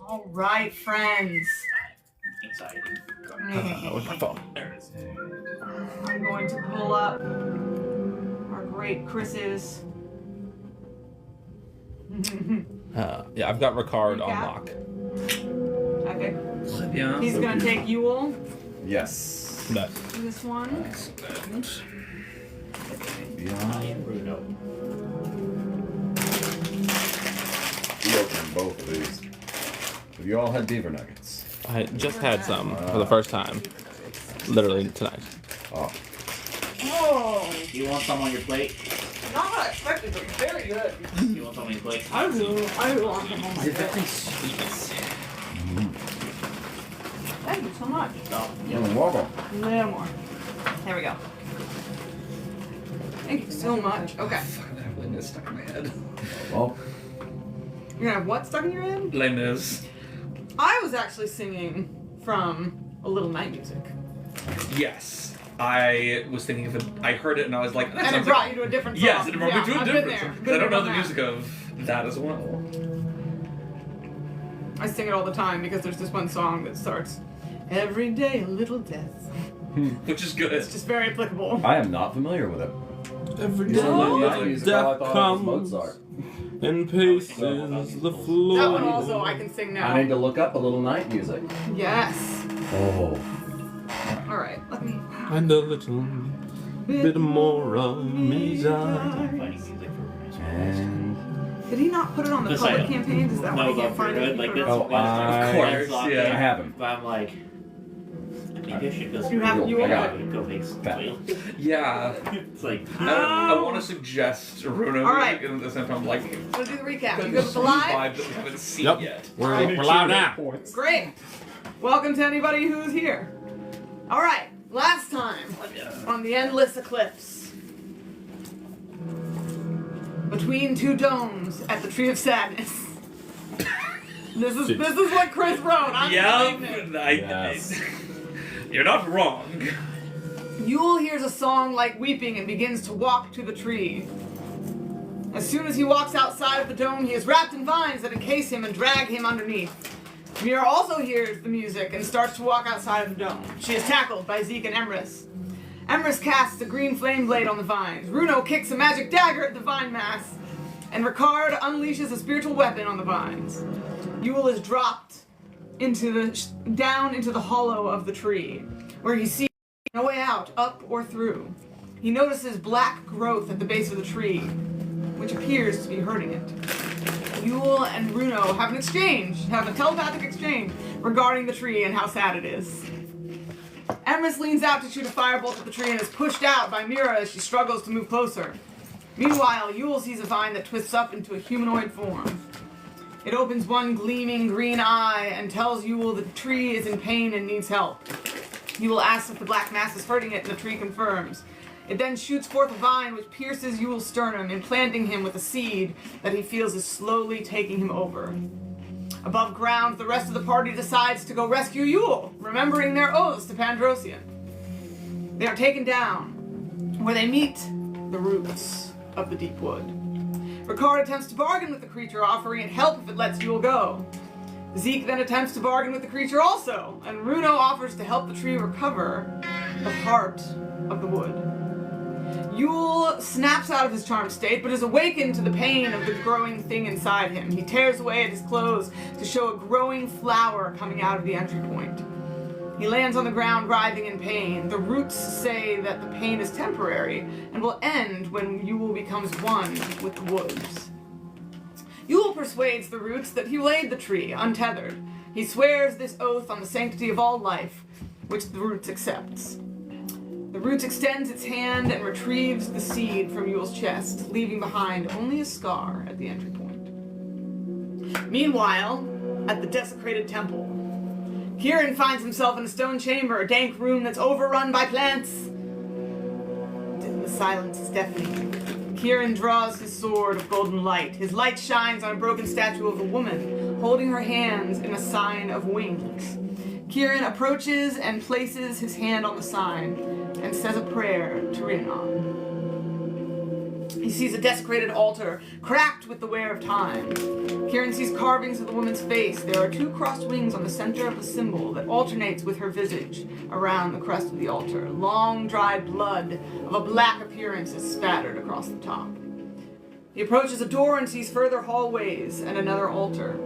All right, friends. Anxiety. Where's my phone? There it is. I'm going to pull up our great Chris's. Yeah, I've got Ricard on Recap? lock. Okay. Yeah. He's going to take Yule. Yes. That. This one. Excellent. Yeah. I am Bruno. We opened both of these. Have you all had beaver nuggets? I just had some for the first time. Literally tonight. Oh. Oh, You want some on your plate? not what I expected, but very good. You want some on your plate? I will. I will want them on my Is it plate. very sweet? Thank you so much. Oh, You're yeah. welcome. A little more. There we go. Thank you so much. Okay. Fucking have Les Mis stuck in my head. Well, You're gonna have what stuck in your head? Les Mis. I was actually singing from A Little Night Music. Yes. I was thinking of it. I heard it and I was like, that And it sounds brought like... you to a different song. Yes, it brought me to a I've different been song. there. 'Cause I don't know the Been music of that as well. I sing it all the time because there's this one song that starts, every day a little death. Which is good. It's just very applicable. I am not familiar with it. Every You day sound like No. music, all I thought comes was Mozart. and paces the floor. That one also I can sing now. I need to look up a little night music. Yes. Oh. Alright, let me... And a little bit more of me die. Finding music for And Did he not put it on the This public item. campaigns? Is that why No, he can't but find for it? like for- this. Oh, Of course, I yeah. have him. But I'm like, maybe I should go. You have- you I got will. Go make That. Yeah. Mm. It's like I want to suggest Runo All right. music, and at the same time, I'm like, Let's do the recap. You the good with the sweet live? vibe that we haven't seen Yep. yet. We're live now. Great. Welcome to anybody who's here. Alright, last time on the Endless Eclipse. Between two domes at the Tree of Sadness. This is what Chris wrote. I'm saying it. Yes. You're not wrong. Yule hears a song like weeping and begins to walk to the tree. As soon as he walks outside of the dome, he is wrapped in vines that encase him and drag him underneath. Mira also hears the music and starts to walk outside of the dome. She is tackled by Zeke and Emrys. Emrys casts a green flame blade on the vines. Runo kicks a magic dagger at the vine mass. And Ricard unleashes a spiritual weapon on the vines. Yule is dropped down into the hollow of the tree, where he sees no way out, up or through. He notices black growth at the base of the tree, which appears to be hurting it. Yule and Runo have a telepathic exchange regarding the tree and how sad it is. Emrys leans out to shoot a firebolt at the tree and is pushed out by Mira as she struggles to move closer. Meanwhile, Yule sees a vine that twists up into a humanoid form. It opens one gleaming green eye and tells Yule the tree is in pain and needs help. Yule asks if the black mass is hurting it, and the tree confirms. It then shoots forth a vine which pierces Yule's sternum, implanting him with a seed that he feels is slowly taking him over. Above ground, the rest of the party decides to go rescue Yule, remembering their oaths to Pandrosian. They are taken down, where they meet the roots of the deep wood. Ricard attempts to bargain with the creature, offering it help if it lets Yule go. Zeke then attempts to bargain with the creature also, and Runo offers to help the tree recover the heart of the wood. Yule snaps out of his charmed state, but is awakened to the pain of the growing thing inside him. He tears away at his clothes to show a growing flower coming out of the entry point. He lands on the ground writhing in pain. The roots say that the pain is temporary and will end when Yule becomes one with the woods. Yule persuades the roots that he will aid the tree, untethered. He swears this oath on the sanctity of all life, which the roots accepts. The roots extends its hand and retrieves the seed from Yule's chest, leaving behind only a scar at the entry point. Meanwhile, at the desecrated temple, Kieran finds himself in a stone chamber, a dank room that's overrun by plants. The silence is deafening. Kieran draws his sword of golden light. His light shines on a broken statue of a woman, holding her hands in a sign of wings. Kieran approaches and places his hand on the sign and says a prayer to Rhiannon. He sees a desecrated altar, cracked with the wear of time. Kieran sees carvings of the woman's face. There are 2 crossed wings on the center of the symbol that alternates with her visage around the crest of the altar. Long, dried blood of a black appearance is spattered across the top. He approaches a door and sees further hallways and another altar.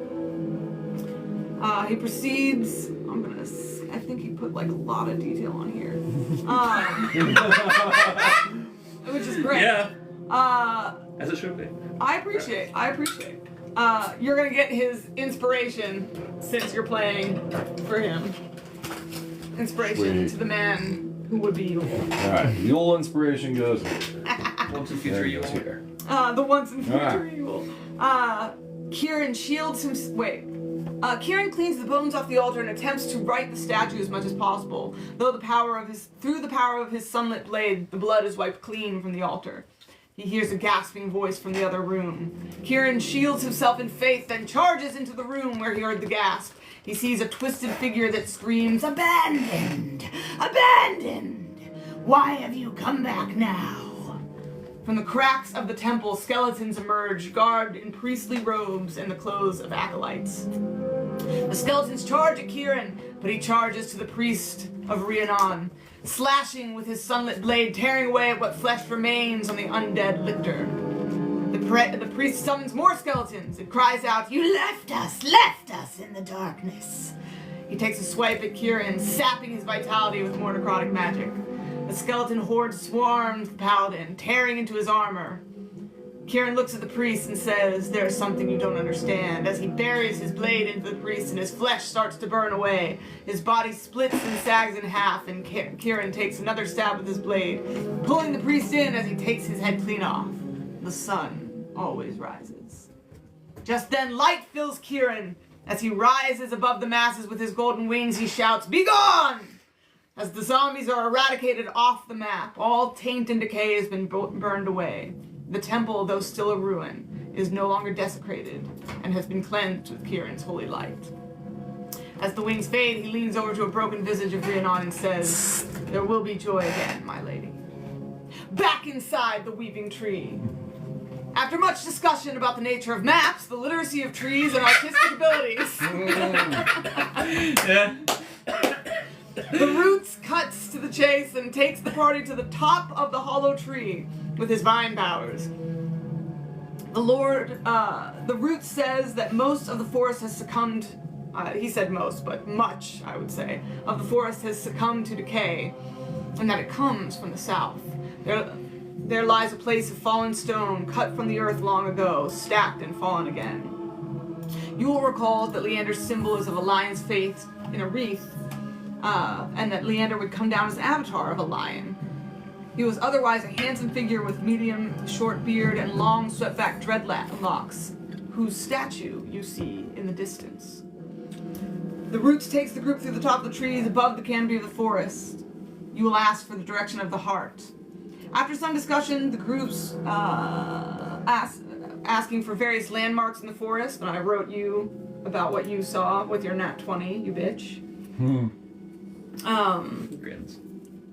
He proceeds... I think he put like a lot of detail on here. Which is great. Yeah. As it should be. I appreciate. You're gonna get his inspiration since you're playing for him. Inspiration to the man who would be Yule. Alright, Yule inspiration goes here. Once in future Yule. Here. The once in future Yule. Kieran shields him. Kieran cleans the bones off the altar and attempts to right the statue as much as possible. Through the power of his sunlit blade, the blood is wiped clean from the altar. He hears a gasping voice from the other room. Kieran shields himself in faith, then charges into the room where he heard the gasp. He sees a twisted figure that screams, "Abandoned! Abandoned! Why have you come back now?" From the cracks of the temple, skeletons emerge, garbed in priestly robes and the clothes of acolytes. The skeletons charge at Kieran, but he charges to the priest of Rhiannon, slashing with his sunlit blade, tearing away at what flesh remains on the undead lictor. The priest summons more skeletons and cries out, "You left us in the darkness." He takes a swipe at Kieran, sapping his vitality with more necrotic magic. The skeleton horde swarms the paladin, tearing into his armor. Kieran looks at the priest and says, "There is something you don't understand," as he buries his blade into the priest and his flesh starts to burn away. His body splits and sags in half, and Kieran takes another stab with his blade, pulling the priest in as he takes his head clean off. The sun always rises. Just then, light fills Kieran. As he rises above the masses with his golden wings, he shouts, "Be gone!" As the zombies are eradicated off the map, all taint and decay has been burned away. The temple, though still a ruin, is no longer desecrated and has been cleansed with Kieran's holy light. As the wings fade, he leans over to a broken visage of Rhiannon and says, "There will be joy again, my lady." Back inside the weeping tree. After much discussion about the nature of maps, the literacy of trees, and artistic abilities, the Roots cuts to the chase and takes the party to the top of the hollow tree with his vine bowers. The Roots says that most of the forest has succumbed, he said most, but much, I would say, of the forest has succumbed to decay, and that it comes from the south. There lies a place of fallen stone, cut from the earth long ago, stacked and fallen again. Yule recalls that Leander's symbol is of a lion's face in a wreath, and that Leander would come down as an avatar of a lion. He was otherwise a handsome figure with medium short beard and long swept-back dreadlocks, whose statue you see in the distance. The Roots takes the group through the top of the trees above the canopy of the forest. You will ask for the direction of the heart. After some discussion, the group's asking for various landmarks in the forest, and I wrote you about what you saw with your nat 20, you bitch. Grins.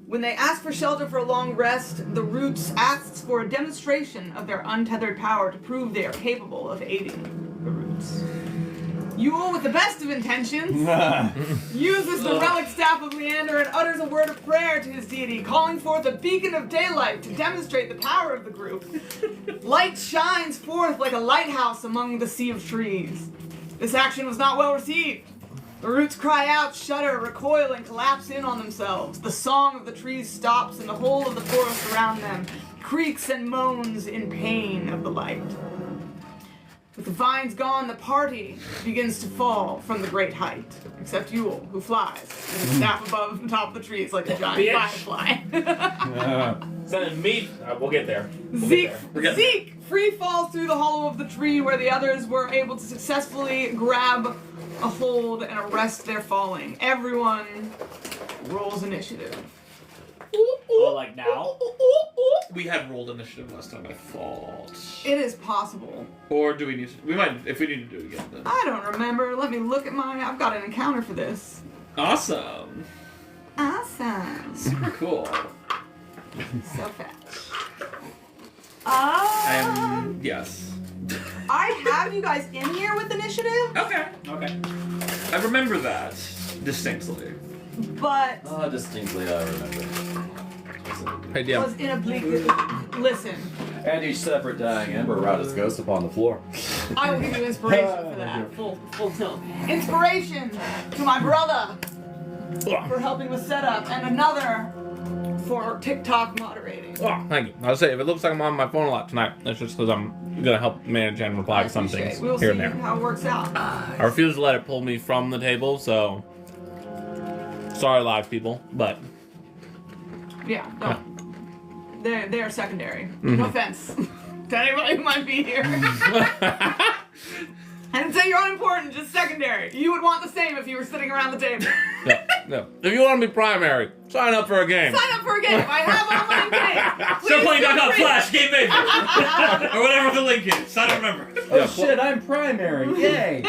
When they ask for shelter for a long rest, the Roots asks for a demonstration of their untethered power to prove they are capable of aiding the Roots. Yule, with the best of intentions, uses the relic staff of Leander and utters a word of prayer to his deity, calling forth a beacon of daylight to demonstrate the power of the group. Light shines forth like a lighthouse among the sea of trees. This action was not well received. The Roots cry out, shudder, recoil, and collapse in on themselves. The song of the trees stops, and the whole of the forest around them creaks and moans in pain of the light. With the vines gone, the party begins to fall from the great height, except Yule, who flies with his staff above the top of the trees like a giant firefly. Sending me. We'll get there. Zeke free falls through the hollow of the tree where the others were able to successfully grab a hold and arrest their falling. Everyone rolls initiative. Oh, like now? We had rolled initiative last time, I thought. It is possible. Or do we need to? We might, if we need to do it again then. I don't remember. Let me look at I've got an encounter for this. Awesome. Awesome. Super cool. So fetch. Yes. I have you guys in here with initiative, Okay. Okay. I remember that distinctly. but Distinctly I remember. Hey, DM. was in a bleak. Listen, And each separate dying ember route its ghost upon the floor. I will give you inspiration for that. Full tilt. Inspiration to my brother for helping with setup, and another for TikTok moderating. Oh, thank you. I'll say if it looks like I'm on my phone a lot tonight, that's just because I'm gonna help manage and reply to some things We'll here see and there. how it works out. I refuse to let it pull me from the table, so sorry, live people, but Yeah, no. They're secondary. No offense to anybody who might be here. I didn't say you're unimportant, just secondary. You would want the same if you were sitting around the table. no. If you want to be primary, sign up for a game. Sign up for a game. I have online games. Start playing feel .com free. /, game baby. Or whatever the link is. I don't remember. Oh shit, I'm primary. Yay!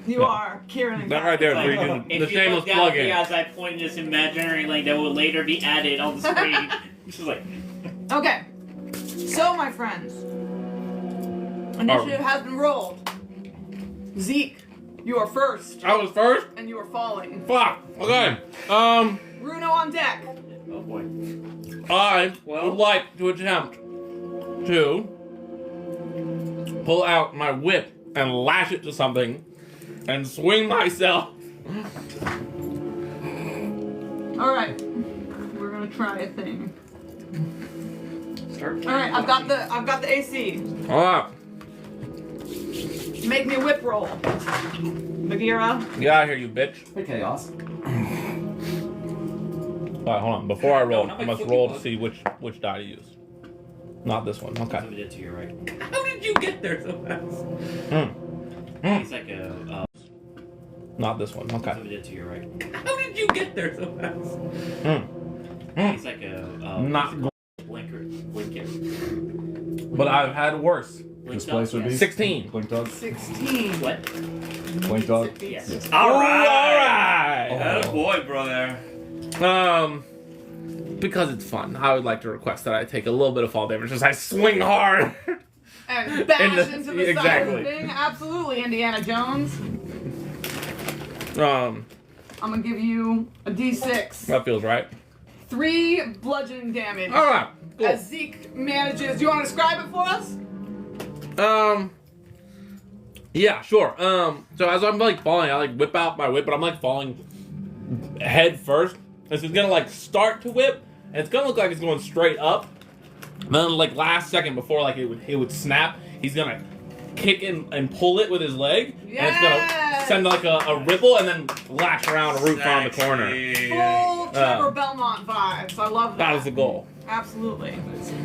You are Kieran and That right there is Like, where you do the if you shameless look down plug-in. here as I point this imaginary link that will later be added on the screen. This is like, Okay. So, my friends, initiative has been rolled. Zeke, you are first, I was first? and you are falling. Fuck. Okay. Bruno on deck. oh boy. I Well- would like to attempt to pull out my whip and lash it to something and swing myself. All right. We're gonna try a thing. Start All right. I've got the AC. Alright. Make me a whip roll. Bagheera. Get out of here, you bitch. Hey, Chaos. Alright, hold on. Before I roll, not I my must flippy roll to bug. see which die to use. Not this one. Okay. Moved it to your right. How did you get there so fast? It's like a. Not this one. Okay. Moved it to your right. How did you get there so fast? It's like a. Not go- Blinker. but I've had worse. This place would be 16. Blink dog. 16. What? Blink dog. Yes. Yes. Alright! Alright. Oh boy, brother. Because it's fun, I would like to request that I take a little bit of fall damage as I swing hard. And bash In the- into the side of exactly. the thing. Absolutely, Indiana Jones. Um, I'm gonna give you a D6. that feels right. 3 bludgeoning damage. Alright, cool. As Zeke manages. Do you want to describe it for us? Yeah, sure. So as I'm like falling, I like whip out my whip, but I'm like falling head first. And so it's gonna like start to whip, and it's gonna look like it's going straight up. And then like last second before like it would snap, he's gonna kick and pull it with his leg, and it's gonna Yes! send like a ripple and then lash around a roof on the corner. Full Trevor Belmont vibes. I love that. That was the goal. Absolutely.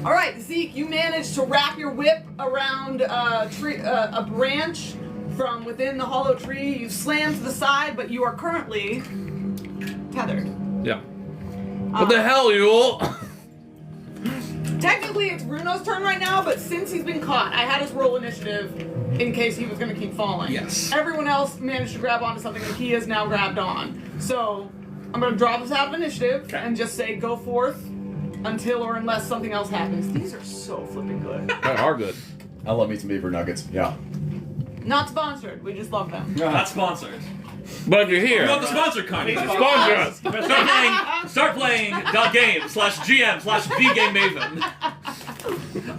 All right, Zeke, you managed to wrap your whip around a branch from within the hollow tree. You slam to the side, but you are currently tethered. Yeah. What the hell, Yule? Technically, it's Bruno's turn right now, but since he's been caught, I had us roll initiative in case he was going to keep falling. Yes. Everyone else managed to grab onto something that he has now grabbed on. So I'm going to draw this out of initiative and just say go forth until or unless something else happens. These are so flipping good. They are good. I love me some beaver nuggets. Yeah. Not sponsored. We just love them. Not sponsored. But if you're here, Not the sponsor kind. sponsor us. Start playing .game/GM/VGameMaven.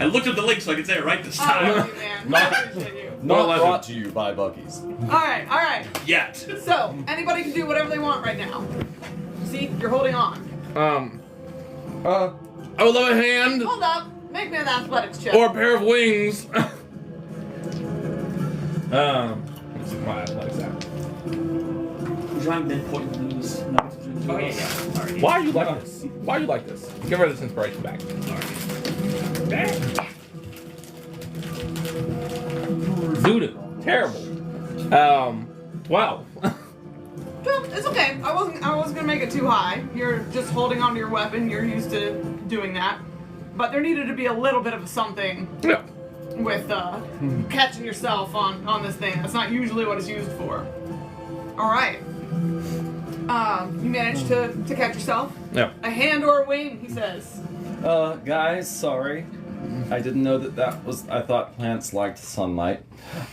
I looked at the link so I could say it right this I time. love you, man. I appreciate you. Not legend. brought to you by Bucky's. All right. Yet. So anybody can do whatever they want right now. See, you're holding on. I would love a hand Hold up. Make me an athletics check. or a pair of wings. Let's see my athletics at. Drawing midpoint lose. Oh yeah. Sorry. Why are you like this? Why are you like this? Give her this inspiration back. Voodoo. Terrible. 12. No, it's okay. I wasn't gonna make it too high. You're just holding onto your weapon. You're used to doing that. But there needed to be a little bit of something Yeah. with catching yourself on this thing. That's not usually what it's used for. All right. You managed to catch yourself. Yeah. A hand or a wing, he says. Guys, sorry. I didn't know that was. I thought plants liked sunlight.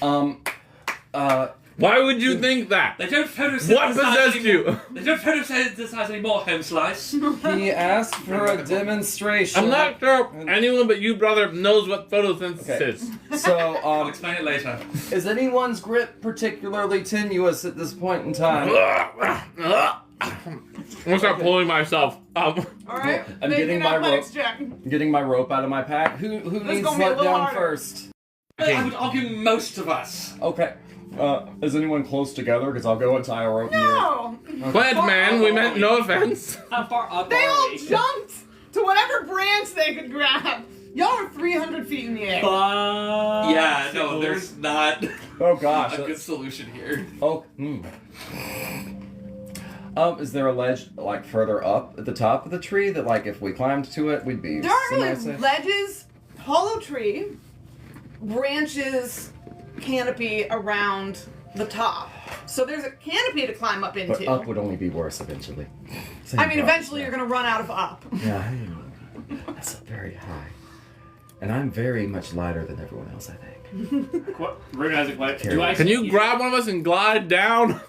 Why would you think that? They don't photosynthesize What possessed anymore. you? They don't photosynthesize anymore, Home Slice. He asked for a demonstration. I'm not sure anyone but you, brother, knows what photosynthesis is. So, I'll explain it later. is anyone's grip particularly tenuous at this point in time? I'm gonna start pulling myself. Alright, I'm make getting an my athletics rope. check. Getting my rope out of my pack. Who This needs gonna be a let little down harder. first? I would argue most of us. Okay. Is anyone close together? Because I'll go and tie a rope No! Plant man, we meant no offense. How far up They are all we? jumped to whatever branch they could grab. Y'all are 300 feet in the air. Yeah, no, there's not Oh gosh. a good solution here. Oh. Is there a ledge like further up at the top of the tree that like if we climbed to it we'd be? There aren't really semi-safe? ledges, hollow tree, branches, canopy around the top. So there's a canopy to climb up into. But up would only be worse eventually. I mean, eventually you're going to run out of up. Yeah, that's very high. And I'm very much lighter than everyone else, I think. Bruno has a question. Carry on. Can you grab one of us and glide down?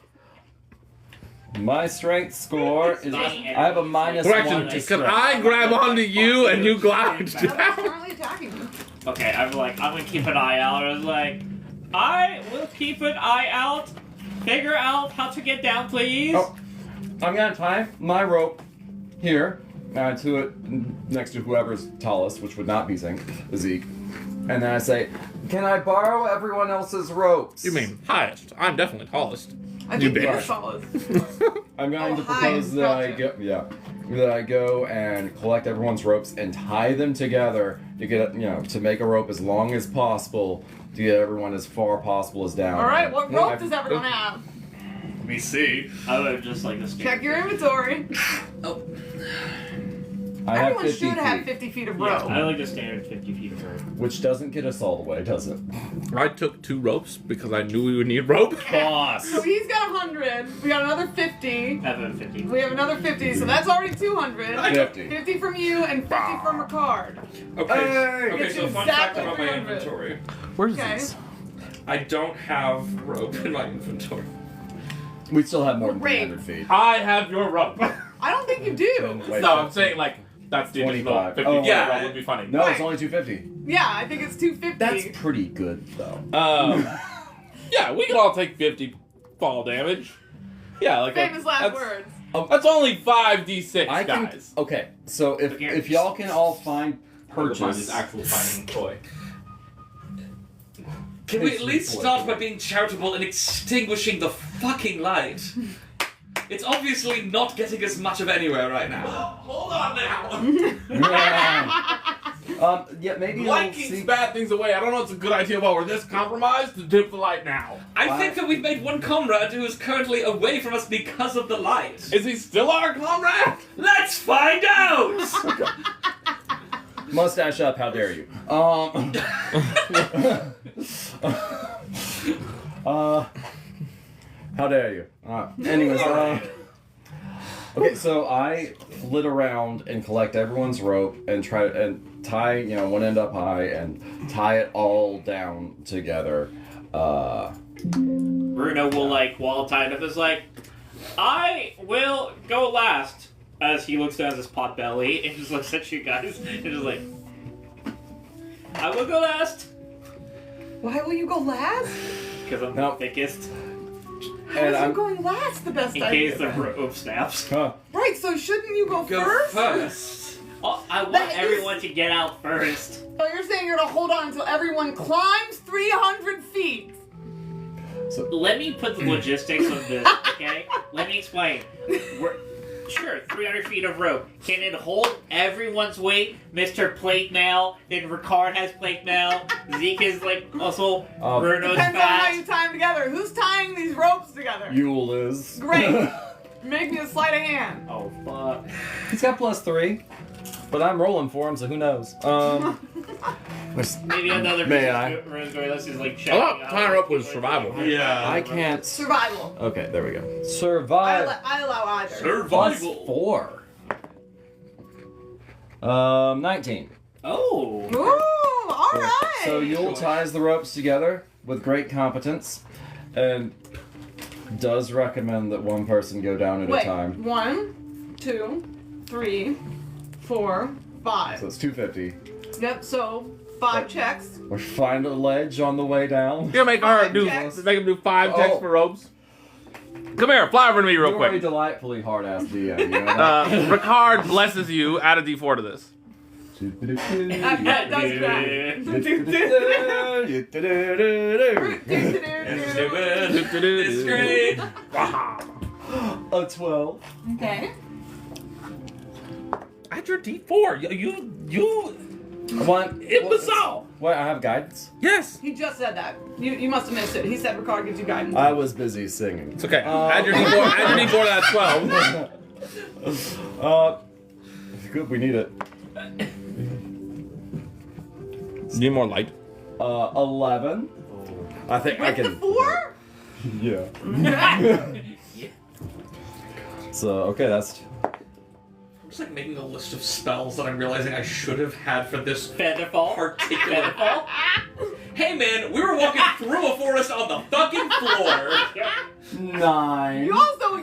My strength score is. I have a minus Correction, 1 to can strength. I grab onto you and you glide Nobody's down? currently attacking you. Okay, I'm gonna keep an eye out. I was like, I will keep an eye out. Figure out how to get down, please. Oh, I'm gonna tie my rope here to it next to whoever's tallest, which would not be Zeke. And then I say, "Can I borrow everyone else's ropes?" You mean highest? I'm definitely tallest. I You think you're bitch. solid. I'm going to hi, propose that I gotcha. go and collect everyone's ropes and tie them together to get to make a rope as long as possible to get everyone as far possible as down. Alright, what rope does everyone have? Let me see. I would just like to Check your inventory. Oh, I have Everyone 50 should have feet, 50 feet of Yeah, rope. I like the standard 50 feet of rope. which doesn't get us all the way, does it? I took 2 ropes because I knew we would need rope. Boss. So he's got 100. We got another 50. I have a 50. We have another 50, so that's already 200. 50. 50 from you and 50 from Ricard. okay. Hey! Okay, Gets so you fun fact exactly about my 300. inventory. Where's Okay. this? I don't have rope in my inventory. We still have more than Great. 300 feet. I have your rope. I don't think you do. Wait, No, I'm saying like that's the additional 25. 50 Oh, yeah. that would be funny. No, it's Right. only 250. Yeah, I think it's 250. That's pretty good, though. Yeah, we can all take 50 fall damage. Yeah, like famous last that's, words. That's only 5d6, I can. guys. Okay, so if y'all can all find purchase. actual finding toy. Can we at least start by being charitable and extinguishing the fucking light? It's obviously not getting us much of anywhere right now. Hold on now. Yeah, maybe Light we'll keeps see. bad things away. I don't know if it's a good idea while we're this compromised to dip the light now. I think that we've made one comrade who is currently away from us because of the light. Is he still our comrade? Let's find out! Mustache up, how dare you? How dare you? Anyways, okay, so I flit around and collect everyone's rope and try and tie, one end up high and tie it all down together. Bruno will, while tied up, is like, I will go last. As he looks down at his pot belly and just looks at you guys and just like, I will go last. Why will you go last? Because I'm No. the thickest. How is you going last the best In idea? case the rope snaps. Huh. Right, so shouldn't you go Go first? first. Oh, I want That is- everyone to get out first. So you're saying you're gonna hold on until everyone climbs 300 feet. Let me put the logistics of this, okay? Let me explain. Sure, 300 feet of rope. Can it hold everyone's weight? Mr. Plate Mail, then Ricard has Plate Mail. Zeke is also Bruno's Depends on how you fat. tie them together. Who's tying these ropes together? Yule is. Great. Make me a sleight of hand. Oh, fuck. He's got +3, but I'm rolling for him, so who knows? Maybe another Man, Bruno's going is I checking thought out. tying her up was survival. Yeah. I can't. Survival. Okay, there we go. I Survive. allow either. Survival. +4. 19. Oh. Ooh, right. So Yule ties the ropes together with great competence, and does recommend that one person go down at a time. 1, 2, 3, 4, 5. So it's 250. Yep. So 5 checks. We find a ledge on the way down. You're gonna make her do checks. make him do 5 checks for ropes. Come here, fly over to me real You're a quick. delightfully hard-ass DM. You know that? Ricard blesses you. Add a D4 to this. That does that. It's great. A 12. Okay. Add your D4. You What? imbecile. What? I have guidance. Yes. He just said that. You must have missed it. He said Ricard gives you guidance. I was busy singing. It's okay. Add your D4. Add your D4 to that 12. Good. We need it. Need more light. 11. I think I With can. the 4? Yeah. So okay, that's. I'm just like making a list of spells that I'm realizing I should have had for this Featherfall. particular. Featherfall. Hey man, we were walking through a forest on the fucking floor. 9. You also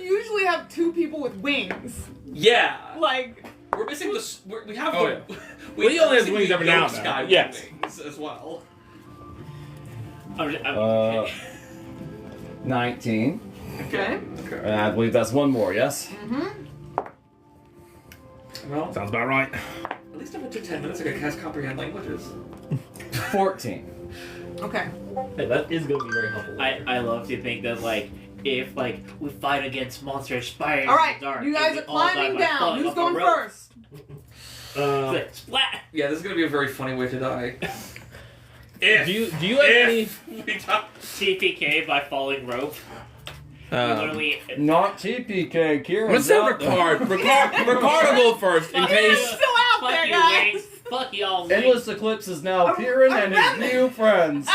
usually have 2 people with wings. Yeah. Like, We're missing the. We have Oh, the. Well, he only has missing wings the every now and ghost then. guy with Yes. wings as well. 19. okay. And I believe that's one more. Yes. Well, Sounds about right. at least I went to 10 minutes ago to cast comprehend languages. 14. Okay. Hey, that is going to be very helpful. I love to think that if we fight against monsters spiders All right. in the dark, You guys and are we all die climbing by down. falling Who's off a going rope. first? Splat. Yeah, this is gonna be a very funny way to die. Do you have any? We die. TPK by falling rope. Literally. Not TPK. Kieran. Let's say Ricard. Ricard will go first in He's case. still out Fuck there, you, guys. Wings. Fuck y'all, Wings. Endless Eclipse is now Kieran and his remnant. new friends.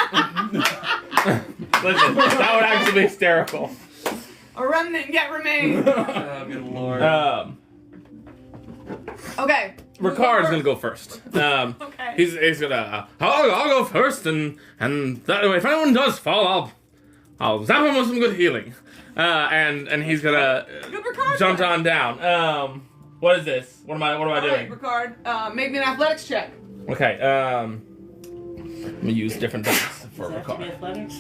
Listen, that would actually be hysterical. A remnant yet remain. Oh, good lord. Okay. Ricard's gonna go first. Okay. He's gonna. I'll go first, and that way, if anyone does fall, I'll zap him with some good healing. And he's gonna Good Ricard. jump on down. What is this? What am I All right, doing? Ricard. Make me an athletics check. Okay. I'm gonna use different things for Does that have to be Ricard. athletics?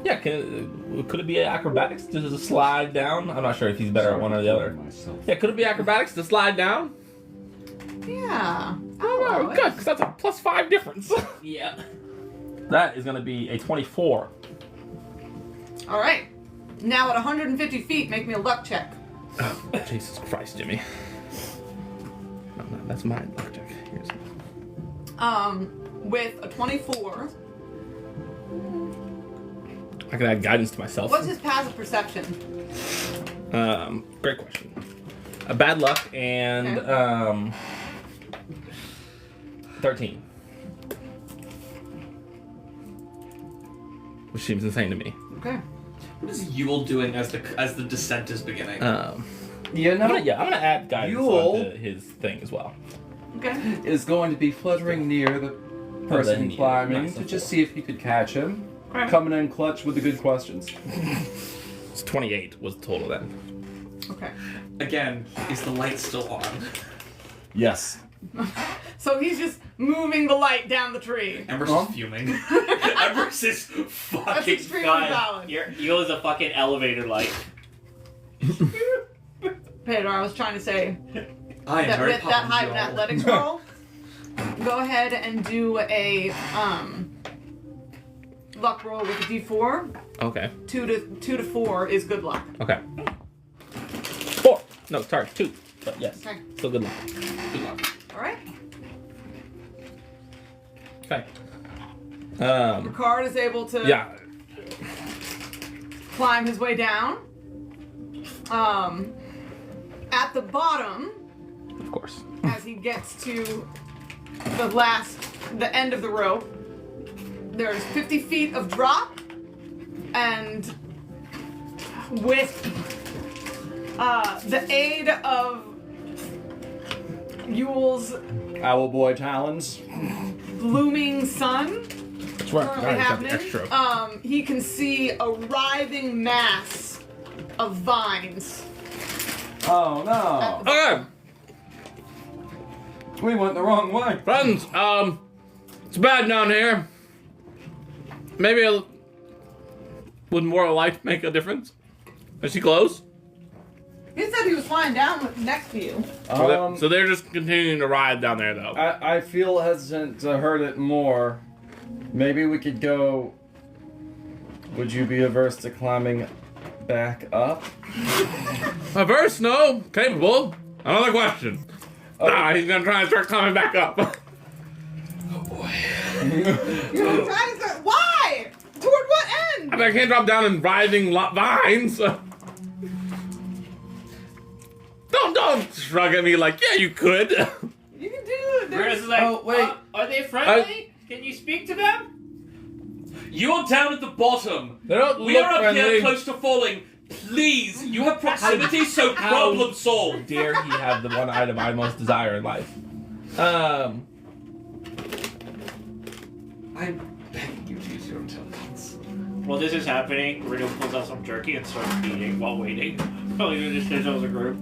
Yeah. Could it be acrobatics to slide down? I'm not sure if he's better at one or the other. Yeah. Could it be acrobatics to slide down? Yeah. Oh, good, because that's a +5 difference. Yeah. That is gonna be a 24. All right. Now at 150 feet, make me a luck check. Oh, Jesus Christ, Jimmy. No, that's my luck check. Here's. With a 24. I can add guidance to myself. What's his passive perception? Great question. A bad luck and Okay. 13, which seems insane to me. Okay. What is Yule doing as the descent is beginning? You I'm know, gonna add guidance Yule- onto his thing as well. Okay. is going to be fluttering near the person then, climbing nice. to just see if he could catch him. Okay. Coming in clutch with the good questions. It's 28 was the total then. Okay. Again, is the light still on? Yes. So he's just moving the light down the tree. Embers Huh? is fuming. Embers is That's fucking. extremely God, valid. you was a fucking elevator light. Pedro, I was trying to say I am that very with that high of an y'all. athletics roll, go ahead and do a luck roll with a d4. Okay. 2 to 4 is good luck. Okay. 4. No, sorry, 2. But yes, Okay. still good luck. Good luck. All right. Okay. Ricard is able to Yeah. climb his way down. At the bottom, Of course. as he gets to the end of the rope, there's 50 feet of drop, and with the aid of Yule's Owlboy talons. blooming sun That's right. currently happening. Extra. He can see a writhing mass of vines. Oh no! Okay, We went the wrong way. friends. It's bad down here. Maybe would more light make a difference? Is she close? He said he was flying down next to you. So they're just continuing to ride down there, though. I feel hesitant to hurt it more. Maybe we could go. Would you be averse to climbing back up? Averse? No. Capable. Another question. He's gonna try and start climbing back up. You're trying to start. Why? Toward what end? I can't drop down in writhing vines. Don't shrug at me like, yeah, you could. You can do it. Whereas, like, Oh, wait. Are they friendly? Can you speak to them? You're down at the bottom. They don't We look are up friendly. here close to falling. Please, you have proximity, so problem solved. Dare he have the one item I most desire in life? I'm begging you to use your intelligence. While this is happening, Riddle pulls out some jerky and starts eating while waiting. Probably gonna just as a group.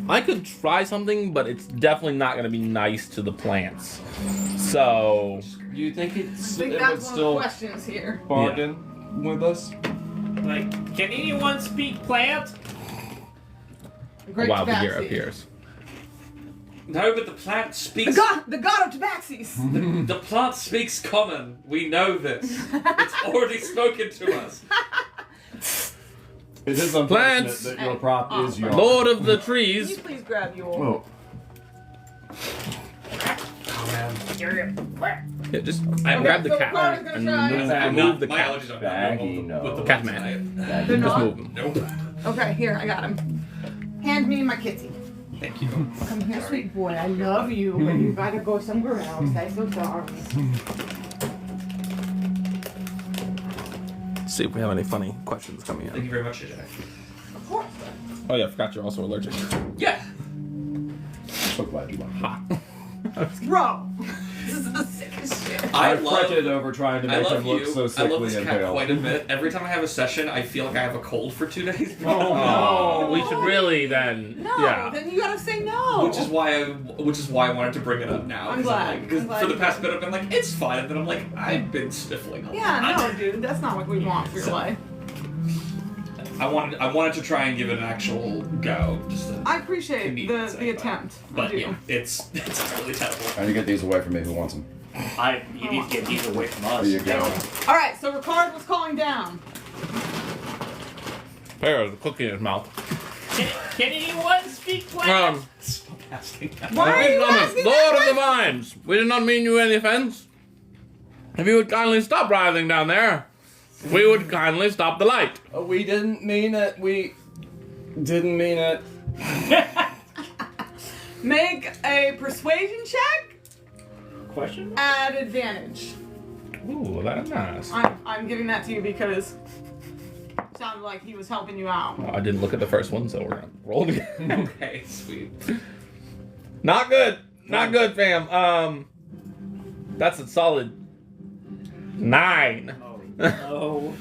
I could try something, but it's definitely not going to be nice to the plants. So, You think I it's think it would that's one of the still questions here. bargain with us? Like, can anyone speak plant? Great a wild tabaxi. figure appears. No, but the plant The speaks. god of tabaxis. The plant speaks common. We know this. It's already spoken to us. It is Plants. unfortunate that your prop is your Lord of the Can you trees. please grab your? Oh, Yeah, just Okay, grab the so cat Carter's gonna and try- move the My cat. allergies are Baggy, not no. with the Cat tonight. man. that They're is Just not? move him. Nope. Okay, here I got him. Hand me my kitty. Thank you. Come here, sweet boy. I love you, but you gotta go somewhere else. I'm so sorry. See if we have any funny questions coming Thank in. you very much, Jack. Of course. Oh yeah, I forgot you're also allergic. Yeah. so glad you like it. Hot. Bro, this is the sickest shit. I I've fretted over trying to I make love him look you. so I love sickly this and cat pale. quite a bit. Every time I have a session, I feel like I have a cold for 2 days. Oh, we should really then. No, Yeah. then you gotta say no. Which is why I wanted to bring it up now. I'm 'cause glad. like, 'cause I'm glad for the you past did. bit, I've been like, it's fine, and then I'm like, I've been sniffling a lot. Yeah, no, dude, that's not what we want for your life. I wanted to try and give it an actual go. Just to, I appreciate Neat, the so, attempt. I but do. yeah, it's really terrible. Trying to get these away from me. Who wants them? You need to get these away from us. There you go. All right, so Ricard was calling down. Pear has a cookie in his mouth. Can anyone speak plant? Stop asking. Why are you asking Lord that of the question? Vines, we did not mean you any offense. If you would kindly stop writhing down there, we would kindly stop the light. We didn't mean it. We didn't mean it. Make a persuasion check Question? at advantage. Ooh, that's nice. I'm giving that to you because it sounded like he was helping you out. I didn't look at the first one, so we're gonna roll it again. Okay, sweet. Not good. Not good, fam. That's a solid 9. Oh.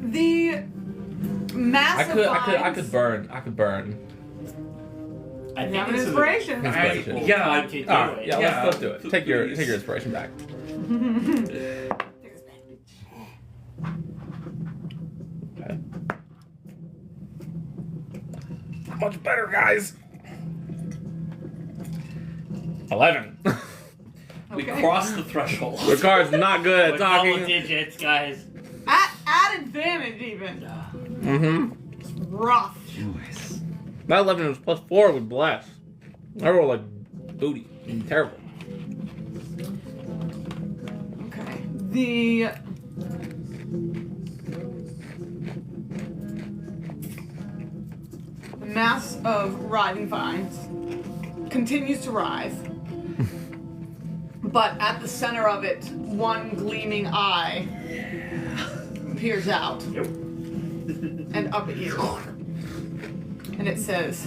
The massive I could burn. I could burn. I You have think an this is inspiration. Inspiration. Yeah, I can do Alright, it. yeah, Yeah, let's do it. Take your please. inspiration back. Okay. Not much better, guys. 11. we Okay. crossed the threshold. Ricard's not good We're at double talking. digits, guys. At advantage, even. Mm-hmm. Rough. That 11 was plus 4 with bless. I roll like booty. Terrible. Okay. The mass of writhing vines continues to rise, but at the center of it, one gleaming eye peers out and up at you, and it says,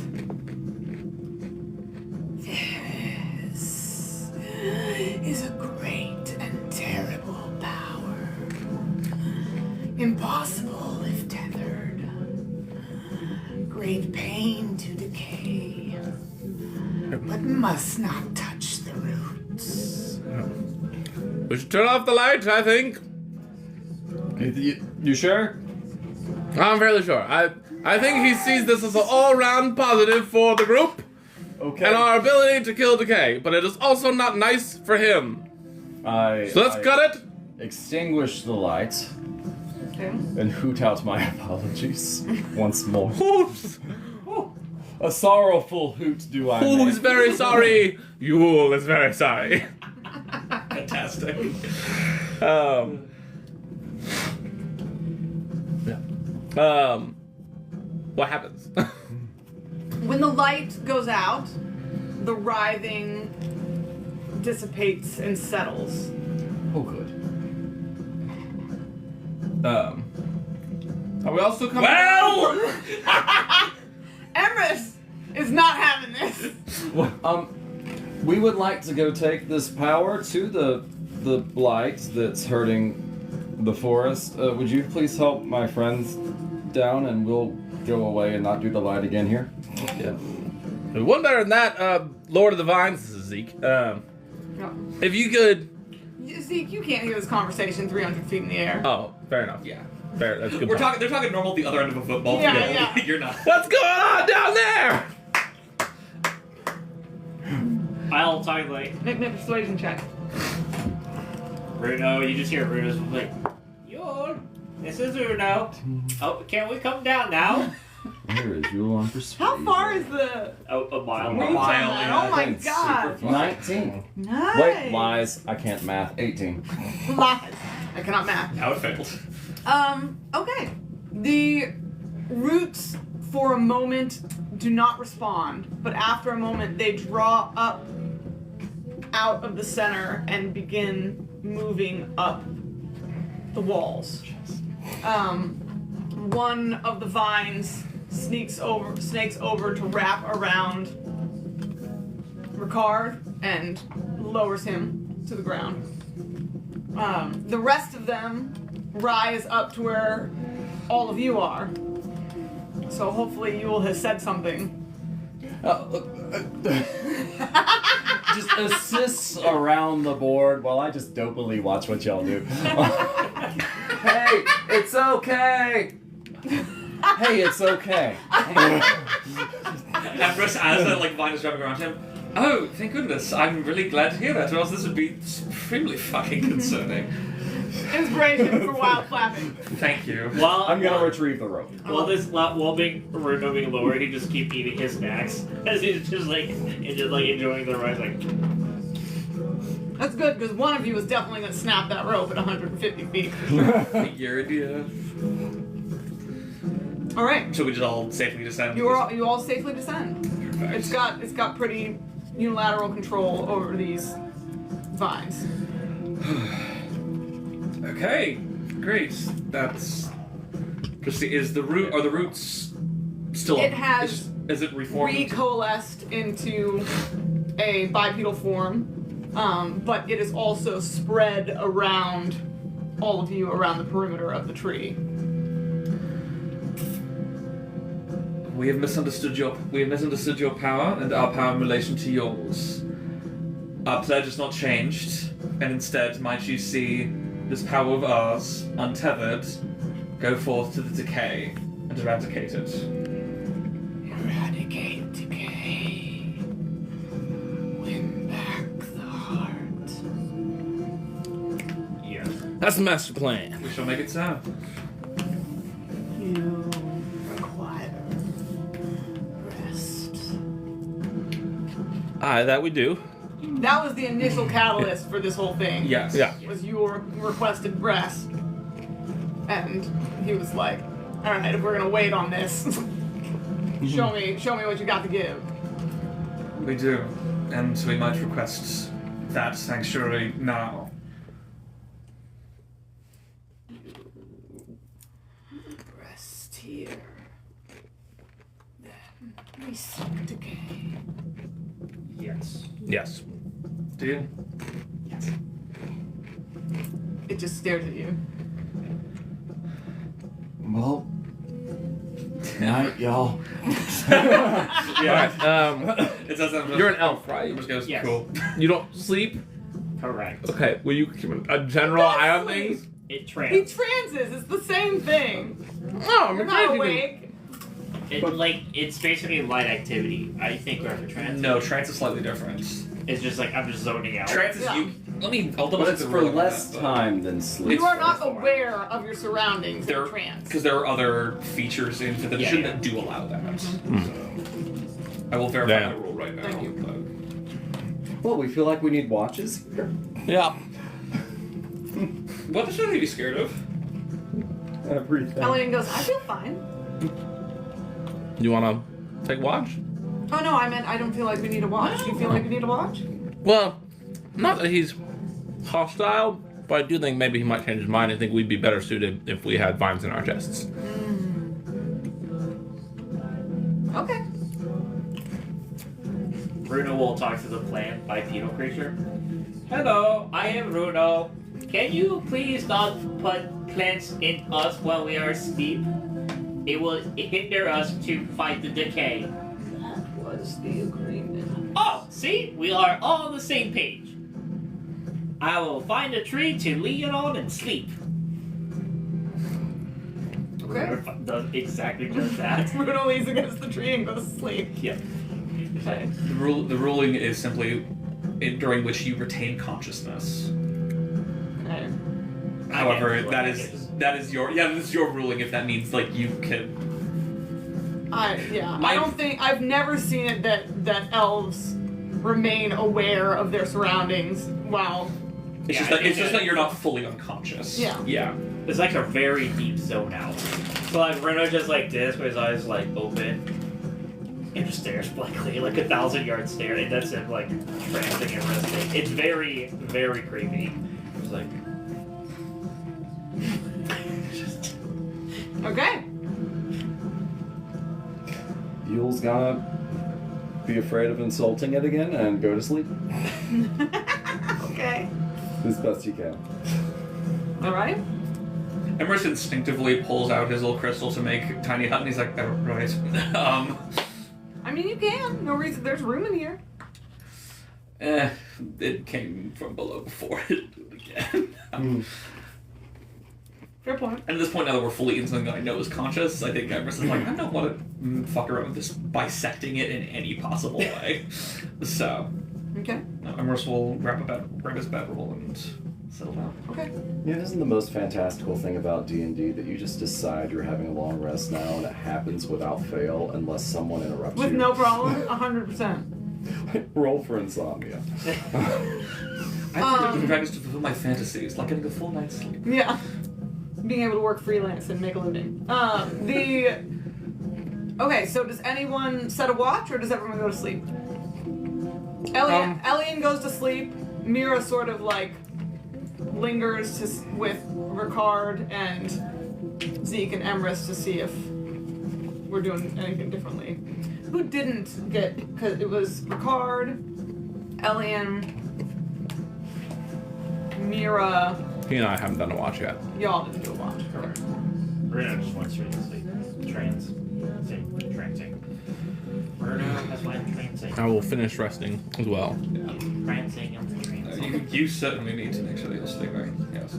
is a great and terrible power. Impossible if tethered. Great pain to decay. But must not touch the roots. We should turn off the light, I think. You sure? I'm fairly sure. I think he sees this as an all-round positive for the group Okay. and our ability to kill decay, but it is also not nice for him. So let's cut it. Extinguish the light Okay. and hoot out my apologies once more. Who's A sorrowful hoot do I make. very sorry? Yule is very sorry. Fantastic. What happens? When the light goes out, the writhing dissipates and settles. Oh, good. Are we all still coming? Well, Emrys is not having this. We would like to go take this power to the blight that's hurting the forest. Would you please help my friends down, and we'll go away and not do the light again here? Yeah. One better than that, Lord of the Vines, this is Zeke. No. If you could. Zeke, you can't hear this conversation 300 feet in the air. Oh, fair enough. yeah. Fair. That's a good. They're point. talking normal at the other end of a football Yeah, field. yeah. You're not. What's going on down there? I'll talk like Make me a persuasion check. Bruno. You just hear Bruno's like, "Yo, this is Bruno. Oh, can we come down now?" Here is Yule on persuasion. How far is the Oh, a mile. reach on mile, that? yeah, Oh my Thanks. god. 19. Nice. Wait, lies. I can't math. 18. Lies. I cannot math. Now it failed. Okay. The roots for a moment do not respond, but after a moment they draw up out of the center and begin moving up the walls. One of the vines snakes over to wrap around Ricard and lowers him to the ground. The rest of them rise up to where all of you are. So hopefully Yule has said something. Just assists around the board while I just dopily watch what y'all do. Hey, it's okay. Hey, it's okay. Empress, as the vine is wrapping around him. Oh, thank goodness! I'm really glad to hear that, or else this would be extremely fucking concerning. Inspiration for wild flapping. Thank you. While I'm gonna retrieve the rope. While Bruno being lower, he just keep eating his snacks as he's just enjoying the ride. Like, That's good, because one of you is definitely going to snap that rope at 150 feet. Your idea. All right. So we just all safely descend. You all safely descend. Perfect. It's got pretty unilateral control over these vines. Okay, great. That's. Is the root? Are the roots still? It has Is it reformed? recoalesced into a bipedal form, but it is also spread around all of you around the perimeter of the tree. We have misunderstood your power and our power in relation to yours. Our pledge has not changed, and instead might you see this power of ours, untethered, go forth to the decay and eradicate it. Eradicate decay. Win back the heart. yes. That's the master plan. We shall make it so. You require rest. Aye, that we do. That was the initial catalyst for this whole thing. Yes. Yeah. Was your requested rest. And he was like, alright, if we're gonna wait on this, show me what you got to give. We do. And we might request that sanctuary now. Rest here. Then we seek decay. Yes. Yes. Do you? Yes. it just stares at you. Well, night, y'all. Yeah. It says that You're an elf, right? It just goes, Yes. cool. You don't sleep? Correct. Okay, will you keep a general eye on things? It He trans. transes. It's the same thing. No, You're not awake. It's basically light activity. I think we're for trans. No, trance is slightly different. It's just like I'm just zoning out. Trance is Yeah. you. I'll double But check it's the for ruling on less that, but- time than sleep. You are not aware of your surroundings in trance. Because there are other features in Fifth Edition Yeah. that do allow that. So, I will verify Yeah. the rule right now. Thank you. Well, we feel like we need watches. Yeah. What should I be scared of? Everything. Elian goes, I feel fine. You wanna take watch? Oh no, I meant I don't feel like we need a watch. Do you feel like we need a watch? Well, not that he's hostile, but I do think maybe he might change his mind. I think we'd be better suited if we had vines in our chests. Okay. Bruno will talk to the plant bipedal creature. Hello, I am Bruno. Can you please not put plants in us while we are asleep? It will hinder us to fight the decay. That was the agreement. Oh, see? We are all on the same page. I will find a tree to lean on and sleep. Okay. Does exactly just that. Bruno leans against the tree and goes to sleep. Yep. Okay. The ruling is simply during which you retain consciousness. Okay. However, get that it. is your this is your ruling if that means like you can. I don't think I've never seen it that elves remain aware of their surroundings while It's Yeah, just I that think it's just that- that you're not fully unconscious. Yeah. Yeah. It's like a very deep zone out. So like Bruno just like this, with his eyes like open, and just stares blankly, like 1,000-yard stare, and that's him like trancing and resting. It's very, very creepy. It's like Okay. Yule's gonna be afraid of insulting it again and go to sleep Okay. as best you can. Alright. Emerson instinctively pulls out his little crystal to make tiny hut, and he's like, "Oh, right." I mean you can. No reason there's room in here. It came from below before. It do it again. Fair point. And at this point, now that we're fully in something that I know is conscious, I think Emerson's like, I don't want to fuck around with this bisecting it in any possible way. So, Okay. Emerson will grab his bedroll and settle down. Okay. Yeah, isn't the most fantastical thing about D&D that you just decide you're having a long rest now and it happens without fail unless someone interrupts With you? no problem, 100%. Roll for insomnia. I think Dungeons and Dragons to fulfill my fantasies, like getting a full night's sleep. Yeah. Being able to work freelance and make a living. Okay, so does anyone set a watch or does everyone go to sleep? Elian goes to sleep. Mira sort of like lingers with Ricard and Zeke and Emrys to see if we're doing anything differently. Who didn't get, because it was Ricard, Elian, Mira, He and I haven't done a watch yet. y'all didn't do a watch. Correct. Bruno just went straight to sleep. Trancing. Bruno, that's why I'm trancing. I will finish resting as well. Trancing and trancing. You certainly need to make sure that you're sleeping. Yes.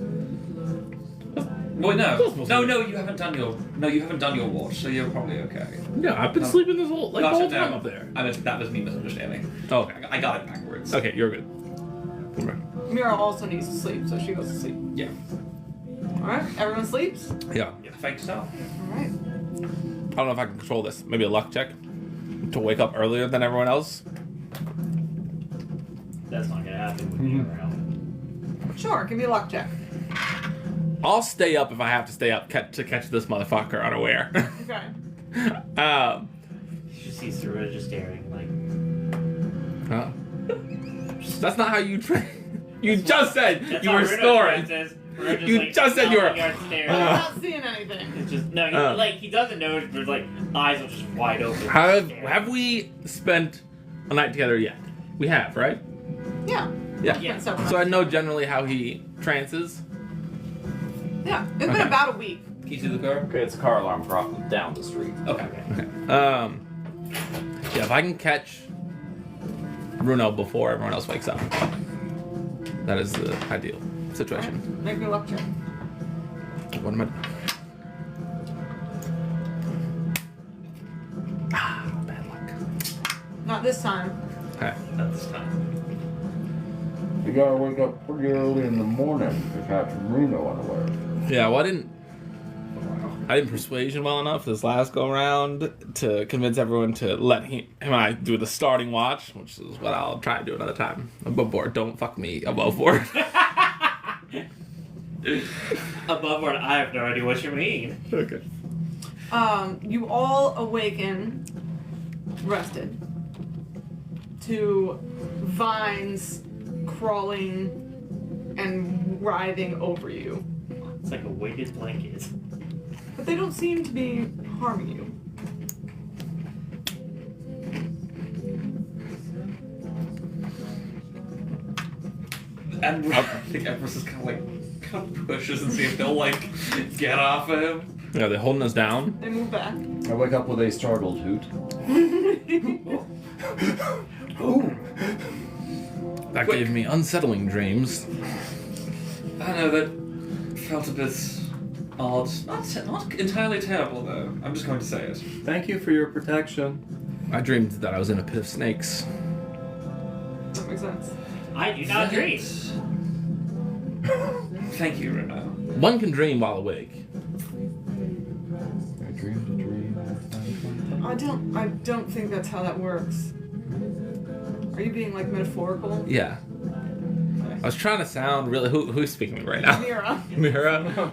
Wait, no, you haven't done your watch, so you're probably okay. Yeah, I've been No. sleeping this whole Gotcha, whole no. time up there. That was me misunderstanding. Okay. I got it backwards. Okay, you're good. Okay. Mira also needs to sleep, so she goes to sleep. Yeah. Alright, everyone sleeps? Yeah. Yeah, thanks, so. Alright. I don't know if I can control this. Maybe a luck check to wake up earlier than everyone else. That's not gonna happen with you around. Sure, give me a luck check. I'll stay up if I have to stay up to catch this motherfucker unaware. Okay. You should see Sarah just staring like. Huh? That's not how you train. You just said That's you how were Bruno snoring. trances. Bruno just, You like, just said you were- 1,000-yard stare. I'm not seeing anything. It's just no. He, he doesn't know, but like eyes are just wide open. Have we spent a night together yet? We have, right? Yeah. Yeah. Yeah. So I know generally how he trances. Yeah, it's been Okay. about a week. Key to the car? Okay, it's a car alarm from down the street. Okay. Yeah, if I can catch Bruno before everyone else wakes up, that is the ideal situation. Make me a luck check. What am I? Bad luck. Not this time. Okay. Not this time. You gotta wake up pretty early in the morning to catch Bruno unaware. Yeah, well, I didn't persuasion well enough this last go around to convince everyone to let him and I do the starting watch, which is what I'll try to do another time. Above board, don't fuck me above board. Above board, I have no idea what you mean. Okay. You all awaken, rested, to vines crawling and writhing over you. It's like a weighted blanket. But they don't seem to be harming you. And I think Empress is kind of pushes and see if they'll like get off of him. Yeah, they're holding us down. They move back. I wake up with a startled hoot. That Quick. gave me unsettling dreams. I don't know, that felt a bit odd. Not entirely terrible though. I'm just going to say it. Thank you for your protection. I dreamed that I was in a pit of snakes. That makes sense. I do not dream. Thank you, Reno. One can dream while awake. I dreamed a dream. I don't think that's how that works. Are you being like metaphorical? Yeah. I was trying to sound really. Who's speaking right now? Mira. Mira.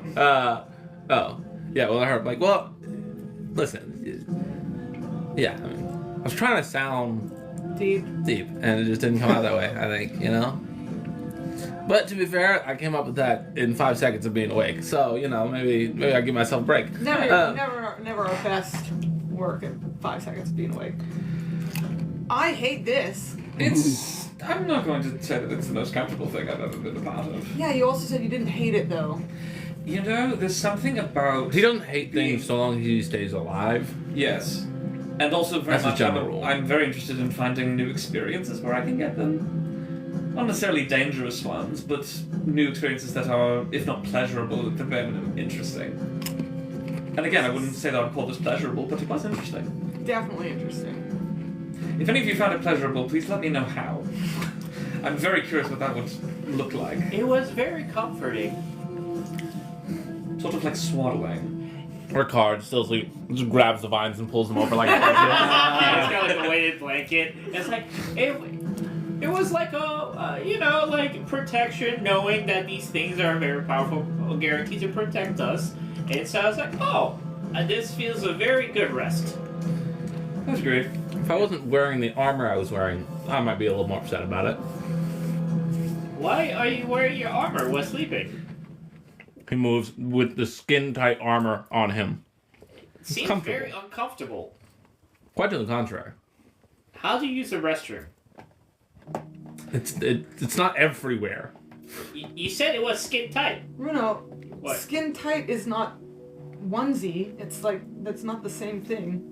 Oh. Yeah. Well, I heard like, well, listen. Yeah. I mean, I was trying to sound Deep. and it just didn't come out that way. I think But to be fair, I came up with that in 5 seconds of being awake. So maybe I give myself a break. Never our best work in 5 seconds of being awake. I hate this. It's. I'm not going to say that it's the most comfortable thing I've ever been a part of. Yeah, you also said you didn't hate it though. There's something about. He doesn't hate things so long as he stays alive. Yes. And also very That's a much general rule. I'm very interested in finding new experiences where I can get them. Not necessarily dangerous ones, but new experiences that are, if not pleasurable, at the very minimum interesting. And again, I wouldn't say that I'd call this pleasurable, but it was interesting. Definitely interesting. If any of you found it pleasurable, please let me know how. I'm very curious what that would look like. It was very comforting. Sort of like swaddling. Ricard still asleep. Just grabs the vines and pulls them over like. It's got like a weighted blanket. It's like it was like a like protection, knowing that these things are very powerful, guaranteed to protect us. And so I was like, this feels a very good rest. That's great. If I wasn't wearing the armor I was wearing, I might be a little more upset about it. Why are you wearing your armor while sleeping? He moves with the skin-tight armor on him. Seems comfortable. very uncomfortable. Quite to the contrary. How do you use the restroom? It's not everywhere. You said it was skin tight. Bruno, What? skin tight is not onesie. It's like, that's not the same thing.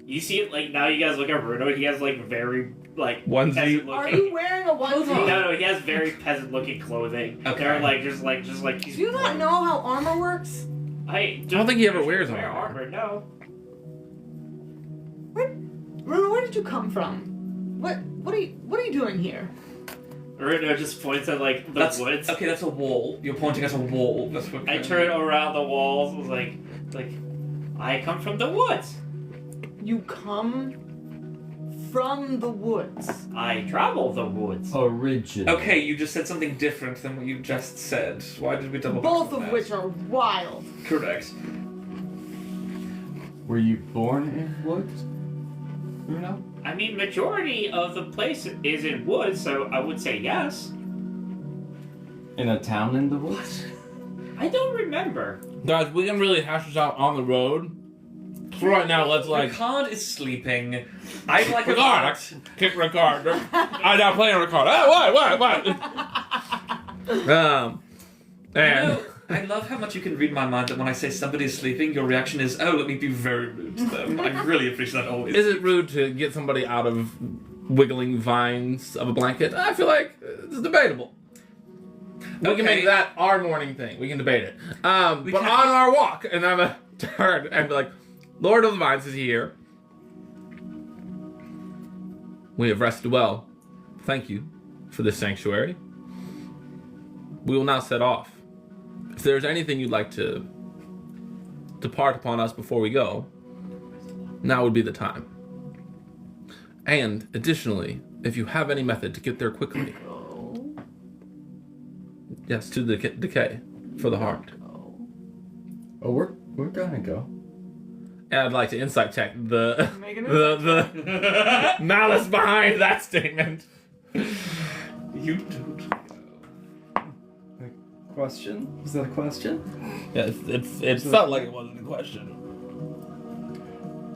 You see it like now. You guys look at Bruno. He has like very like Onesie? peasant Are looking. you wearing a onesie? No, he has very peasant looking clothing. Okay. They're like just like he's. Do you not know how armor works? I don't think he ever wears wear armor. armor. No. Bruno, where did you come from? What are you doing here? Bruno just points at like the woods. Okay, that's a wall. You're pointing at a wall. That's what. I turn around the walls. Was like I come from the woods. You come from the woods. I travel the woods. Original. Okay, you just said something different than what you just said. Why did we double back Both on of that? which are wild. Correct. Were you born in woods? Bruno? I mean, majority of the place is in woods, so I would say yes. In a town in the woods? I don't remember. Guys, we can really hash this out on the road. For right now, let's like... Ricard is sleeping. I'd like Ricard! Kick Ricard. I'm not playing Ricard. Oh, what? And... I love how much you can read my mind, that when I say somebody's sleeping, your reaction is, oh, let me be very rude to them. I really appreciate that always. Is it rude to get somebody out of wiggling vines of a blanket? I feel like it's debatable. We can make that our morning thing. We can debate it. But on our walk, and I'm going to turn and be like, Lord of the Vines is here. We have rested well. Thank you for this sanctuary. We will now set off. If there's anything you'd like to depart upon us before we go, now would be the time. And additionally, if you have any method to get there quickly. Yes, to the decay for the heart. Oh, we're gonna go. And I'd like to insight check the malice behind that statement. You don't. Question? Was that a question? Yeah, it felt like it wasn't a question.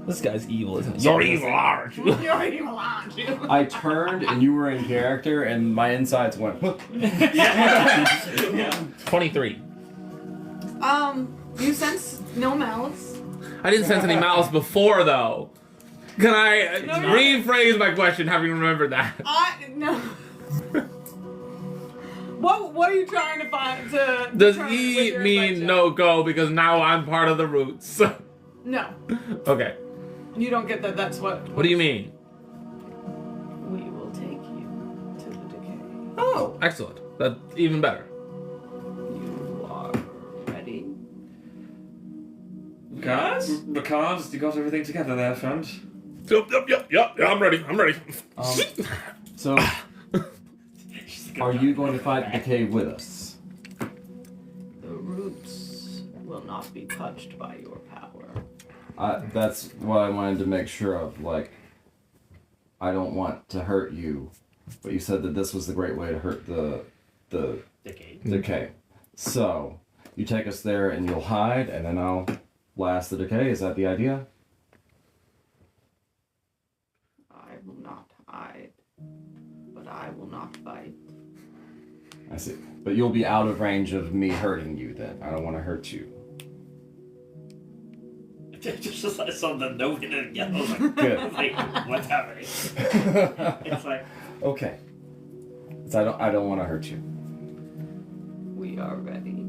This guy's evil, isn't he? You're evil, aren't you? I turned and you were in character, and my insides went. Yeah. 23. You sense no malice. I didn't sense any malice before, though. Can I rephrase my question, having remembered that? No. What are you trying to find to... Does determine with he your mean insight no go because now I'm part of the roots? check? No. Okay. You don't get that. That's what... What do you mean? We will take you to the decay. Oh, excellent. That's even better. You are ready? Because you got everything together there, friend. Yep, I'm ready. So, are you going to fight the decay with us? The roots will not be touched by your power. That's what I wanted to make sure of. Like, I don't want to hurt you, but you said that this was the great way to hurt the decay. So, you take us there and you'll hide, and then I'll blast the decay. Is that the idea? I will not hide, but I will not fight. I see. But you'll be out of range of me hurting you then. I don't want to hurt you. Just I saw the note in it yellow. Like, Good. like, what's happening? It's like, Okay. So I don't want to hurt you. We are ready.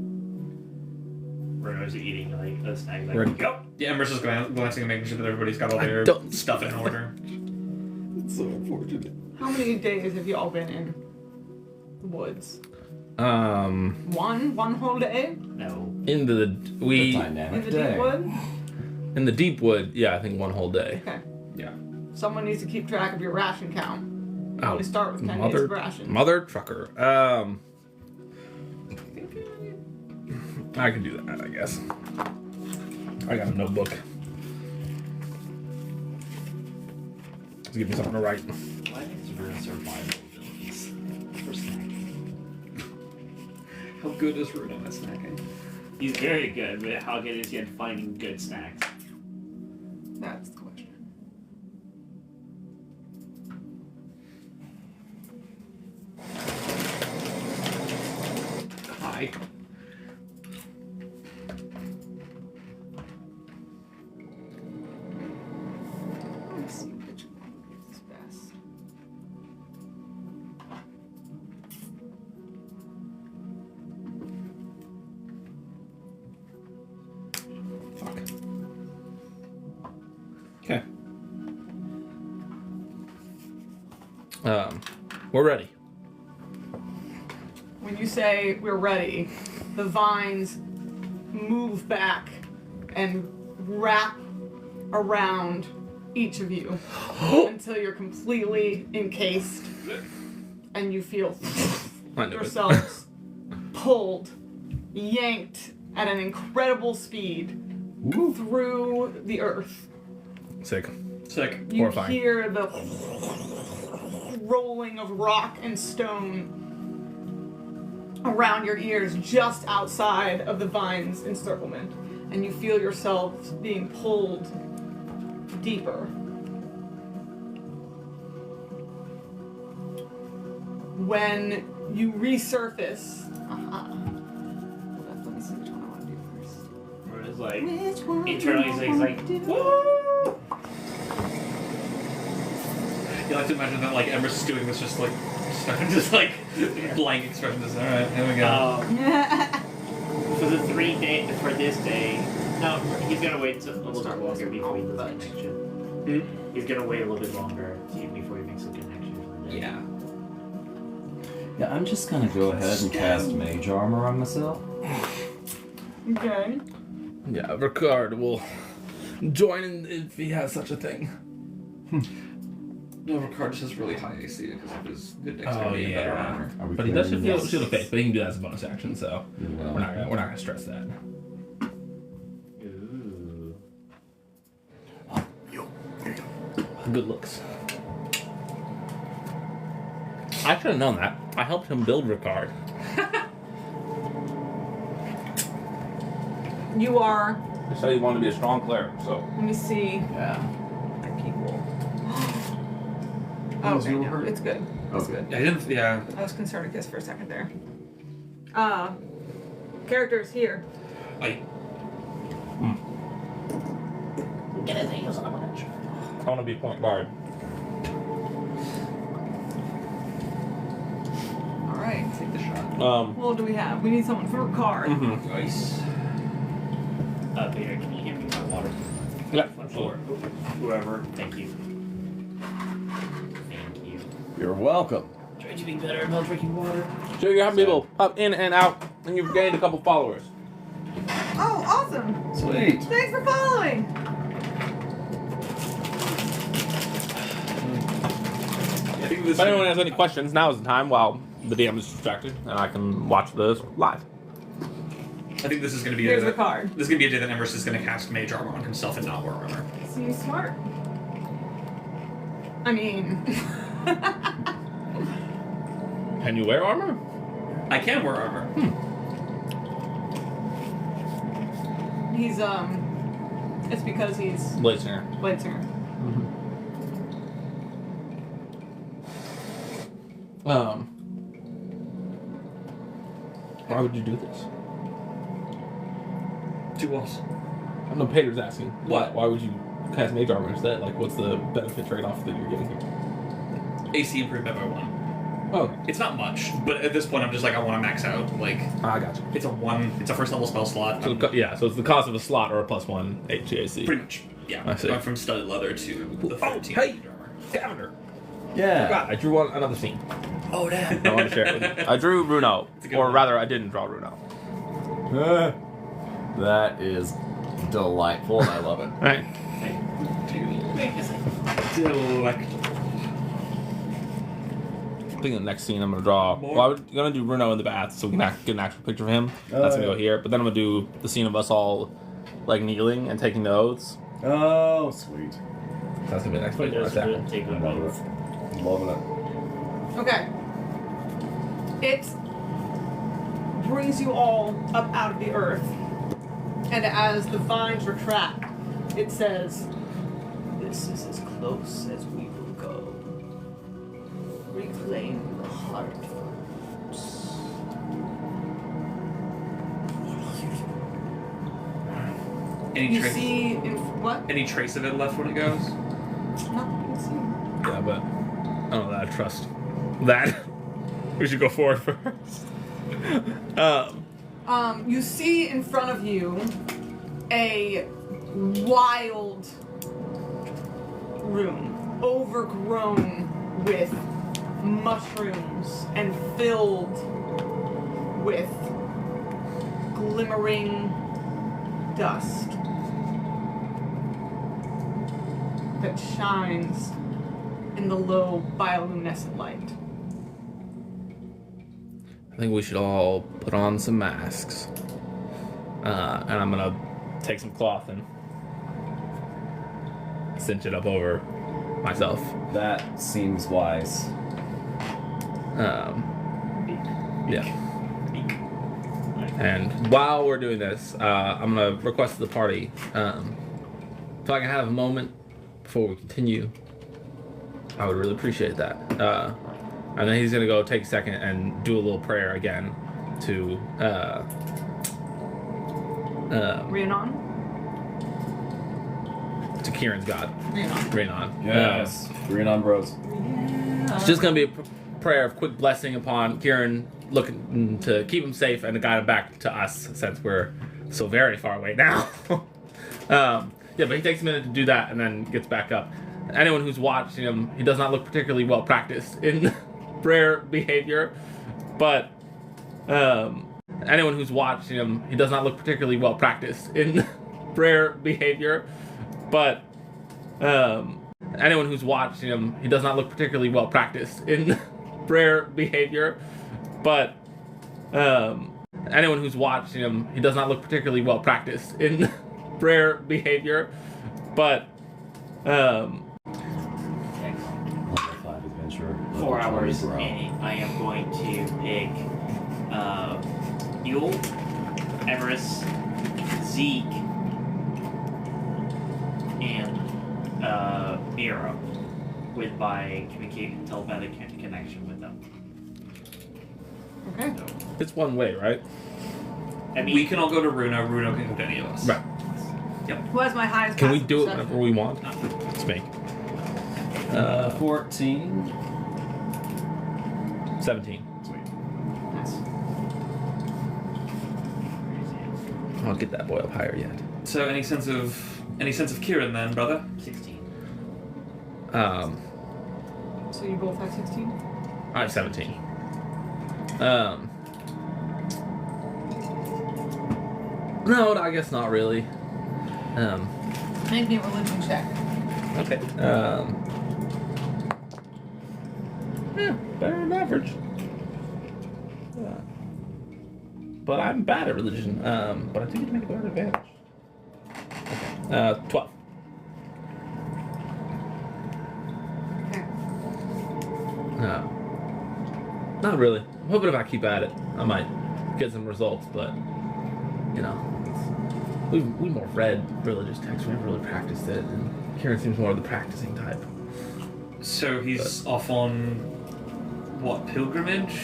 Bruno's eating like a snack. Like, Ready. go. Yeah, Ember's just glancing and making sure that everybody's got all their stuff in order. It's so unfortunate. How many days have you all been in the woods? One One whole day? No. in the In Dynamic the day. deep wood? in the deep wood. Yeah, I think one whole day. Okay. Yeah. Someone needs to keep track of your ration count. Oh, We start with 10 days of ration. mother trucker. I can do that, I guess. I got a notebook. Let's give me something to write. Why is Bruno's survival abilities for snacking? How good is Rude at snacking? He's very good, but how good is he at finding good snacks? That's the question. Hi. Let's see which one is best. Fuck. Okay. We're ready. When you say we're ready, the vines move back and wrap around each of you until you're completely encased and you feel I knew it. yourselves pulled, yanked at an incredible speed through the earth. Sick. Sick. You Horrifying. hear the rolling of rock and stone around your ears just outside of the vine's encirclement, and you feel yourselves being pulled deeper. When you resurface, let me see It's like Which one internally he's like, woo! You like to imagine that like Emer's doing this just like blank expression. Just alright, here we go. For this day, no, he's gonna wait a little bit longer before he does the connection. He's gonna wait a little bit longer before he makes a connection. Yeah. Yeah, I'm just gonna go ahead and cast Mage Armor on myself. Okay. Yeah, Ricard will join in if he has such a thing. No, Ricard just has really high AC because of his good dexterity and better armor. But he does shield of faith, but he can do that as a bonus action, so Well, we're not gonna stress that. Ooh. Good looks. I should have known that. I helped him build Ricard. You are. He said he wanted to be a strong cleric, so. Let me see yeah. my people. Oh, Okay, you no, hurt? it's good. That's good. Yeah, I didn't. Yeah. I was concerned with this for a second there. Characters here. I Get his angels on the edge. I want to be point guard. All right. take the shot. What do we have? We need someone for a card. Nice. Peter, can you hand me my water? Yeah, Or whoever. Thank you. Thank you. You're welcome. Try to be better about drinking water. So you have people pop in and out, and you've gained a couple followers. Oh, awesome! Sweet. Thanks for following. I think this. If anyone has any questions, now is the time while the DM is distracted, and I can watch this live. I think this is going to be Here's the card. This is going to be a day that Embers is going to cast Mage Armor on himself and not wear armor. Seems smart. I mean, Can you wear armor? I can wear armor. he's it's because he's Blade Singer. Blade Singer. Why would you do this? Two walls. No, Peter's asking. What? Why would you cast mage armor instead? Like, what's the benefit trade-off that you're getting here? AC improvement by 1. Oh, It's not much, but at this point I'm just like, I want to max out. Like, I got you. it's a 1, it's a first level spell slot. So, so it's the cost of a slot or a +1 HGAC. Pretty much. Yeah. I see. Going from studded leather to the 13 hey! Mage Armor. Scavenger. Yeah. God, I drew another scene. Oh, damn. I want to share it with you. I drew Runo, It's a good or one. rather, I didn't draw Runo. That is delightful. I love it. Right. Delectable. I think the next scene I'm gonna draw. Well, I'm gonna do Runo in the bath, so we can get an actual picture of him. That's gonna go here. But then I'm gonna do the scene of us all, like kneeling and taking the oaths. Oh, sweet. That's gonna be the next picture. Right there. Take a Love it. Loving it. Okay. It brings you all up out of the earth, and as the vines retract, it says, "This is as close as we will go. Reclaim the heart." Any You trace? see in what? Any trace of it left when it goes? Nothing you see. Yeah, but I don't know that I trust that. We should go forward first. You see in front of you a wild room, overgrown with mushrooms and filled with glimmering dust that shines in the low bioluminescent light. I think we should all put on some masks. And I'm gonna take some cloth and cinch it up over myself. That seems wise. Yeah. And while we're doing this, I'm gonna request to the party, if I can have a moment before we continue, I would really appreciate that. And then he's gonna go take a second and do a little prayer again to Rhiannon? To Kieran's god, Rhiannon. Rhiannon. Yes. Green on bros. It's just going to be a prayer of quick blessing upon Kieran, looking to keep him safe and to guide him back to us, since we're so very far away now. Yeah, but he takes a minute to do that and then gets back up. Anyone who's watching him, he does not look particularly well practiced in prayer behavior, but anyone who's watching him, he does not look particularly well practiced in prayer behavior, but anyone who's watching him, he does not look particularly well practiced in prayer behavior, but anyone who's watching him, he does not look particularly well practiced in prayer behavior, but Level 5 adventure. 4 hours, Bro. and I am going to pick Yule, Everest, Zeke, and Mira with my communicating telepathic connection with them. Okay. it's one way, right? I mean, We can all go to Runo. Runo can go to any of us. Right. Who has my highest Can we passive do it perception? whenever we want? It's me. 14. 17. Nice. I'll get that boy up higher yet. So any sense of Kieran then, brother? 16. So you both have 16? I have 17. No, I guess not really. Make me a religion check. Okay. Yeah, better than average. Yeah. But I'm bad at religion. But I think you make it an advantage. Okay. 12. Okay. No. Not really. I'm hoping if I keep at it, I might get some results, but, you know. We more read religious texts, we never really practiced it, and Kieran seems more of the practicing type. So he's off on what, pilgrimage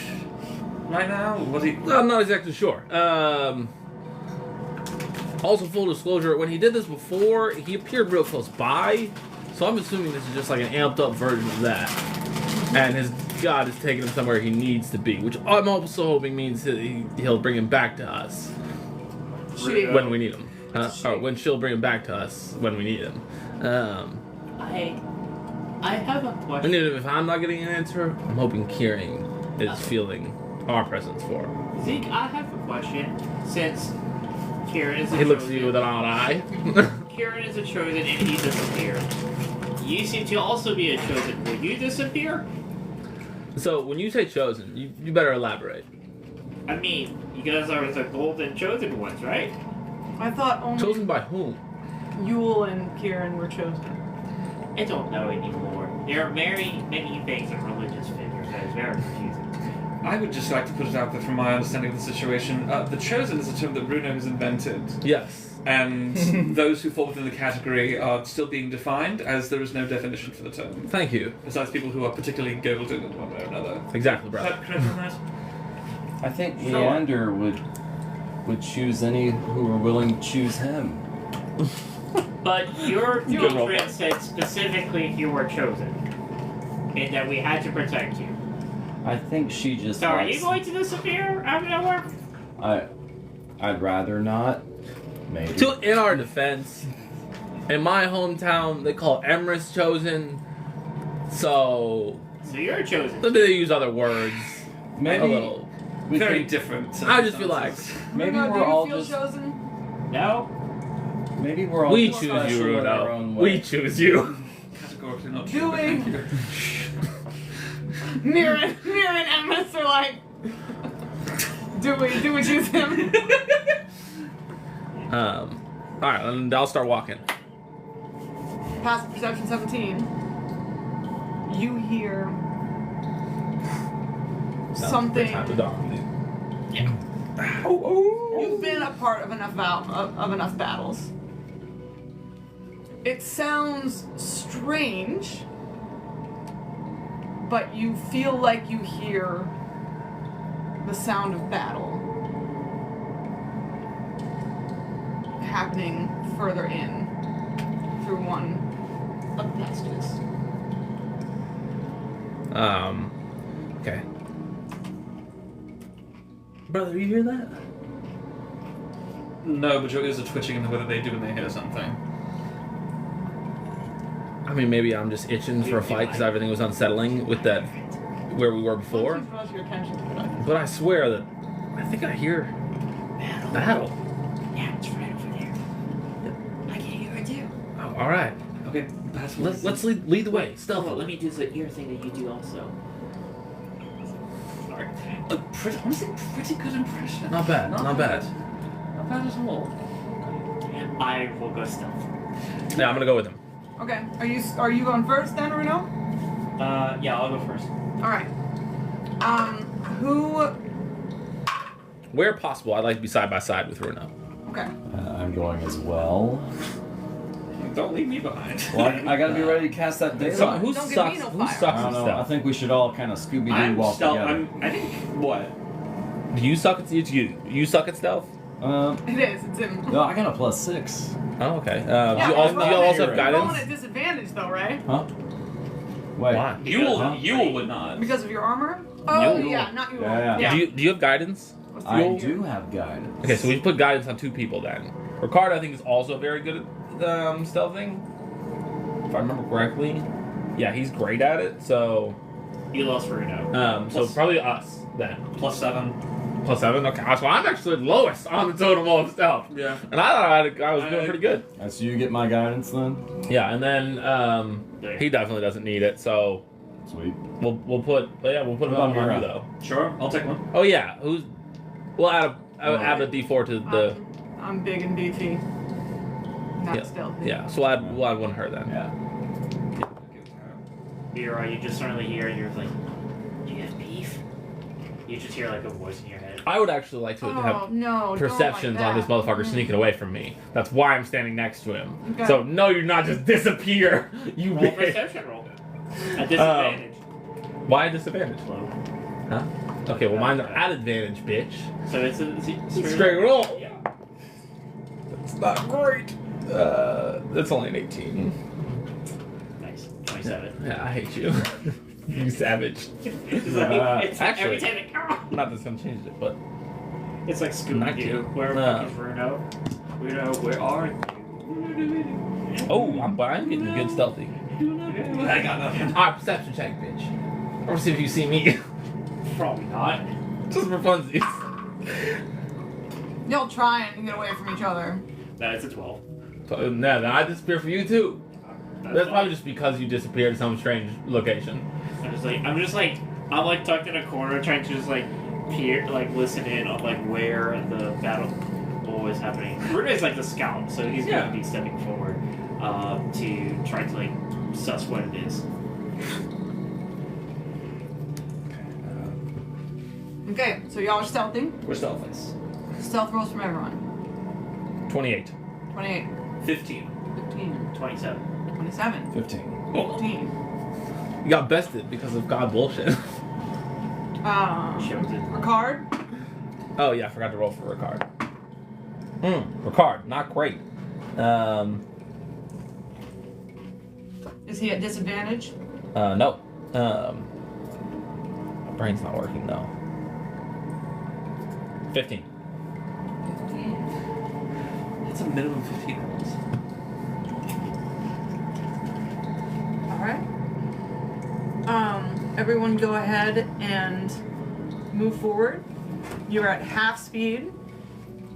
right now? Or was he? I'm not exactly sure. Also, full disclosure, when he did this before, he appeared real close by, so I'm assuming this is just like an amped up version of that. And his god is taking him somewhere he needs to be, which I'm also hoping means that he'll bring him back to us when we need him. Or when she'll bring him back to us when we need him. I have a And question. even if I'm not getting an answer, I'm hoping Kieran is feeling our presence for him. Zeke, I have a question. Since Kieran is a He looks at chosen, you with an odd eye. Kieran is a chosen and he disappeared. You seem to also be a chosen. Will you disappear? So, when you say chosen, you better elaborate. I mean, you guys are the golden chosen ones, right? I thought only Chosen by whom? Yule and Kieran were chosen. I don't know anymore. There are very many things in religious figures that is very confusing. I would just like to put it out there from my understanding of the situation. The chosen is a term that Bruno has invented, Yes. and those who fall within the category are still being defined, as there is no definition for the term. Thank you. Besides people who are particularly golden in one way or another. Exactly, Is brother. that correct on that? I think Sure. Leander would choose any who were willing to choose him. But your You can roll doctrine said specifically you were chosen. And that we had to protect you. I think she just So are likes... you going to disappear out of nowhere? I'd rather not. Maybe. In our defense, in my hometown, they call Emrys chosen. So you're chosen. they use other words. Maybe A little. we Very could- different. I just feel like Maybe Bruno, we're do you all feel just. chosen? No? Maybe we're all we just choose special you, in our Runo. own We way. choose you. Categorically not Doing- true, but thank you. Mir and Emrys are like, do we choose him? All right, and I'll start walking. Passive perception 17. You hear something. Time to dock. Yeah. You've been a part of enough enough battles. It sounds strange, but you feel like you hear the sound of battle. happening further in through one of the passages. Okay. Brother, you hear that? No, but your ears are twitching in the way that they do when they hear something. I mean, maybe I'm just itching for a fight because everything was unsettling with that where we were before. Don't draws your attention to it. But I swear that I think I hear battle. Yeah, it's right over there. I can hear it too. Oh, all right. Okay, pass. Let's lead the way. Stealth. Let me do the ear thing that you do also. Sorry. Honestly, pretty good impression. Not bad. Not bad. Not bad at all. I will go stealth. Yeah, I'm gonna go with him. Okay. Are you going first then, Runo? Yeah, I'll go first. All right. Who? Where possible, I'd like to be side by side with Runo. Okay. I'm going as well. Don't leave me behind. Well, I gotta be ready to cast that daylight. Who Don't give sucks? me no Who fire. sucks I don't at know. I stealth? think we should all kind of Scooby-Doo I'm walk stealth. together. I think what? Do you suck at you suck at stealth? It is. It's him. No, I got a +6. Oh, okay. Yeah, do you but also have rolling guidance? at disadvantage though, right? Huh? Wait. Why? Yule would not. Because of your armor? Oh Yule. yeah, not you. Yeah. Do you have guidance? What's the I Yule? do have guidance. Okay, so we put guidance on 2 people then. Ricard, I think, is also very good at stealthing. If I remember correctly. Yeah, he's great at it. So, You lost Runo. so probably us then. +7. +7. Okay, so I'm actually lowest on the totem of stealth. Yeah. And I thought I was doing pretty good. So you get my guidance then? Yeah, and then he definitely doesn't need it. So Sweet. we'll put him What on about you Mira? though. Sure, I'll take one. Oh yeah, we'll add a D4 to the. I'm big and beefy. Not Yeah. stealthy. Yeah, so we'll add one her then. Yeah. Mira, you just suddenly hear and you're like, do you have beef? You just hear like a voice in your head. I would actually like to Oh have no! perceptions don't like on this that. motherfucker sneaking away from me. That's why I'm standing next to him. Okay. So no, you're not just disappear. You Roll bitch. perception roll. At disadvantage. Why a disadvantage? Huh? Okay, well mine's at advantage, bitch. So it's a Straight roll. Yeah. It's not great. That's only an 18. Nice. 27. Yeah, I hate you. You savage. It's like, it's like Actually- every time it, Not that's gonna change it, but it's like Not Scooby-Doo. you. Where No. is Runo? Runo, where are you? oh, I'm getting good stealthy. I got nothing. Alright, perception check, bitch. I want to see if you see me. Probably not. Just for funsies. Y'all trying to get away from each other. No, it's a 12. So, no, then I disappear for you too. That's fine. probably just because you disappeared to some strange location. I'm like tucked in a corner trying to just like peer, like listen in on like where the battle is happening. Runo is like the scout, so he's going to be stepping forward to try to like suss what it is. Okay, so y'all are stealthing. We're stealthies. Stealth rolls from everyone. 28. 28, 15. 15, 27. 27, 15. 15. You got bested because of God bullshit. Shows it. Ricard. Oh yeah, I forgot to roll for Ricard. Ricard, not great. Is he at disadvantage? No. My brain's not working though. 15. 15. That's a minimum 15 rolls. Alright. Everyone go ahead and move forward. You're at half speed.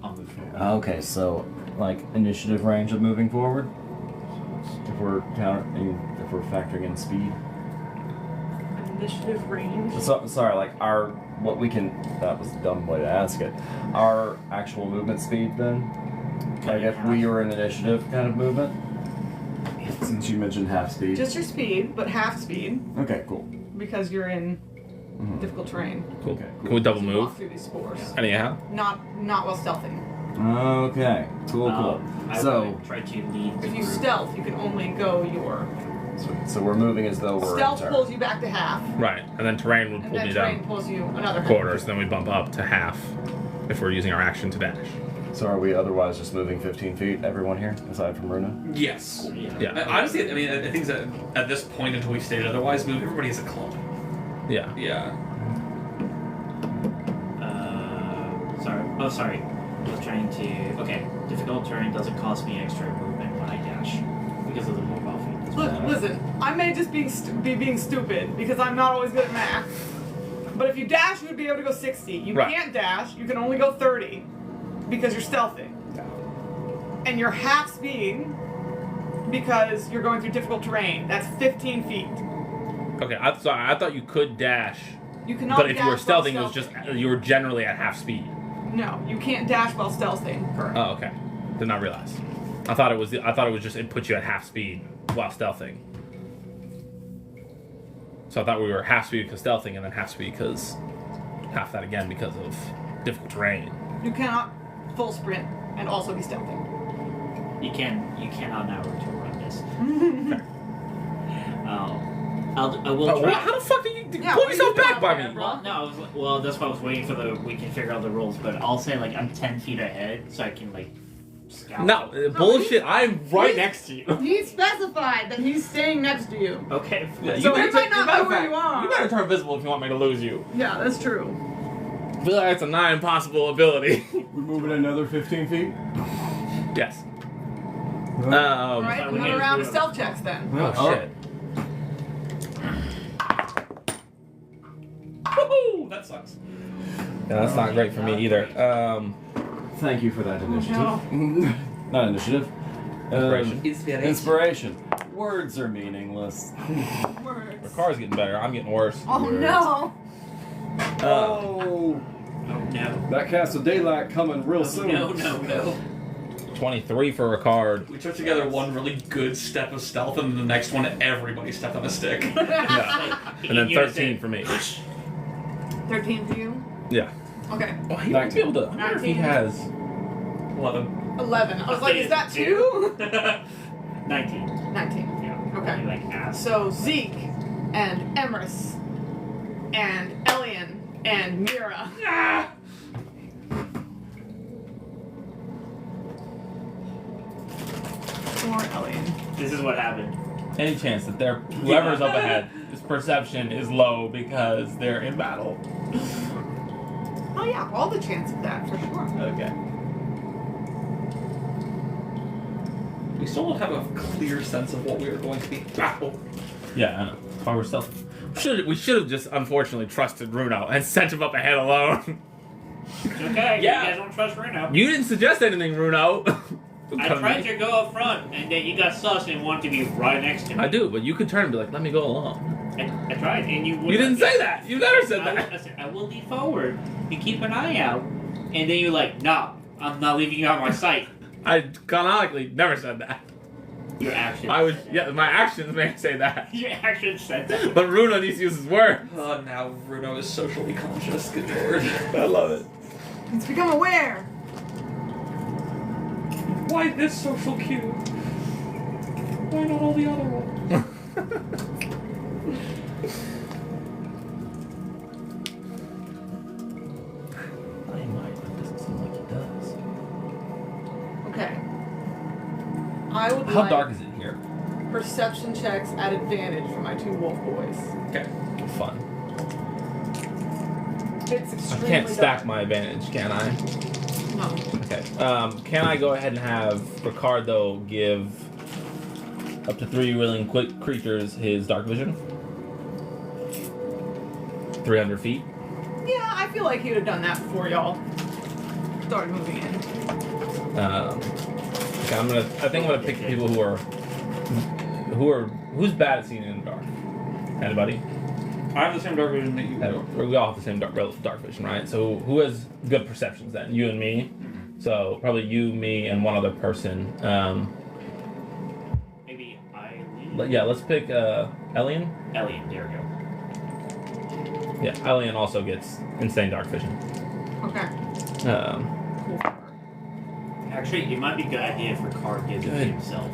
I'll move forward. Okay, so like initiative range of moving forward. If we're factoring in speed. Initiative range. So, sorry, like that was a dumb way to ask it. Our actual movement speed then? Like if we were an initiative kind of movement? Since you mentioned half speed. Just your speed, but half speed, Okay, cool. because you're in difficult terrain. Cool. Okay, cool. Can we double You move? walk through these spores. Anyhow. Not while stealthing. Okay, cool. I So, would try to lead the If you group. stealth, you can only go your so we're moving as though we're stealth in turn. pulls you back to half, Right, and then terrain would and pull then me terrain down pulls you another half. quarters, then we bump up to half if we're using our action to dash. So are we otherwise just moving 15 feet, everyone here, aside from Runa? Yes. Yeah. Honestly, I mean, I think that at this point until we stated otherwise, move everybody as a club. Yeah. Yeah. Sorry. Oh, sorry. I was trying to. Okay. Difficult terrain doesn't cost me extra movement when I dash because of the mobile feat. Listen, I may just be being stupid because I'm not always good at math. But if you dash, you would be able to go 60. You Right. can't dash. You can only go 30 because you're stealthing. And you're half speed because you're going through difficult terrain. That's 15 feet. Okay, I thought you could dash, You cannot. but if you were dash while stealthing, it was just you were generally at half speed. No, you can't dash while stealthing. Correct. Oh, okay. Did not realize. I thought it was just it put you at half speed while stealthing. So I thought we were half speed because stealthing, and then half speed because half that again because of difficult terrain. You cannot full sprint and also be stealthing. You cannot now to run this. I will try. How the fuck did you Yeah, pull what are yourself you back by doing, me? bro? Well, no, that's why I was waiting for we can figure out the rules, but I'll say like I'm 10 feet ahead so I can like scout. No, bullshit. I'm right next to you. He specified that he's staying next to you. Okay. Yeah, So better he might take- not matter know of where fact, you are. You better turn visible if you want me to lose you. Yeah, that's true. I feel like that's a nigh impossible ability. We're moving another 15 feet? Yes. All right, we another need round of to- stealth checks then. Oh shit. Woohoo! That sucks. Yeah, that's not great for me either. Thank you for that initiative. no. Not initiative. Inspiration. Inspiration. Words are meaningless. The Words. car's getting better. I'm getting worse. Oh no. Oh, Oh no. that cast of daylight coming real Oh, soon. no. 23 for a card. We took together one really good step of stealth, and the next one, everybody stepped on a stick. Yeah. And then 13 for me. 13 for you? Yeah. Okay. Oh, he might be able to. I wonder if he 19. has. 11. 11. I was like, is that 2? 19. 19. Yeah. Okay. Like ass. So Zeke and Emrys and Elian and Mira. Or Elian. This is what happened. Any chance that whoever's up ahead, his perception is low because they're in battle. Oh yeah, all the chance of that for sure. Okay. We still don't have a clear sense of what we are going to be battle. Yeah, I know. Why we're stealth. We should have just unfortunately trusted Runo and sent him up ahead alone. Okay. Yeah. You guys don't trust Reno. You didn't suggest anything, Runo. I tried to go up front, and then you got sus and wanted to be right next to me. I do, but you could turn and be like, "Let me go along." I tried, and you. You didn't say that. You never said that. I said I will lead forward and keep an eye out, and then you're like, "No, I'm not leaving you out of my sight." I canonically never said that. Your actions. I would, said that. yeah, my actions may say that, Your actions said that. but Runo needs to use his words. Oh, now Bruno is socially conscious. Good lord. I love it. He's become aware. Why this social cue? Why not all the other ones? I might, but it doesn't seem like he does. Okay. I would How like dark is it here? perception checks at advantage for my 2 wolf boys. Okay. Fun. It's I extremely can't stack dark. my advantage, can I? No. Okay. Can I go ahead and have Ricardo give up to 3 willing quick creatures his dark vision? 300 feet. Yeah, I feel like he would have done that before y'all started moving in. Okay, I think I'm gonna pick people who's bad at seeing in the dark. Anybody? I have the same dark vision that you do. We all have the same dark vision, right? So who has good perceptions then? You and me. So probably you, me, and one other person. Maybe Eileen. Yeah, let's pick Elian. Elliot, there we go. Yeah, Elian also gets insane dark vision. Okay. Um, Actually, it might be a good idea if Ricard gives it to Good. himself.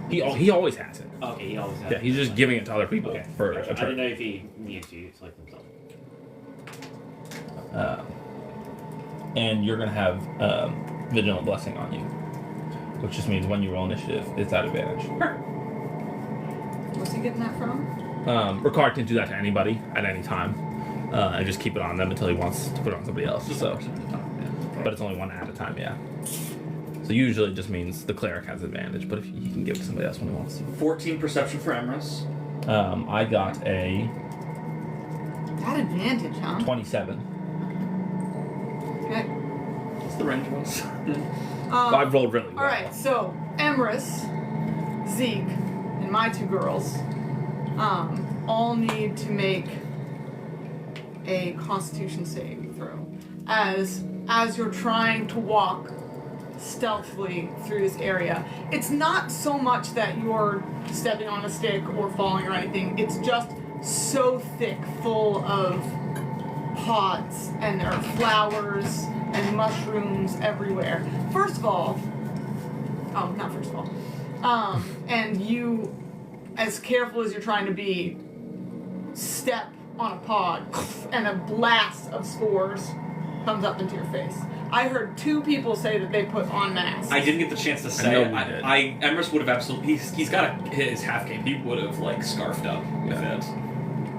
he always has it. Okay, he always has. Yeah, he's just giving it to other people Okay. for Gotcha. a I didn't turn. know if he needs to select himself. And you're gonna have Vigilant Blessing on you. Which just means when you roll initiative, it's at advantage. What's he getting that from? Ricard can do that to anybody at any time. And just keep it on them until he wants to put it on somebody else. So, but it's only one at a time, yeah. So usually it just means the cleric has advantage, but if he can give it to somebody else when he wants to. 14 perception for Emrys. I got a That advantage, huh? 27. Okay. What's the range was? I've rolled really well. Alright, so Emrys, Zeke, and my two girls all need to make a Constitution save throw. As you're trying to walk stealthily through this area. It's not so much that you're stepping on a stick or falling or anything. It's just so thick, full of pods, and there are flowers and mushrooms everywhere. Not first of all. And you, as careful as you're trying to be, step on a pod, and a blast of spores comes up into your face. I heard 2 people say that they put on masks. I didn't get the chance to say know it. we did. Emrys would have absolutely. He's got his half cape. He would have scarfed up with it.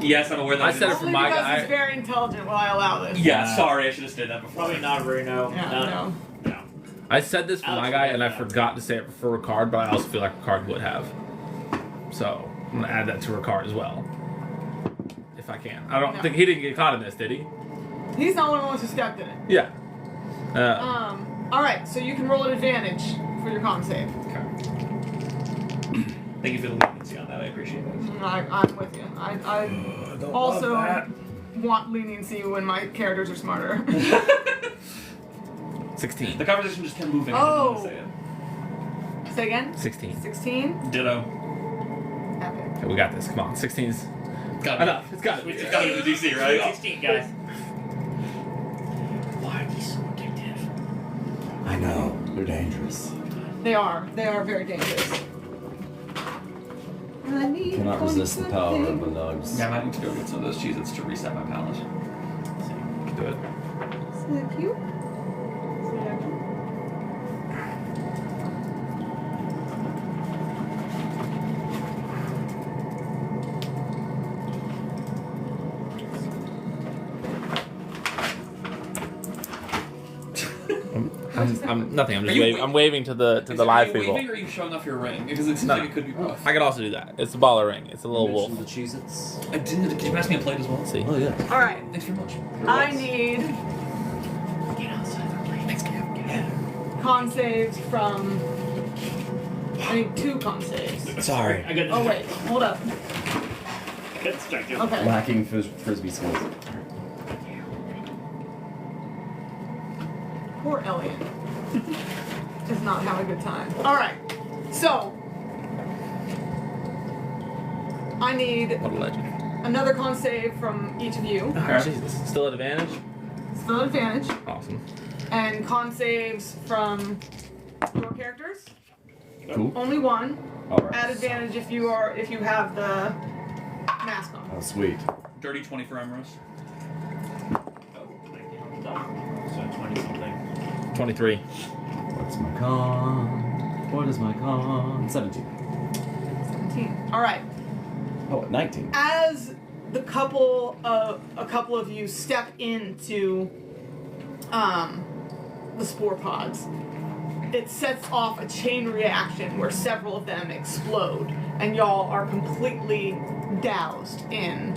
Yes, I'm aware that I said it for Only my because guy. he's very intelligent. Will I allow this? Yeah, sorry, I should have said that before. Probably not Bruno. Yeah, No. I said this for my guy, and I forgot to say it for Ricard, but I also feel like Ricard would have. So I'm gonna add that to Ricard as well, if I can. I don't think he didn't get caught in this, did he? He's not one of the ones who stepped in it. Yeah. Alright, so you can roll an advantage for your con save. Okay. Thank you for the leniency on that. I appreciate it. I'm with you. I also want leniency when my characters are smarter. 16. The conversation just kept moving. Oh. I didn't want to say it. Say again? 16. 16? Ditto. Epic. Okay, we got this. Come on. 16's Got enough. It's got It's it. got to be the DC, right? 16, guys. Why are these so addictive? I know. They're dangerous. They are very dangerous. I need Cannot resist the power of the nugs. Yeah, I might need to go get some of those Cheez-Its to reset my palate. Do it. Is that cute? I'm nothing. I'm just Are you waving. I'm waving to the live Are you people. waving or are you showing off your ring? Because it seems No. like it could be both. I could also do that. It's a baller ring. It's a little wolf. The Cheez-Its. I didn't. Can you pass me a plate as well? Let's see. Oh, yeah. Alright, Thanks very much. I need Get outside the plane. Thanks, Cam. con saves from... I need 2 con saves. Sorry. I got Oh wait, hold up. Good distracted. Okay. Lacking frisbee skills. Poor Elliot. Does not have a good time. Alright, so... I need What a legend. another con save from each of you. Oh, Jesus. Still at advantage? Still an advantage. Awesome. And con saves from your characters. Cool. Only 1. Alright. At advantage if you have the mask on. Oh, sweet. Dirty 20 for Emrys. So 20 something. 23. What's my con? What is my con? 17. 17. Alright. Oh, 19. As a couple of you step into the spore pods, it sets off a chain reaction where several of them explode, and y'all are completely doused in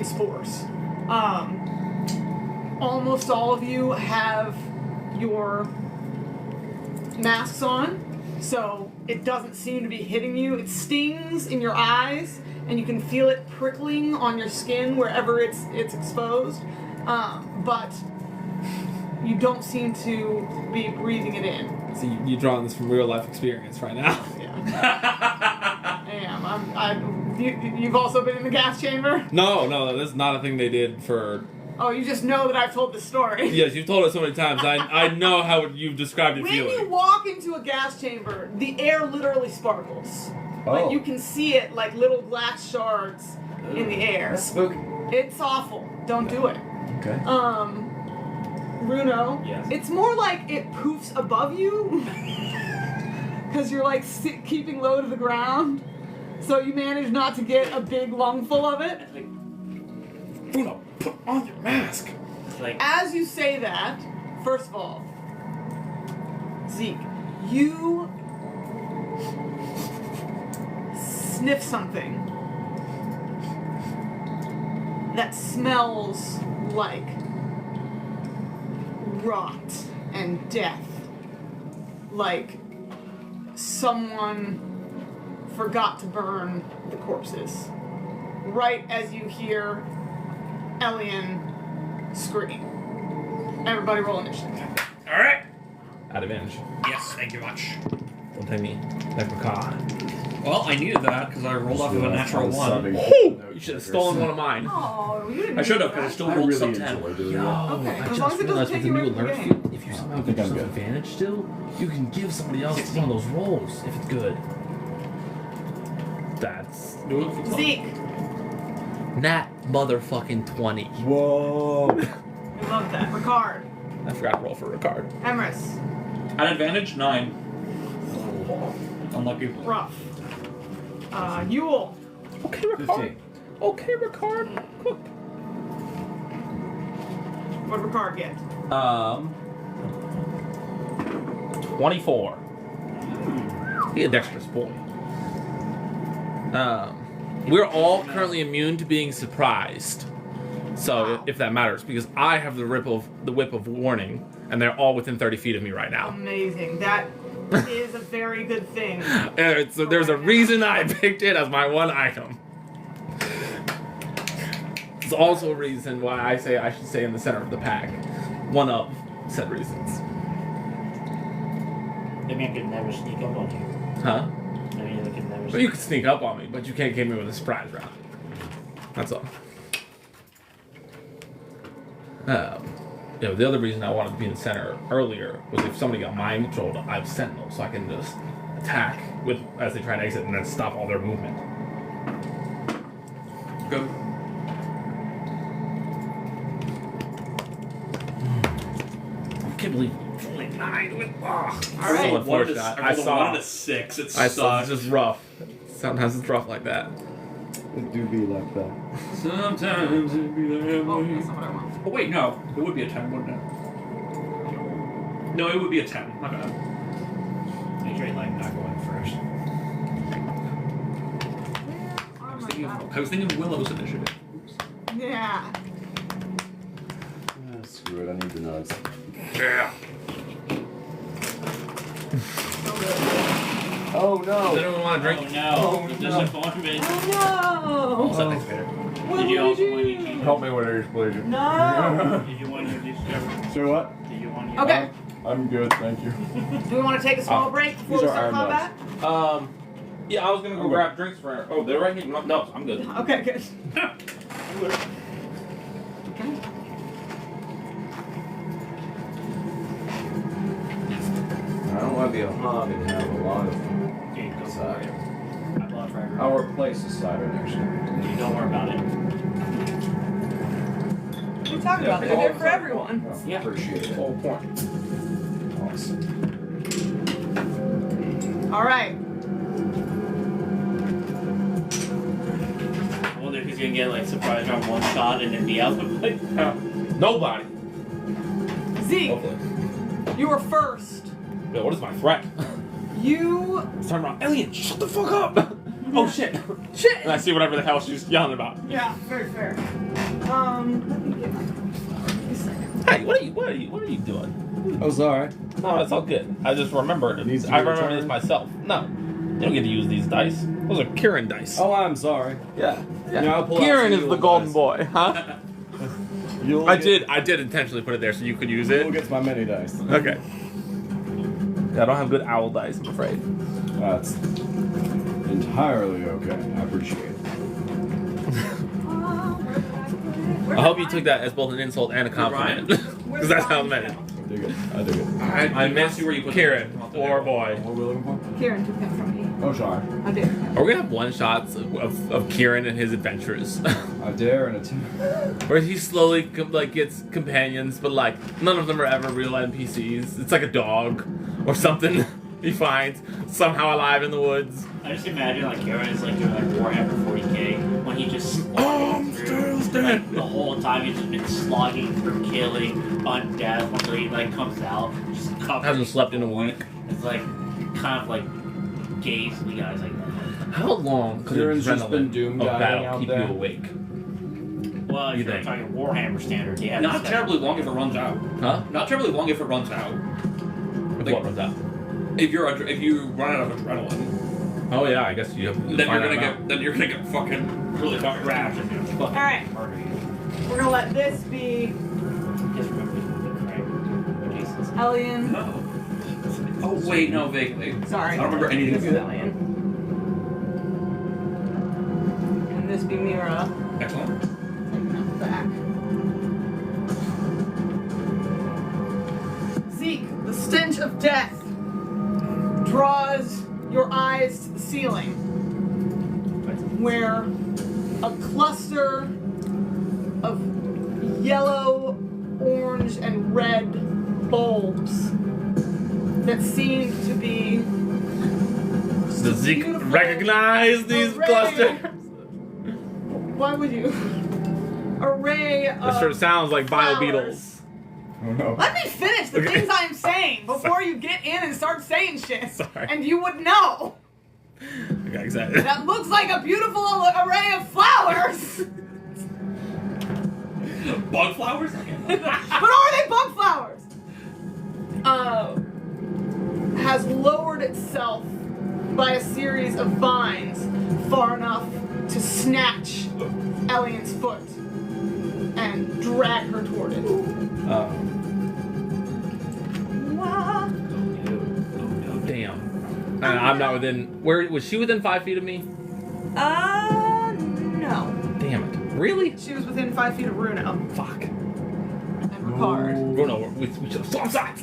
spores. Almost all of you have your masks on, so it doesn't seem to be hitting you. It stings in your eyes, and you can feel it prickling on your skin wherever it's exposed, but you don't seem to be breathing it in. So you're drawing this from real life experience right now. Yeah. I am. You've also been in the gas chamber? No, that's not a thing they did for. Oh, you just know that I've told this story. Yes, you've told us so many times. I know how you've described it When you feeling. walk into a gas chamber, the air literally sparkles. Oh. Like you can see it like little glass shards in the air. That's spooky. It's awful. Don't do it. Okay. Bruno. Yes. It's more like it poofs above you. Because you're like keeping low to the ground. So you manage not to get a big lungful of it. Like, Bruno, put on your mask. it's like As you say that, first of all, Zeke, you sniff something that smells like rot and death. Like someone forgot to burn the corpses. Right as you hear Elian scream. Everybody roll initiative. all right. At advantage. Yes, thank you much. Don't take me. Leprechaun. Well, I needed that because I rolled off of a natural one. You should have stolen one of mine. Oh, you didn't. I should have do because I that. still I rolled really sub enjoy 10. doing that. Okay, I as just long as it doesn't realized take with you the away new from the alert game. field, if you somehow I give think I'm yourself good. advantage still, you can give somebody else one of those rolls if it's good. That's Zeke, nat motherfucking 20. Whoa. we love that. Ricard, I forgot to roll for Ricard. Emrys, At advantage, 9. Unlucky. Ruff, Yule, Okay, Ricard. 15. Okay, Ricard. Cook. what did Ricard get? 24. He had dexterous boy. We're all currently immune to being surprised. So if that matters, because I have the whip of warning, and they're all within 30 feet of me right now. Amazing. That is a very good thing. So there's a reason I picked it as my one item. It's also a reason why I say I should stay in the center of the pack. One of said reasons. I mean, I could never sneak up on you. Huh? I mean, I could never. Well, you can sneak up on me, but you can't get me with a surprise round. That's all. The other reason I wanted to be in the center earlier was if somebody got mind controlled, I have Sentinel, so I can just attack with as they try to exit and then stop all their movement. Go. I can't believe it's only 9 with. Oh, All so right. unfortunate. I saw. 6. It I saw. sucks. It's just rough. Sometimes it's rough like that. It do be like that. Sometimes it be that Oh, way. that's not what I want. Oh wait, no. It would be a 10, wouldn't it? No, it would be a 10. My bad. Make sure you're like not going first. I was thinking Willow's initiative. Yeah. Screw it, I need the nugs. Yeah. Oh no! Does anyone want to drink? Oh no! Oh, Disappointment. Oh What's up, next better? What Did you did also we want do? your Help me with your pleasure. No. Did you want your discovery? Sure what? Did you want your? Okay. I'm good, thank you. Do we want to take a small break before these we are start arm combat? Yeah, I was gonna go Okay. grab drinks for. Oh, they're right here. No, I'm good. Okay, good. I don't want to be a hog and have a lot of Yeah, go for side. it. I lost right. I'll replace the cider next time. You don't worry about it. What are you talking about? They're there for everyone. Yeah. Appreciate it. Whole point. Awesome. All right. I wonder if he's gonna get like surprised on one shot and then be out. Like, Nobody. Zeke, Hopefully. you were first. Yo, what is my threat? You. Turn around. Alien, shut the fuck up! Oh shit! Shit. And I see whatever the hell she's yelling about. Yeah, very fair. Let me get my. Give me a second. Hey, what are you doing? Oh, sorry. No, it's all good. I just remembered it. Needs to be I remember returned? this myself. No, you don't get to use these dice. Those are Kieran dice. Oh, I'm sorry. yeah. Yeah, I'll pull out Kieran some is the Yule golden dice. boy, huh? You'll I did intentionally put it there so you could use it. Who gets my mini dice? Okay. Yeah, I don't have good owl dice, I'm afraid. That's entirely okay. I appreciate it. Where I hope did you took that as both an insult and a compliment. Where's Because that's how I Ryan meant it. go? I dig it. I dig it. I I miss see where you put Kieran. It. Oh boy. What are we looking for? Kieran took him from me. Oh, sorry. How dare you? Are we gonna have one shots of Kieran and his adventures? I dare and attempt. Where he slowly gets companions, but like none of them are ever real NPCs. It's like a dog or something he finds somehow alive in the woods. I just imagine like Karen is like doing like Warhammer 40k when he just slogging through like the whole time he's just been slogging through killing undeath until he like comes out just covered. Hasn't slept in a week. It's like kind of like gaze the guys like How long could Kieran's just been adrenaline doom of dying battle out keep there. you awake? well if You you're think? talking Warhammer standard yeah Not terribly long if it runs out. Huh? Not terribly long if it runs out. If Like- what runs out? If you run out of adrenaline, Oh yeah, I guess you have. then you're gonna get fucking really fucking crash is gonna fucking Alright. murder you. We're gonna let this be Just remember right? Jesus. Elian. No. Oh wait, no, vaguely. Sorry. I don't remember anything This is of it. Elian. And this be Mira. Excellent. Taking out the back. Zeke, the stench of death draws your eyes to the ceiling, where a cluster of yellow, orange, and red bulbs that seem to be Does Zeke beautiful recognize these array- clusters? Why would you? Array of That sure sounds like bio flowers. beetles. Oh no. Let me finish the Okay. things I'm saying before you get in and start saying shit. Sorry. And you would know. I got excited. That looks like a beautiful array of flowers. Bug flowers? But are they bug flowers? Has lowered itself by a series of vines far enough to snatch Elian's foot and drag her toward it. Wah. Damn. I'm not within. Where was she? Within 5 feet of me? No. Damn it! Really? She was within 5 feet of Bruno Fuck. and Ricard. Bruno, we should have swapped sides.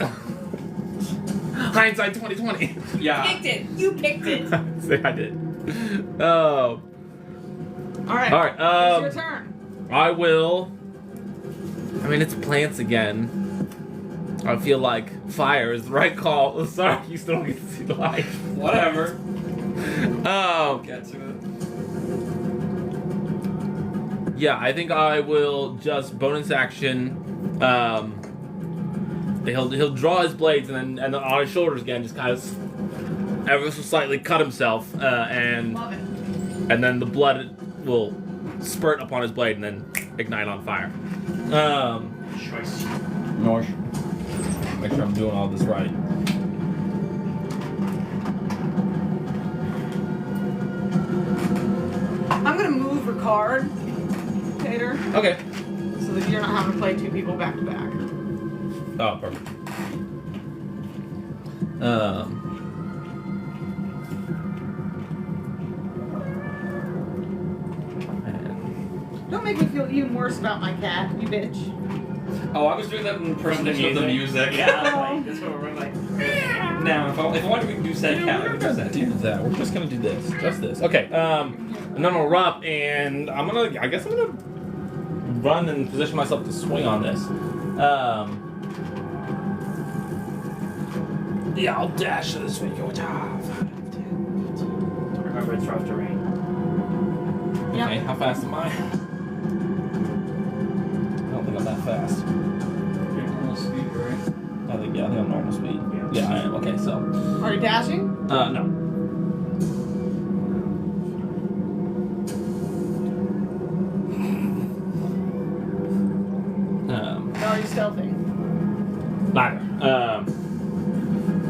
Hindsight 2020. Yeah. Picked it. You picked it. Say I did. Oh. Alright. All right. It's your turn. I will. I mean, it's plants again. I feel like fire is the right call. Sorry, you still don't get to see the light. Whatever. Get to it. Yeah, I think I will just bonus action. He'll draw his blades and then on his shoulders again, just kind of ever so slightly cut himself, and Love it. then the blood will spurt upon his blade and then ignite on fire. Choice. North. Make sure I'm doing all this right. I'm gonna move Ricard, Tater, Okay. so that you're not having to play two people back to back. Oh, perfect. Don't make me feel even worse about my cat, you bitch. Oh, I was doing that impersonation of the music. Yeah, like, that's what we're like. Now, if I wanted, we can do said cat. I would do that. do that. We're just gonna do this. Just this. Okay. And then I'm gonna run up and I guess I'm gonna run and position myself to swing on this. Yeah, I'll dash to this week. Remember, it's rough terrain. Yep. Okay, how fast am I? I don't think I'm that fast. Normal speed, right? I think I'm normal speed. Yeah, I am. Okay, so Are you dashing? no. Or are you stealthing? Neither.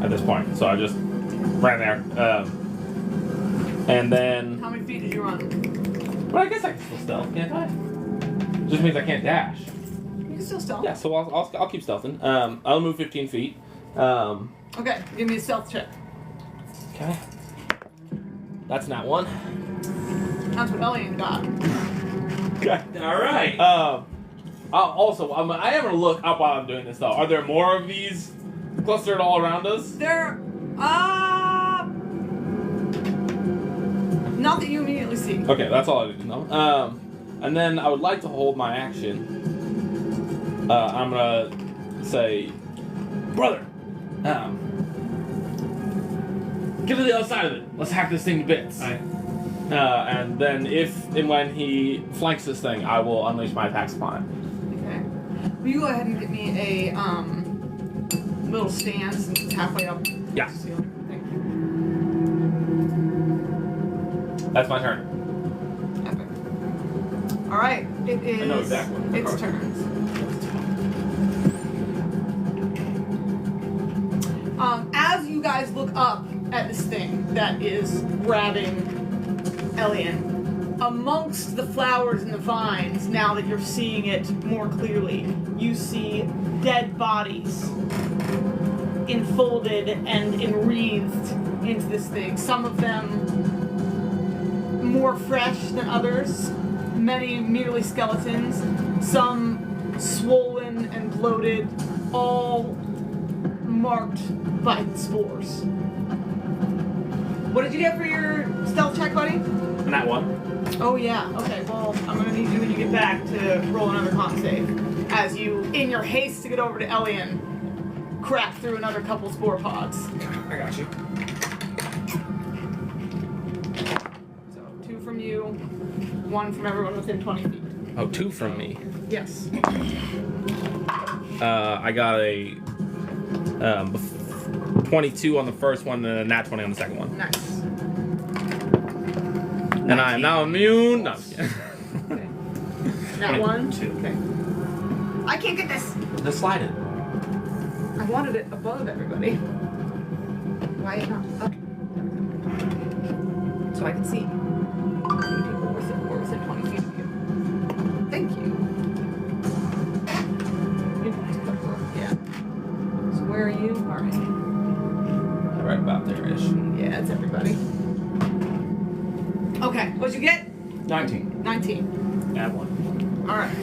At this point, so I just ran there. And then, How many feet did you run? well, I guess I can still stealth, can't I? Just means I can't dash. You can still stealth. Yeah, so I'll keep stealthing. I'll move 15 feet. Okay, give me a stealth check. Okay. That's not one. That's what Elian got. Okay. All right. I am gonna look up while I'm doing this though. Are there more of these clustered all around us? There Not that you immediately see. Okay, that's all I need to know. And then I would like to hold my action. I'm gonna say, brother, get to the other side of it. Let's hack this thing to bits. And then if and when he flanks this thing, I will unleash my attacks upon it. Okay. Will you go ahead and get me a little stand since it's halfway up? Yeah. Thank you. That's my turn. Epic. All right. It is. I know exactly what the its card turn. As you guys look up at this thing that is grabbing Elian, amongst the flowers and the vines, now that you're seeing it more clearly, you see dead bodies enfolded and enwreathed into this thing. Some of them more fresh than others, many merely skeletons, some swollen and bloated, all marked by spores. What did you get for your stealth check, buddy? And that one. Oh yeah, okay, well, I'm gonna need you when you get back to roll another con save. As you, in your haste to get over to Elian, crack through another couple spore pods. I got you. So, 2 from you, 1 from everyone within 20 feet. Oh, 2 from me. Yes. I got a 22 on the first one and a nat 20 on the second one. Nice. And I am now immune. No, I'm just kidding. Okay. That 1? 2. Okay. I can't get this! Just slide it. I wanted it above everybody. Why not up? So I can see. People within 20 feet of you. Thank you. Yeah. So where are you? Alright. Right about there-ish. Yeah, it's everybody. Okay, what'd you get? 19. 19. That one. Alright.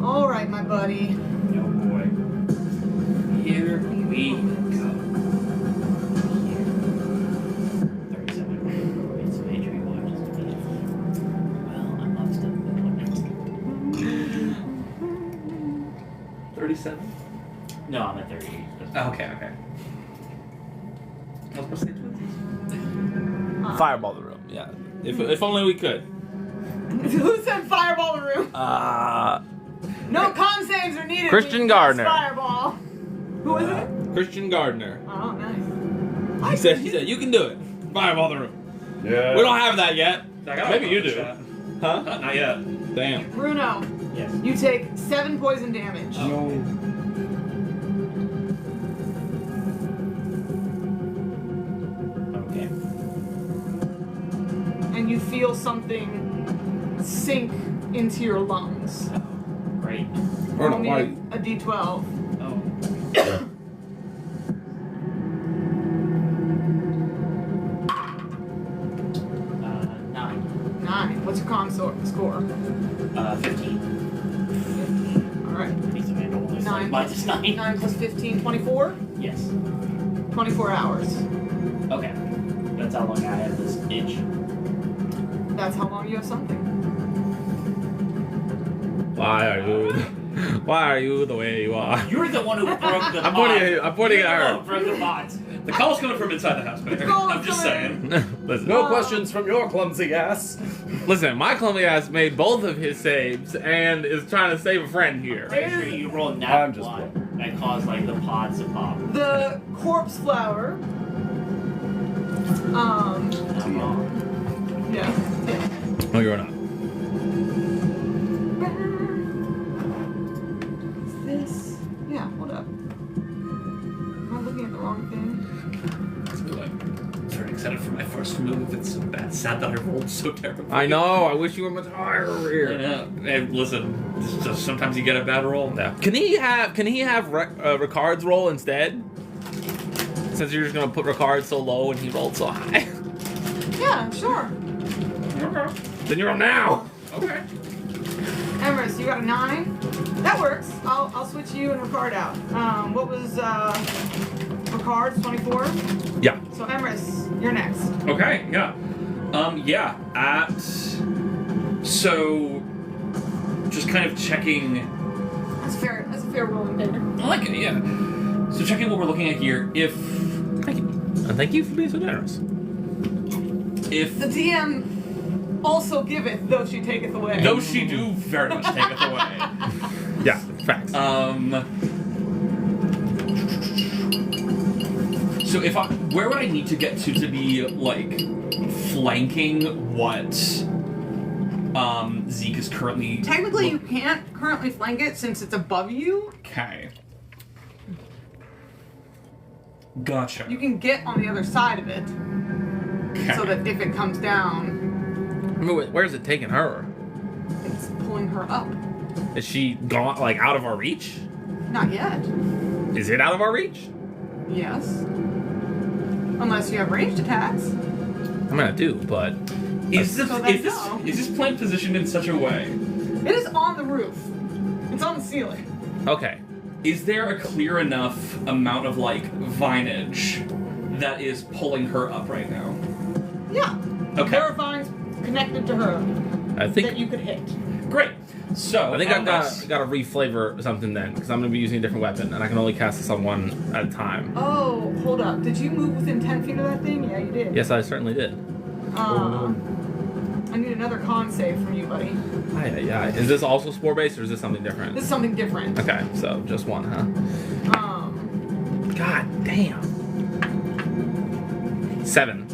Alright, my buddy. Oh boy. Here we go. Here. 37. It's major watches. Well, I'm up still. 37? No, I'm at 38. Oh, okay. What's percentage? Fireball the room. Yeah. If only we could. Who said fireball the room? No con saves are needed. Christian when you cast Gardner. Fireball. Who is it? Christian Gardner. Oh, nice. He said, you can do it. Fireball the room. Yeah. We don't have that yet. I got Maybe you do. Chat. Huh? Not yet. Damn. Bruno, Yes. you take 7 poison damage. No. Okay. And you feel something sink into your lungs. Great. Or Roll no, me why? a d12. Oh. 9. 9. What's your con score? 15. Alright. Piece of handle. 9 Minus 9. 9 plus 15, 24? Yes. 24 hours. Okay. That's how long I have this itch. That's how long you have something. Why are you the way you are? You're the one who broke the I'm pot. pointing You're at the her. one who broke the pot. The call's coming from inside the house, man. call's I'm just coming. saying. Listen, No questions from your clumsy ass. listen, my clumsy ass made both of his saves and is trying to save a friend here. Pretty sure you rolled I'm that just one that caused like the pods to pop. The corpse flower. I'm wrong. Yeah. No, you're not. This. Yeah, hold up. Am I looking at the wrong thing? It's like, I'm very excited for my first move. It's so bad. Sad that I rolled so terribly. I know. I wish you were much higher over I here. know. Hey, listen, it's just sometimes you get a bad roll. Yeah. Can he have Ricard's roll instead? Since you're just gonna put Ricard so low and he rolled so high. Yeah, sure. Okay. Then you're on now. Okay. Emrys, you got a 9? That works. I'll switch you and Ricard out. What was Ricard's cards, 24. Yeah. So Emrys, you're next. Okay, yeah. So, just kind of checking. That's fair. That's a fair rolling paper. I like it, yeah. So, checking what we're looking at here. Thank you. And thank you for being so generous. If The DM also giveth, though she taketh away. though she do very much take it away. Yeah, facts. So where would I need to get to be like flanking what Zeke is currently? Technically, you can't currently flank it since it's above you. Okay. Gotcha. You can get on the other side of it, Okay. so that if it comes down, Where's it taking her? it's pulling her up. Is she gone, like, out of our reach? Not yet. Is it out of our reach? Yes. Unless you have ranged attacks. I mean, I do, but... is So then no. this plant positioned in such a way? It is on the roof. It's on the ceiling. Okay. Is there a clear enough amount of like vinage that is pulling her up right now? Yeah. Okay. There are vines connected to her I think... that you could hit. Great. So I think I've got to reflavor something then, because I'm going to be using a different weapon, and I can only cast this on one at a time. Oh, hold up. Did you move within 10 feet of that thing? Yeah, you did. Yes, I certainly did. I need another con save from you, buddy. Yeah. Is this also spore-based, or is this something different? This is something different. Okay, so just one, huh? God damn. 7.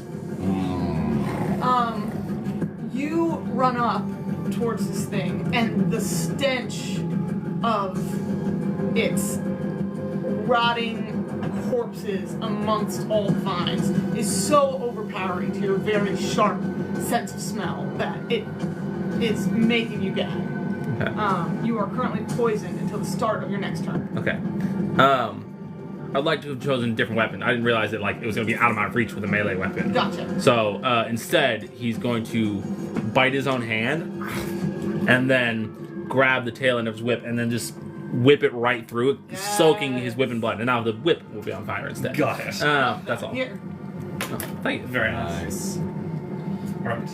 You run up towards this thing, and the stench of its rotting corpses amongst all the vines is so overpowering to your very sharp sense of smell that it is making you gag. Okay. You are currently poisoned until the start of your next turn. Okay. I'd like to have chosen a different weapon. I didn't realize that it was going to be out of my reach with a melee weapon. Gotcha. So instead, he's going to bite his own hand and then grab the tail end of his whip and then just whip it right through it, soaking his whip in blood. And now the whip will be on fire instead. Got it. That's all. Here. Oh, thank you. Very nice. All right.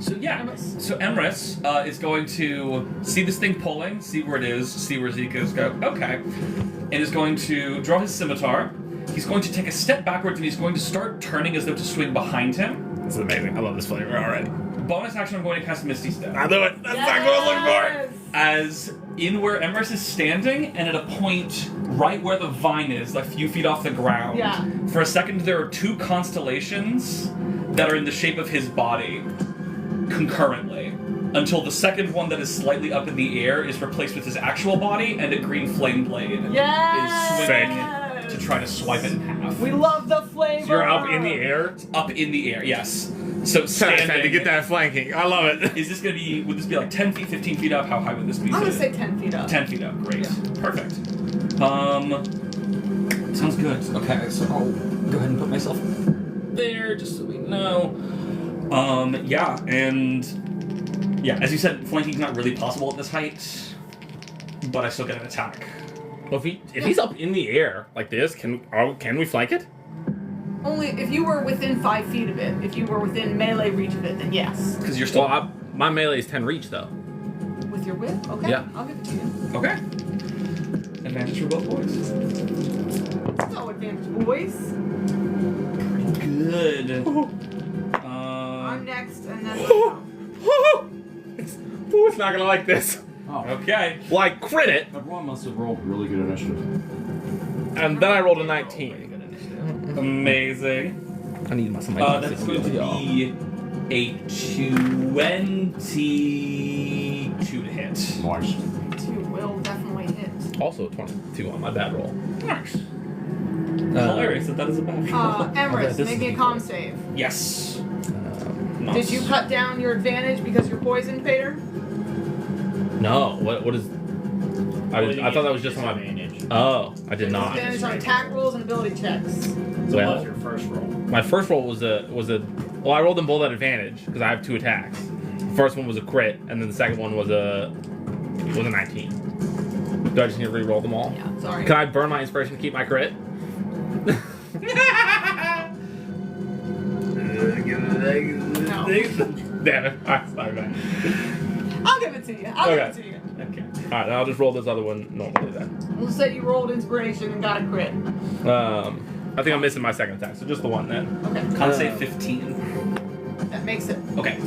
So yeah, Emrys. so Emrys is going to see this thing pulling, see where it is, see where Zeke is, go, okay, and is going to draw his scimitar. He's going to take a step backwards and he's going to start turning as though to swing behind him. This is amazing. I love this flavor already. Bonus action, I'm going to cast Misty Step. I knew it. That's exactly what I was looking for. As in where Emrys is standing, and at a point right where the vine is, a few feet off the ground. Yeah. For a second, there are two constellations that are in the shape of his body concurrently, until the second one that is slightly up in the air is replaced with his actual body, and a green flame blade Yes! is swinging to try to swipe it in half. We love the flavor. So you're up in the air? Up in the air, yes. So standing. to get that flanking. I love it. Is this going to be, would this be like 10 feet, 15 feet up? How high would this be? I'm going to say 10 feet up. 10 feet up, great. Yeah. Perfect. Sounds good. Okay, so I'll go ahead and put myself there just so we know. Yeah, and yeah, as you said, flanking's not really possible at this height, but I still get an attack. Well, if he's up in the air like this, can we flank it? Only if you were within 5 feet of it. If you were within melee reach of it, then yes. Because you're still... Well, my melee is 10 reach, though. With your whip? Okay. Yeah. I'll give it to you. Okay. Advantage for both boys. No advantage, boys. Good. I'm next, and then... Who's not gonna like this? Oh. Okay. Well, I crit it, Everyone must have rolled really good initiative. and then I rolled a 19. Amazing. I need some. That's going to be a 22 to hit. Nice. 2 will definitely hit. Also a 22 on my bad roll. Nice. Hilarious that is a bad roll. Emrys, this make is me a the- con save. Yes. Did you cut down your advantage because you're poisoned, Pater? No. What is? I thought that was just on my. Advantage. Oh, I did not. Advantage on attack rolls and ability checks. So Well- what was your first roll? My first roll was a. Well, I rolled them both at advantage because I have 2 attacks. The first one was a crit, and then the second one was a 19. Do I just need to re-roll them all? Yeah, sorry. Can I burn my inspiration to keep my crit? No. Damn it. Alright, sorry, man. I'll give it to you. I'll give it to you. Okay. Alright, then I'll just roll this other one normally then. We'll say you rolled inspiration and got a crit. I think I'm missing my second attack, so just the one then. Okay. Con save 15. That makes it. Okay.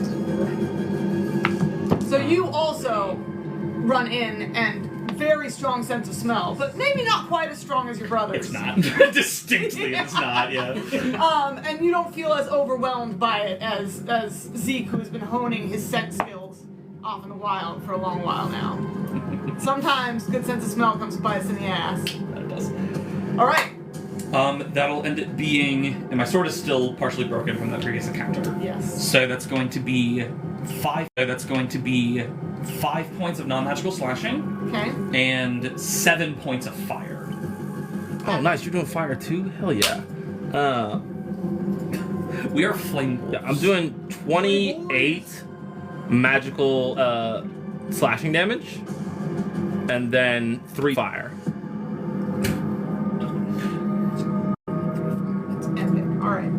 So you also run in and very strong sense of smell, but maybe not quite as strong as your brother's. It's not. Distinctly, it's not, yeah. And you don't feel as overwhelmed by it as Zeke, who's been honing his scent skills off in the wild for a long while now. Sometimes good sense of smell comes to bite us in the ass. That it does. All right. That'll end up being, and my sword is still partially broken from that previous encounter. Yes. So that's going to be 5. That's going to be 5 points of non-magical slashing Okay. and 7 points of fire. Oh, nice. You're doing fire too? Hell yeah. We are flame wolves. Yeah, I'm doing 28 magical slashing damage, and then 3 fire. It's epic. All right.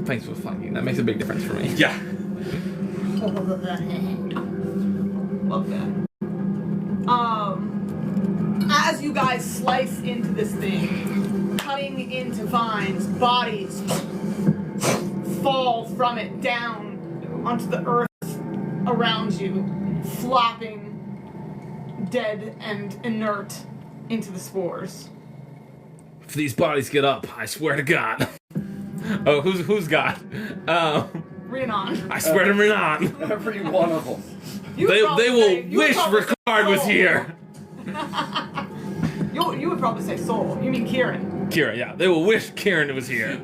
Thanks for flanking. That makes a big difference for me. Yeah. Love that. As you guys slice into this thing, cutting into vines, bodies fall from it down onto the earth around you, flopping dead and inert into the spores. If these bodies get up, I swear to God. Oh, who's God? Rhiannon. I swear to Renan. Every one of them. You would They probably will say- you would wish probably say Ricard was soul. here. You would probably say soul. You mean Kieran. Kira, yeah. They will wish Kieran was here.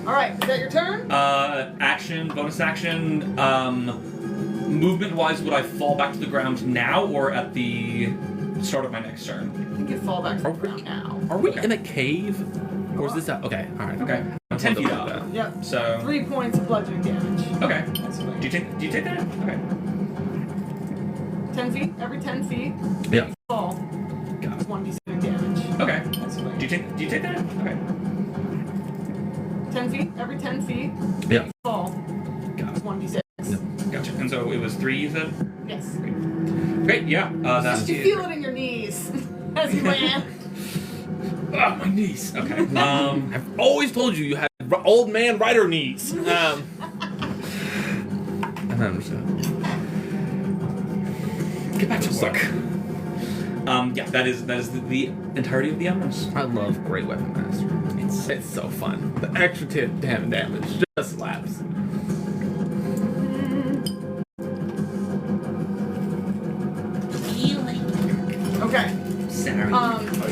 All right, is that your turn? Action, bonus action. Movement-wise, would I fall back to the ground now or at the start of my next turn? I think you fall back to the ground now. Are we Okay. in a cave? Or is this out? Okay, alright. Okay. I'm 10 feet up. Yep. So. 3 points of bludgeoning damage. Okay. That's Do fine. you take that? Okay. 10 feet. Every 10 feet. Yeah. You fall. Got It's it. 1d7 damage. Okay. That's fine. Do you take that? Okay. 10 feet. Every 10 feet. Yeah. You fall. Got It's it. 1d6. Gotcha. And so it was 3, you said? Yes. Great, yeah. That's You feel it in your knees as you land. Ah, my knees. Okay. I've always told you had old man rider knees. And then I'm just gonna Get back to work. Yeah, that is the entirety of the emeralds. I love Great Weapon Master. It's so fun. The extra 10 damage just slaps. Okay. Sorry.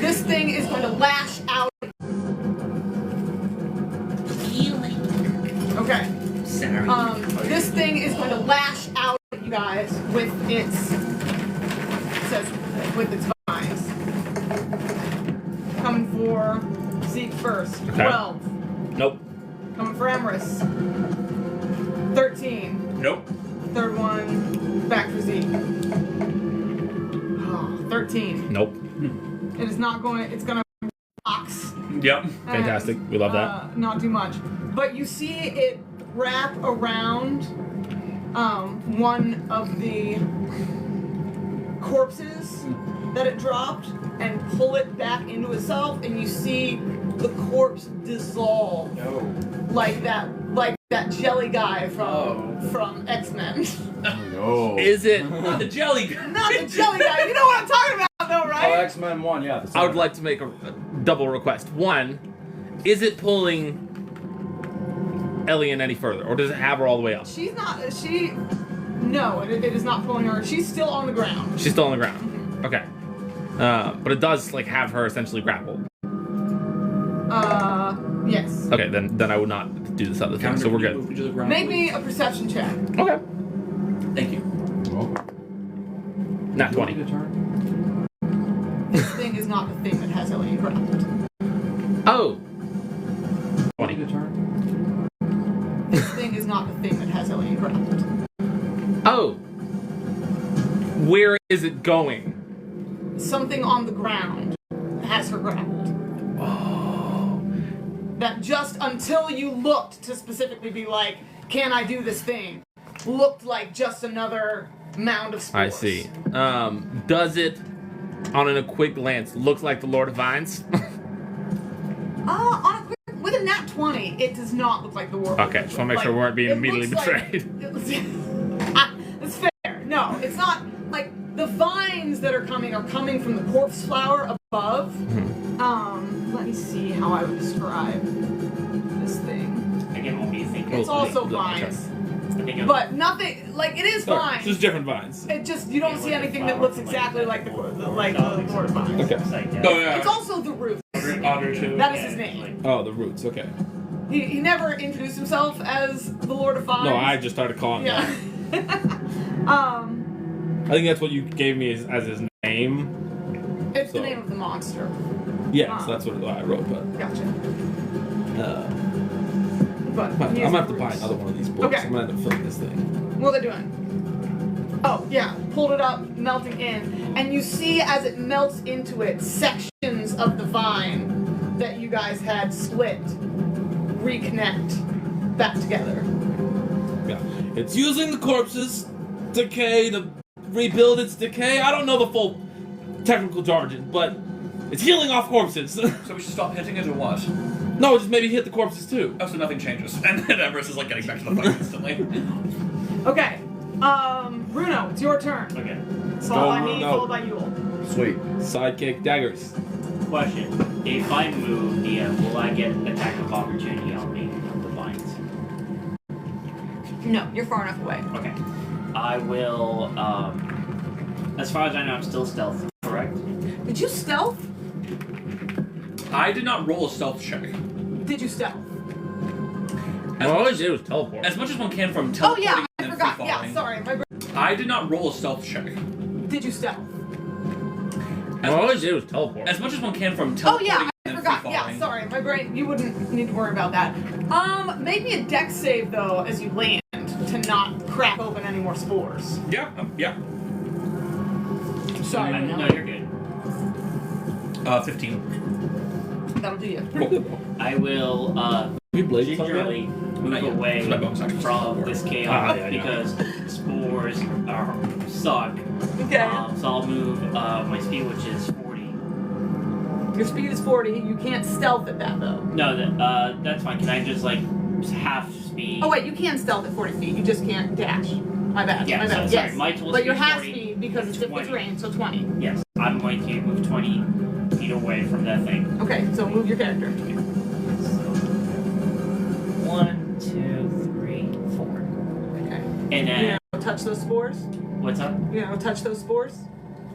This thing is going to lash out. Okay. Sorry. This thing is going to lash out at you guys with its vines. Coming for Zeke first. Okay. 12. Nope. Coming for Emrys. 13. Nope. Third one back for Zeke. Oh, 13. Nope. It is not going. It's going to box. Yep. Fantastic. We love that. Not too much. But you see it wrap around one of the corpses that it dropped and pull it back into itself, and you see the corpse dissolve like that jelly guy from X-Men. No. Is it? Not the jelly guy. Not the jelly guy. You know what I'm talking about, though, Oh, right? X-Men 1, yeah. I would like to make a double request. One, is it pulling Elian any further, or does it have her all the way up? She's not. No, it is not pulling her. She's still on the ground. She's still on the ground. Okay. But it does like have her essentially grappled. Yes. Okay, then I would not do this other thing. So we're good. Make me a perception check. Okay. Thank you. Not 20. This thing is not the thing that has Elian grappled. Oh. 20. This thing is not the thing that has Elian grappled. Oh. Where is it going? Something on the ground has her grappled. that just until you looked to specifically be like, can I do this thing, looked like just another mound of spores. I see. Does it, on a quick glance, look like the Lord of Vines? With a nat 20, it does not look like the war. Okay, just want to make sure we weren't being immediately betrayed. It's fair. No, it's not like the vines that are coming from the corpse flower above. Let me see how I would describe this thing. Again, what do you think? It's also vines, but nothing like it is vines. Just different vines. It just you don't see anything that looks exactly like the Lord of Vines. Okay. Oh yeah. It's also the roots. Otter too. That is his name. Oh, the roots. Okay. He never introduced himself as the Lord of Vines. No, I just started calling him Yeah. that. I think that's what you gave me as his name. It's the name of the monster. Yes, that's what I wrote, but... Gotcha. But I'm gonna have to buy another one of these books. Okay. I'm gonna end up filling this thing. What are they doing? Oh, yeah. Pulled it up, melting in. And you see as it melts into it, sections of the vine that you guys had split reconnect back together. Yeah. It's using the corpse's decay to rebuild its decay. I don't know the full technical jargon, but it's healing off corpses. So we should stop hitting it or what? No, just maybe hit the corpses too. Oh, so nothing changes. And then Everest is like getting back to the fight instantly. Okay. Bruno, it's your turn. Okay. Followed by me, followed by Yule. Sweet. Sidekick daggers. Question. If I move, will I get attack of opportunity on me from the vines? No, you're far enough away. Okay. I will, as far as I know, I'm still stealth, correct? Did you stealth? I did not roll a stealth check. Did you stealth? All I did was teleport. As much as one can from Oh teleporting yeah, I and forgot. free Yeah, falling. sorry. My brain. I did not roll a stealth check. Did you stealth? All I did was teleport. As much as one can from Oh teleporting yeah, I and forgot. free Yeah, falling. sorry. My brain. You wouldn't need to worry about that. Make me a dex save though as you land to not crack open any more spores. Yeah, yeah. Sorry. No, you're good. 15. That'll do you. Cool. I will, We blazed gingerly move Not yet. away It's my bonus action. from this chaos yeah. because spores suck. Okay. So I'll move my speed, which is 40. Your speed is 40. You can't stealth at that though. No, that's fine. Can I just like half speed? Oh wait, you can stealth at 40 feet. You just can't dash. My bad. Yeah, my bad. so, sorry, yes. my total But your speed is half 40, speed because it's 50 20. terrain, so 20. Yes, I'm going to move 20 feet away from that thing. Okay, so move your character. So, 1, 2, 3, 4. Okay. And then You know, touch those spores. what's up? You know, touch those spores.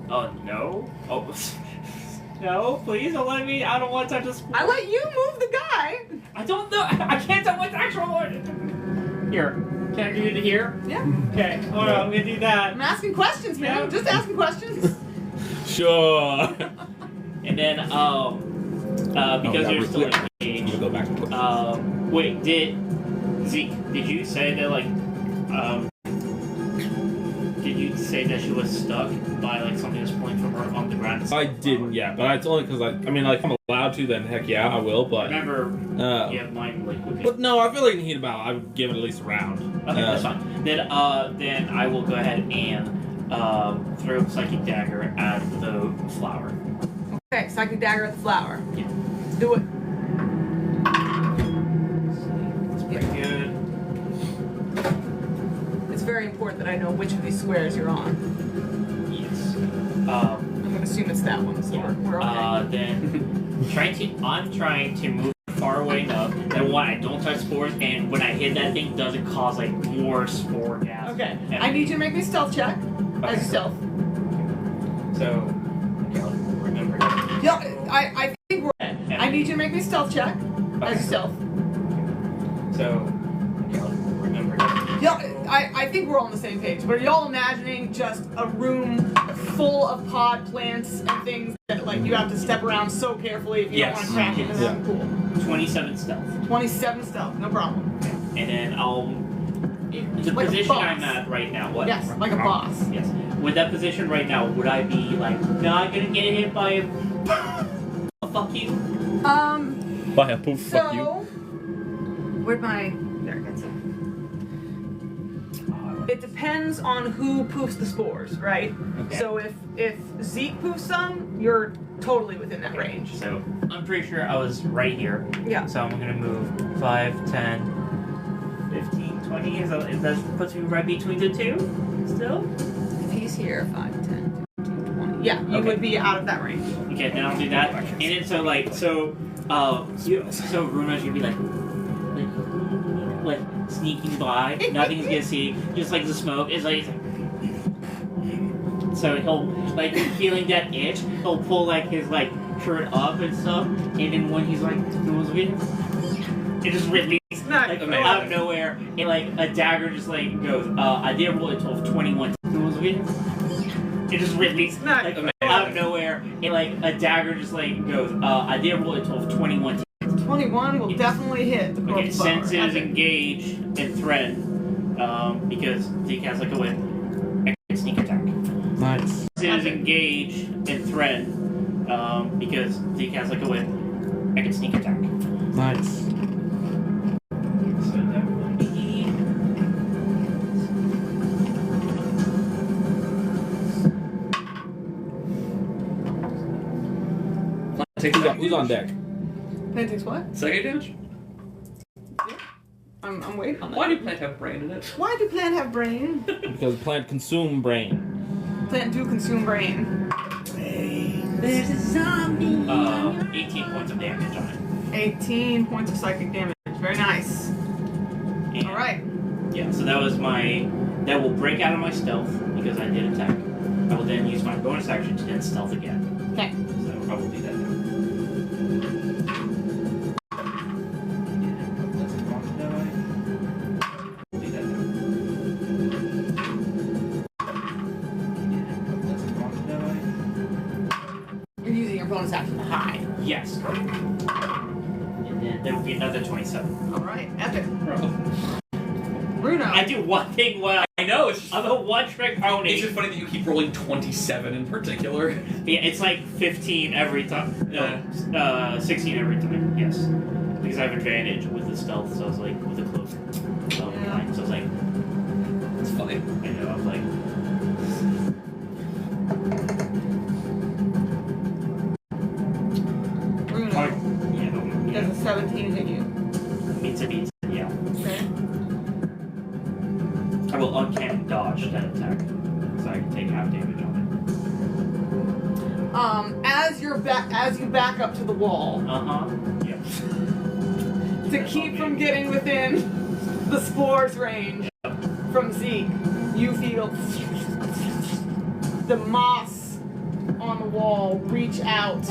Oh no! Oh no! Please don't let me. I don't want to touch the spore. I let you move the guy. I don't know. I can't tell what's actual one. Here. Can I do it here? Yeah. Okay. Hold on. I'm gonna do that. I'm asking questions, man. Yeah. I'm just asking questions. Sure. And then because you're still engaged. Go back and Wait. Did you say that like Did you say that she was stuck by like something that's pulling from her on the ground? I didn't yet, but it's only because I mean, like, if I'm allowed to, then heck yeah, I will, but... Remember, you have mine like with But no, I feel like in heat about, I would give it at least a round. Okay, that's fine. Then I will go ahead and throw Psychic Dagger at the flower. Okay, psychic dagger at the flower. Yeah. Do it. That's pretty good. It's very important that I know which of these squares you're on. Yes. I'm gonna assume it's that one, so we're okay. Then I'm trying to move far away enough that when I don't touch spores, and when I hit that thing, doesn't cause like more spore gas. Okay. I need you to make me a stealth check. As you stealth. So, okay, I'll remember. Yeah, I think we're. I need you to make me a stealth check. As you stealth. So, okay, I'll remember. Yeah, I think we're all on the same page. But are y'all imagining just a room full of pod plants and things that like you have to step around so carefully if you don't want to crack into them? Cool. 27 stealth. 27 stealth, no problem. And then I'll. The Like a position boss. I'm at right now. What? Yes, like a boss. Yes. With that position right now, would I be like not gonna get hit by a fuck you? Bye, poof, fuck you. So, where'd my... There, that's it. It depends on who poofs the spores, right? Okay. So if Zeke poofs some, you're totally within that range. So I'm pretty sure I was right here. Yeah. So I'm gonna move 5, 10, 15, 20. That puts me right between the two still? If he's here, 5, 10, 15, 20. Yeah, you Okay. would be out of that range. Okay, then I'll do that. And then so Runa's gonna be like sneaking by. Nothing's gonna see. Just like the smoke is like. So he'll like feeling that itch. He'll pull like his like shirt up and stuff. And then when he's like it just releases like out of nowhere. And like a dagger just like goes. I did roll a 12, 21. It just releases like out of nowhere. And like a dagger just like goes. I did roll a 12, 21. 21 will definitely hit the Okay, corpse bar. senses engage and thread, because Zeke has like a whip and sneak attack. Nice. Senses engage and thread, because Zeke has like a whip and sneak attack. Nice. So that will be. Take Who's on deck? Plant takes what? Psychic damage? I'm waiting on that. Why do plant have brain in it? Why do plant have brain? Because plant consume brain. Plant do consume brain. 18 points of damage on it. 18 points of psychic damage. Very nice. And, Alright. Yeah, so that was my. That will break out of my stealth because I did attack. I will then use my bonus action to then stealth again. Okay. So I will do that now. You're using your bonus action to hide. Yes. And then there will be another 27. Alright, epic. Bro. Bruno. I do one thing well. I know, it's just, I'm a one-trick pony. it's just funny that you keep rolling 27 in particular. Yeah, it's like 15 every time. No, 16 every time. Yes, because I have advantage with the stealth. So I was like with the cloak. So I was like, It's funny. I know. I was like, Bruno. yeah, no, Does a 17 hit you? meets a beat. Yeah, Okay. I will uncanny dodge that attack, so I can take half damage on As you back up to the wall, it. Yep. to keep from getting within the spores range from Zeke, you feel the moss on the wall reach out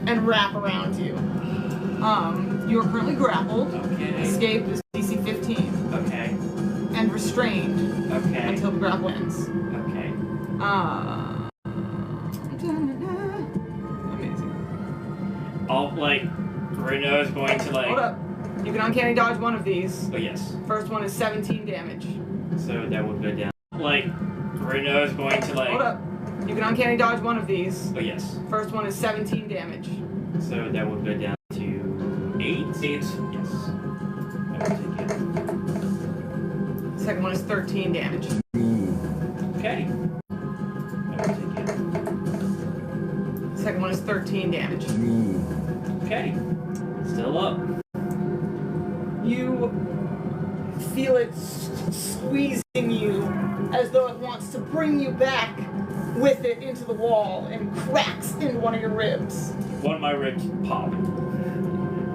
and wrap around you. You are currently grappled. Okay. Escape is DC 15 Okay. and restrained Okay. until the grapple ends. Okay. Amazing. I'll like. Bruno is going to like. Hold up. You can uncanny dodge one of these. Oh yes. First one is 17 damage. So that would go down. Like, Bruno is going to like. Hold up. You can uncanny dodge one of these. Oh yes. First one is 17 damage. So that would go down to 8. 8. Yes. I will take it. Second one is 13 damage. Okay. I will take it. Second one is 13 damage. Okay. Still up. You feel it squeezing you as though it wants to bring you back with it into the wall and cracks into one of your ribs. One of my ribs pop.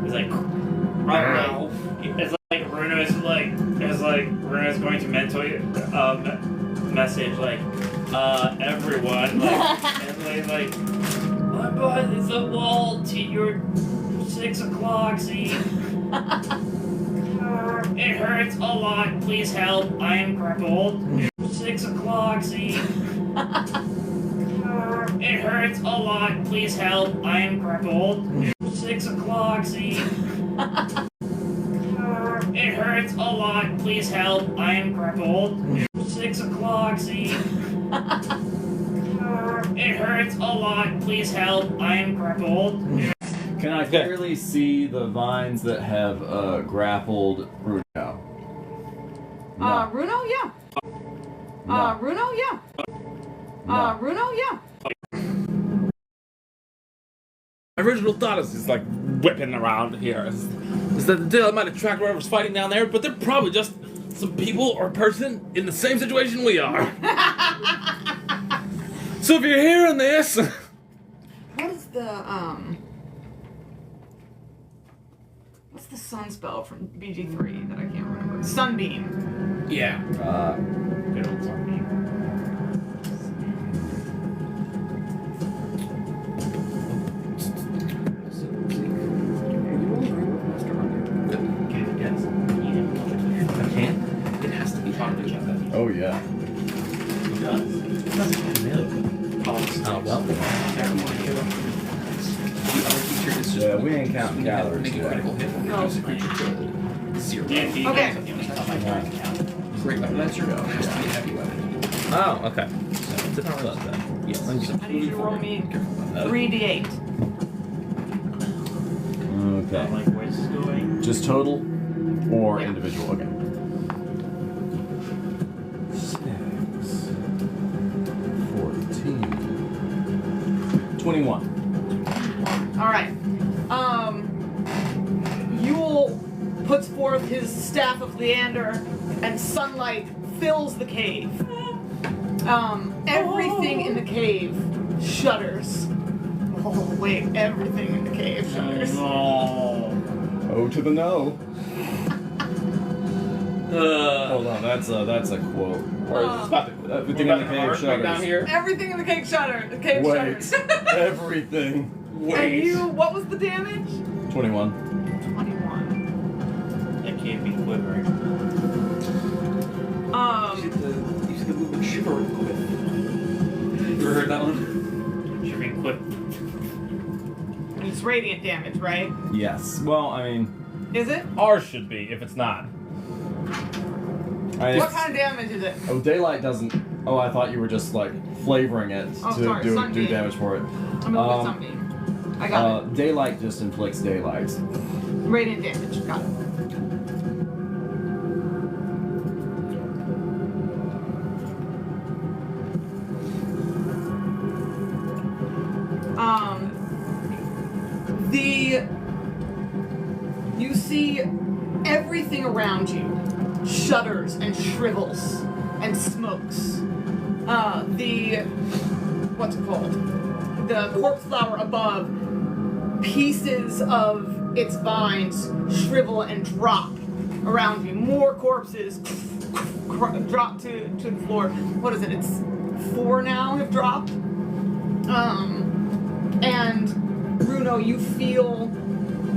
It's like. Wow. It's like Bruno's like. It's like Bruno's going to mentally message like everyone like and like I'm behind the wall to your 6 o'clock see. It hurts a lot. Please help. I am crippled. 6 o'clock see. It hurts a lot. Please help. I am crippled. 6 o'clock see. It hurts a lot. Please help. I am crippled. 6 o'clock see. It hurts a lot. Please help. I am crippled. Can Can I clearly see the vines that have grappled Bruno? No. Runo, yeah. No. Runo, yeah. No. Runo, yeah. My original thought is just like whipping around here. Is that the deal might attract whoever's fighting down there, but they're probably just some people or person in the same situation we are. So if you're hearing this, What is the what's the sun spell from BG3 that I can't remember? Sunbeam. yeah. Good old zombie. Yes. I can. It has to be part of each other. Oh yeah. It does. Oh, well. The other feature is just Yeah, we ain't counting when you calories make a today. critical hit, No. causes a creature to 0. Yeah, do you Okay. guys have the count? Great weaponizer has to be a heavy weapon. Oh, okay. So, did not realize that. Yes. I need you to roll me Careful about that. 3d8. Okay. Like, where's this going? Just total or Yeah. individual? Okay. 6, 14, 21. All right. Yule puts forth his staff of Leander, and sunlight fills the cave. Everything in the cave shudders. Oh wait, everything in the cave shudders. Oh. Oh to the no. Hold on, that's a quote. Or is this about to Everything in the cave down shudders. here? Everything in the cave shudders. The cave Wait. shudders. Everything. And you, what was the damage? 21. 21. That can't be quivering. You see the movement shiver quick. You ever heard that one? Shivering quip. It's radiant damage, right? Yes. Well, I mean, Is it? Ours should be, if it's not. What kind of damage is it? Oh, daylight doesn't. Oh, I thought you were just like flavoring it Oh, to sorry, do sunbeam. damage for it. I'm gonna look at something. I got it. Daylight just inflicts daylight. Radiant damage. Got it. You see everything around you shudders and shrivels and smokes. What's it called? The corpse flower above, pieces of its vines shrivel and drop around you. More corpses drop to the floor. What is it? It's 4 now have dropped. And Bruno, you feel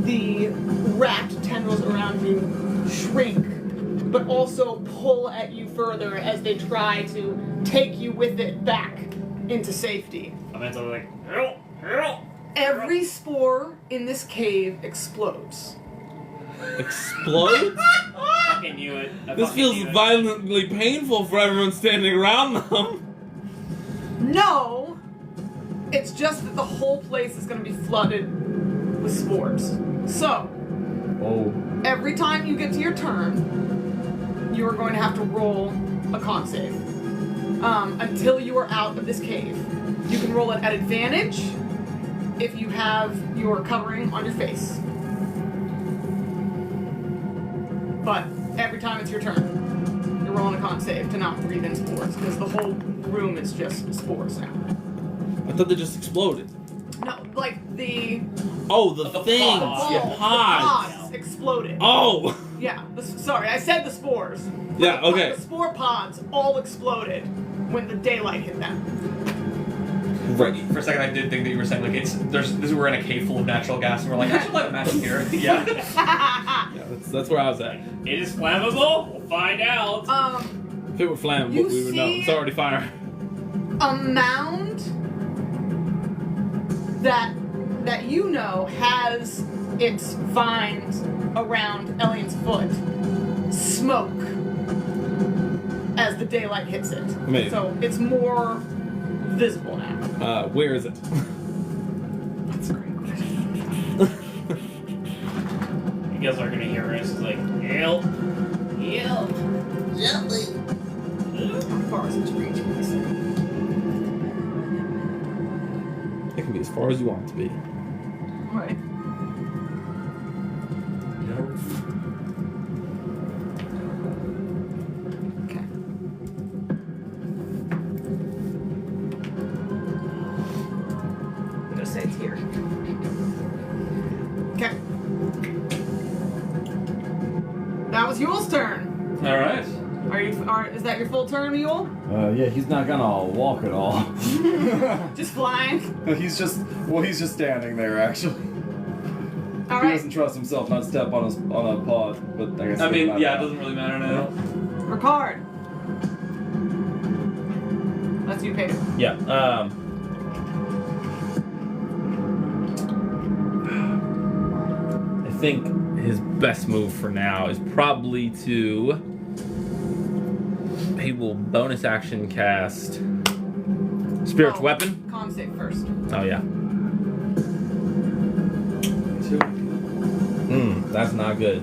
the wrapped tendrils around you shrink, but also pull at you further as they try to take you with it back into safety. I'm like, help, help. Every spore in this cave explodes. Explodes? Fucking knew it. I This fucking feels knew it. violently painful for everyone standing around them. No! It's just that the whole place is going to be flooded with spores. So, Oh. every time you get to your turn, you are going to have to roll a con save. Until you are out of this cave. You can roll it at advantage if you have your covering on your face. But every time it's your turn, you're rolling a con save to not breathe in spores, because the whole room is just spores now. I thought they just exploded. No, like the Oh, the The things. pods. Yeah, balls, pods. the pods exploded. Oh! Yeah, sorry, I said the spores. Yeah, The- okay. The spore pods all exploded when the daylight hit them. Right. For a second, I did think that you were saying like we're in a cave full of natural gas, and we're like, I should light a match here. Yeah. Yeah, that's where I was at. It is flammable? We'll find out. If it were flammable, You we would know. see- It's already fire. A mound that you know has its vines around Elian's foot smoke as the daylight hits it. Amazing. So it's more visible now. Where is it? That's a great question. guys are gonna hear us. It's like, help. Help. How far is its reach? Can you say? It can be as far as you want it to be. Right. Okay. I'm gonna say it's here. Okay. That was Yule's turn. All right. Is that your full turn, Yule? Yeah, he's not gonna walk at all. Just flying? he's just standing there actually. All He right. doesn't trust himself not to step on a pod, but I guess. I mean, doesn't yeah, it matter. doesn't really matter now. Ricard. That's you, Peter. Yeah. I think his best move for now is probably to. He will bonus action cast Spiritual Weapon. Con save first. Oh yeah. That's not good.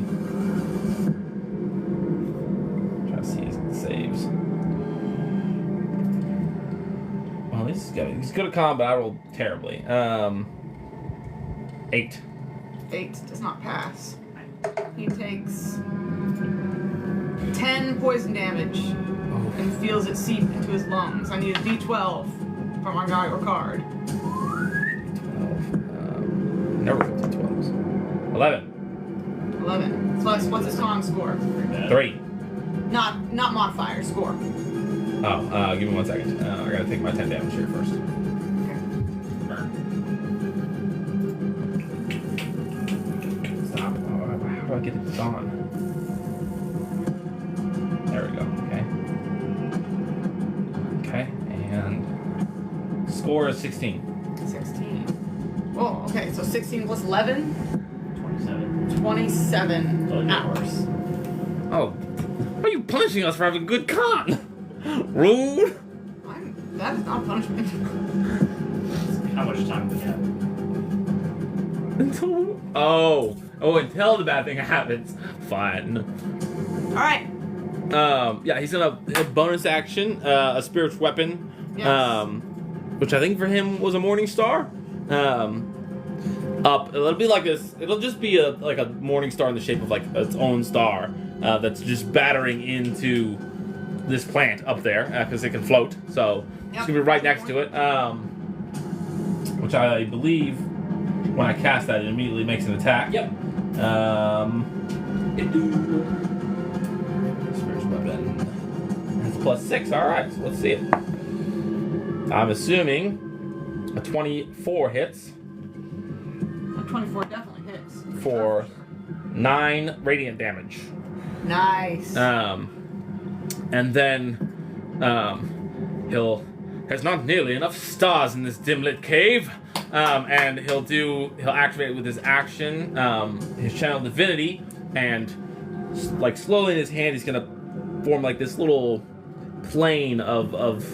Try to see his saves. Well, he's good at combat. I rolled terribly. 8. 8 does not pass. He takes 10 poison damage and feels it seep into his lungs. I need a D12 for my guy Ricard. 12. Never rolled 12s. 11. 11. Plus, what's his con score? 3. Not modifier, score. Oh, give me 1 second. I gotta take my 10 damage here first. Stop. How do I get it on? There we go. Okay. Okay, and score is 16. 16. Oh, okay, so 16 plus 11? 27. 27 hours. Oh, why are you punishing us for having good con? Rude. That is not punishment. How much time do we have? Until the bad thing happens. Fine. Alright. Yeah, he's gonna bonus action, a spiritual weapon. Yes. Which I think for him was a morning star. Up. It'll be like this. It'll just be a morning star in the shape of like its own star. That's just battering into this plant up there because it can float. So it's gonna be right next to it. Which I believe when I cast that, it immediately makes an attack. Yep. Spiritual weapon. That's +6. All right. So let's see it. I'm assuming a 24 hits. A 24 definitely hits. For 9 radiant damage. Nice. And then there's not nearly enough stars in this dim lit cave. And he'll activate with his action, his channel divinity, and like slowly in his hand he's gonna form like this little plane of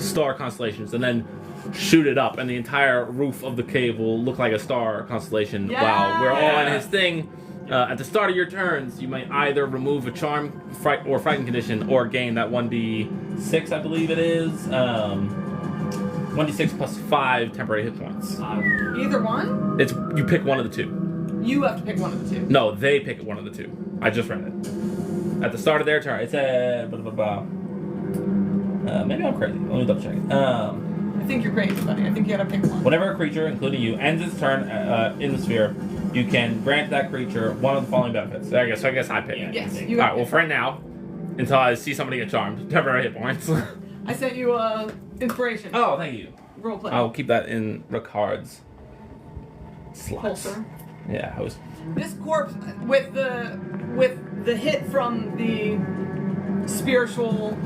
star constellations, and then shoot it up, and the entire roof of the cave will look like a star constellation. Yeah! While we're all in his thing. At the start of your turns, you may either remove a charm, fright, or frightened condition, or gain that 1d6, I believe it is. 1d6 plus 5 temporary hit points. Either one? It's you pick one of the two. You have to pick one of the two. No, they pick one of the two. I just read it. At the start of their turn, it said maybe I'm crazy. Let me double check it. I think you're crazy, buddy. I think you gotta pick one. Whenever a creature, including you, ends its turn in the sphere, you can grant that creature one of the following benefits. So I guess I pick. Yeah. Yes, All you All right. Well, for right now, until I see somebody get charmed, temporary hit points. I sent you inspiration. Oh, thank you. Role play. I'll keep that in Ricard's slots. Holster. Yeah, I was. This corpse with the hit from the spiritual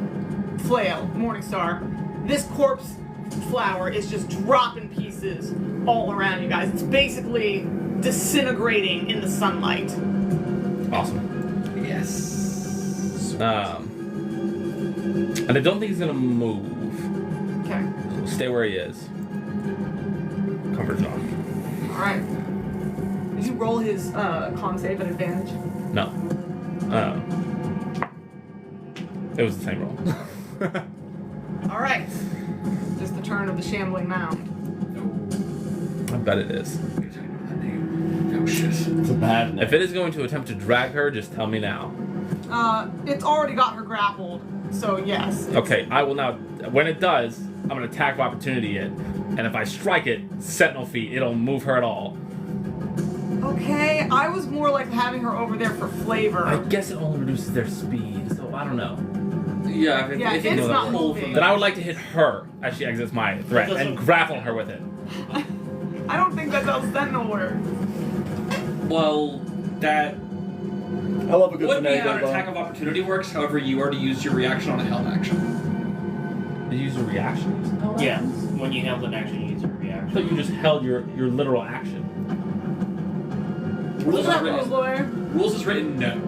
flail, Morningstar, this corpse flower is just dropping pieces all around you guys. It's basically disintegrating in the sunlight. Awesome. Yes. And I don't think he's gonna move. Okay. So stay where he is. Comfort zone. Alright. Did you roll his con save at advantage? No. It was the same roll. All right. Just the turn of the shambling mound. I bet it is. Oh shit. It's a bad name. If it is going to attempt to drag her, just tell me now. It's already got her grappled, so yes. Okay, I will now. When it does, I'm gonna attack of opportunity it, and if I strike it, Sentinel feet, it'll move her at all. Okay, I was more like having her over there for flavor. I guess it only reduces their speed, so I don't know. Yeah, Yeah, it's not moving. Then I would like to hit her as she exits my threat and grapple her with it. I don't think that's how Sentinel works. Well, that I love a good would be how an finagle. attack of opportunity works. However, you already used your reaction on a held action. You use a reaction? Yeah, when you held an action, you use your I reaction. thought you just held your literal action. Rules What's is that, rules written. lawyer? Rules is written. No.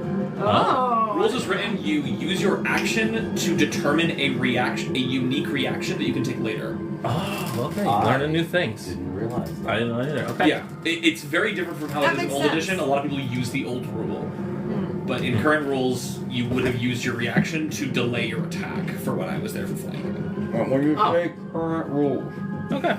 Oh. Rules is written. You use your action to determine a reaction, a unique reaction that you can take later. Oh, okay. I Learning new things. Didn't realize that. I didn't know either. Okay. Yeah, it's very different from how That it is in makes old sense. edition. A lot of people use the old rule, but in current rules, you would have used your reaction to delay your attack for when I was there for flanking. When you Oh. say current rules. Okay.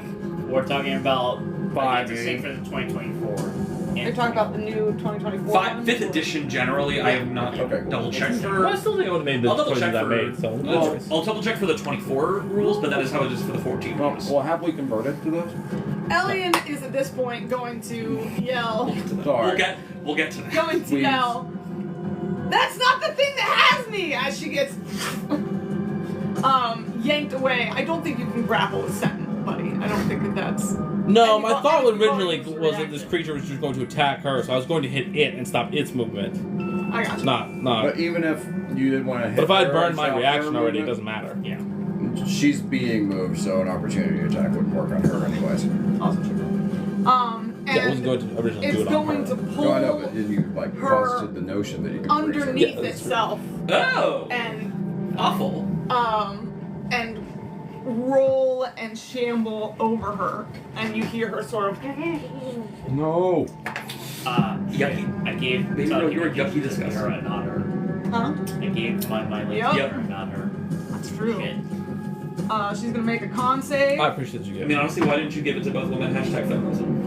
We're talking about Five, to say for the 2024. You're talking about the new 2024 one? Fifth edition generally, I have not Okay, cool. double checked Well, I for. still think I would have made the I'll double choices check I for. made, so no worries. I'll double check for the 24 rules, but that is how it is for the 14 Well, rules. well, have we converted to those? Elian is at this point going to yell. Sorry. We'll get to that. Going to Please. yell. That's not the thing that has me! As she gets yanked away. I don't think you can grapple with Sentinel, buddy. I don't think that that's. No, And my you thought got- originally and you got was that this reaction. creature was just going to attack her, so I was going to hit it and stop its movement. I got you. Not. But even if you did want to hit But if I had her burned and my stop reaction her already, it movement, doesn't matter. Yeah. she's being moved, so an opportunity attack wouldn't work on her anyways. Also true. And Yeah, I wasn't going to originally it's do it on going her. to pull No, I know, but you like her busted the notion that you could freeze her. underneath Yeah, that's true. itself Oh, and awful. and roll and shamble over her, and you hear her sort of. No. Yucky. I gave. Maybe Tuck you're a and I yucky gave disgusting. her and not her. Huh? I gave my list Yep. to her and not her. That's true. Shit. She's gonna make a con save. I appreciate you I guys. mean, honestly, why didn't you give it to both women? Hashtag feminism.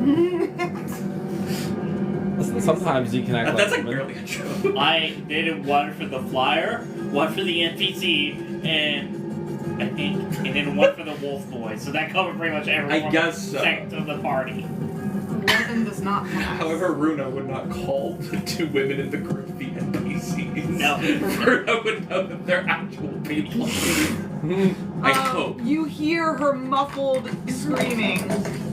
Listen, sometimes you can act That's like like women. barely a joke. I did one for the flyer, one for the NPC, and I think, and then one for the wolf boy. So that covered pretty much every I guess so. sect of the party. Eleven does not pass. However, Runa would not call the two women in the group the NPCs. No. Runa would know that they're actual people. I hope. You hear her muffled screaming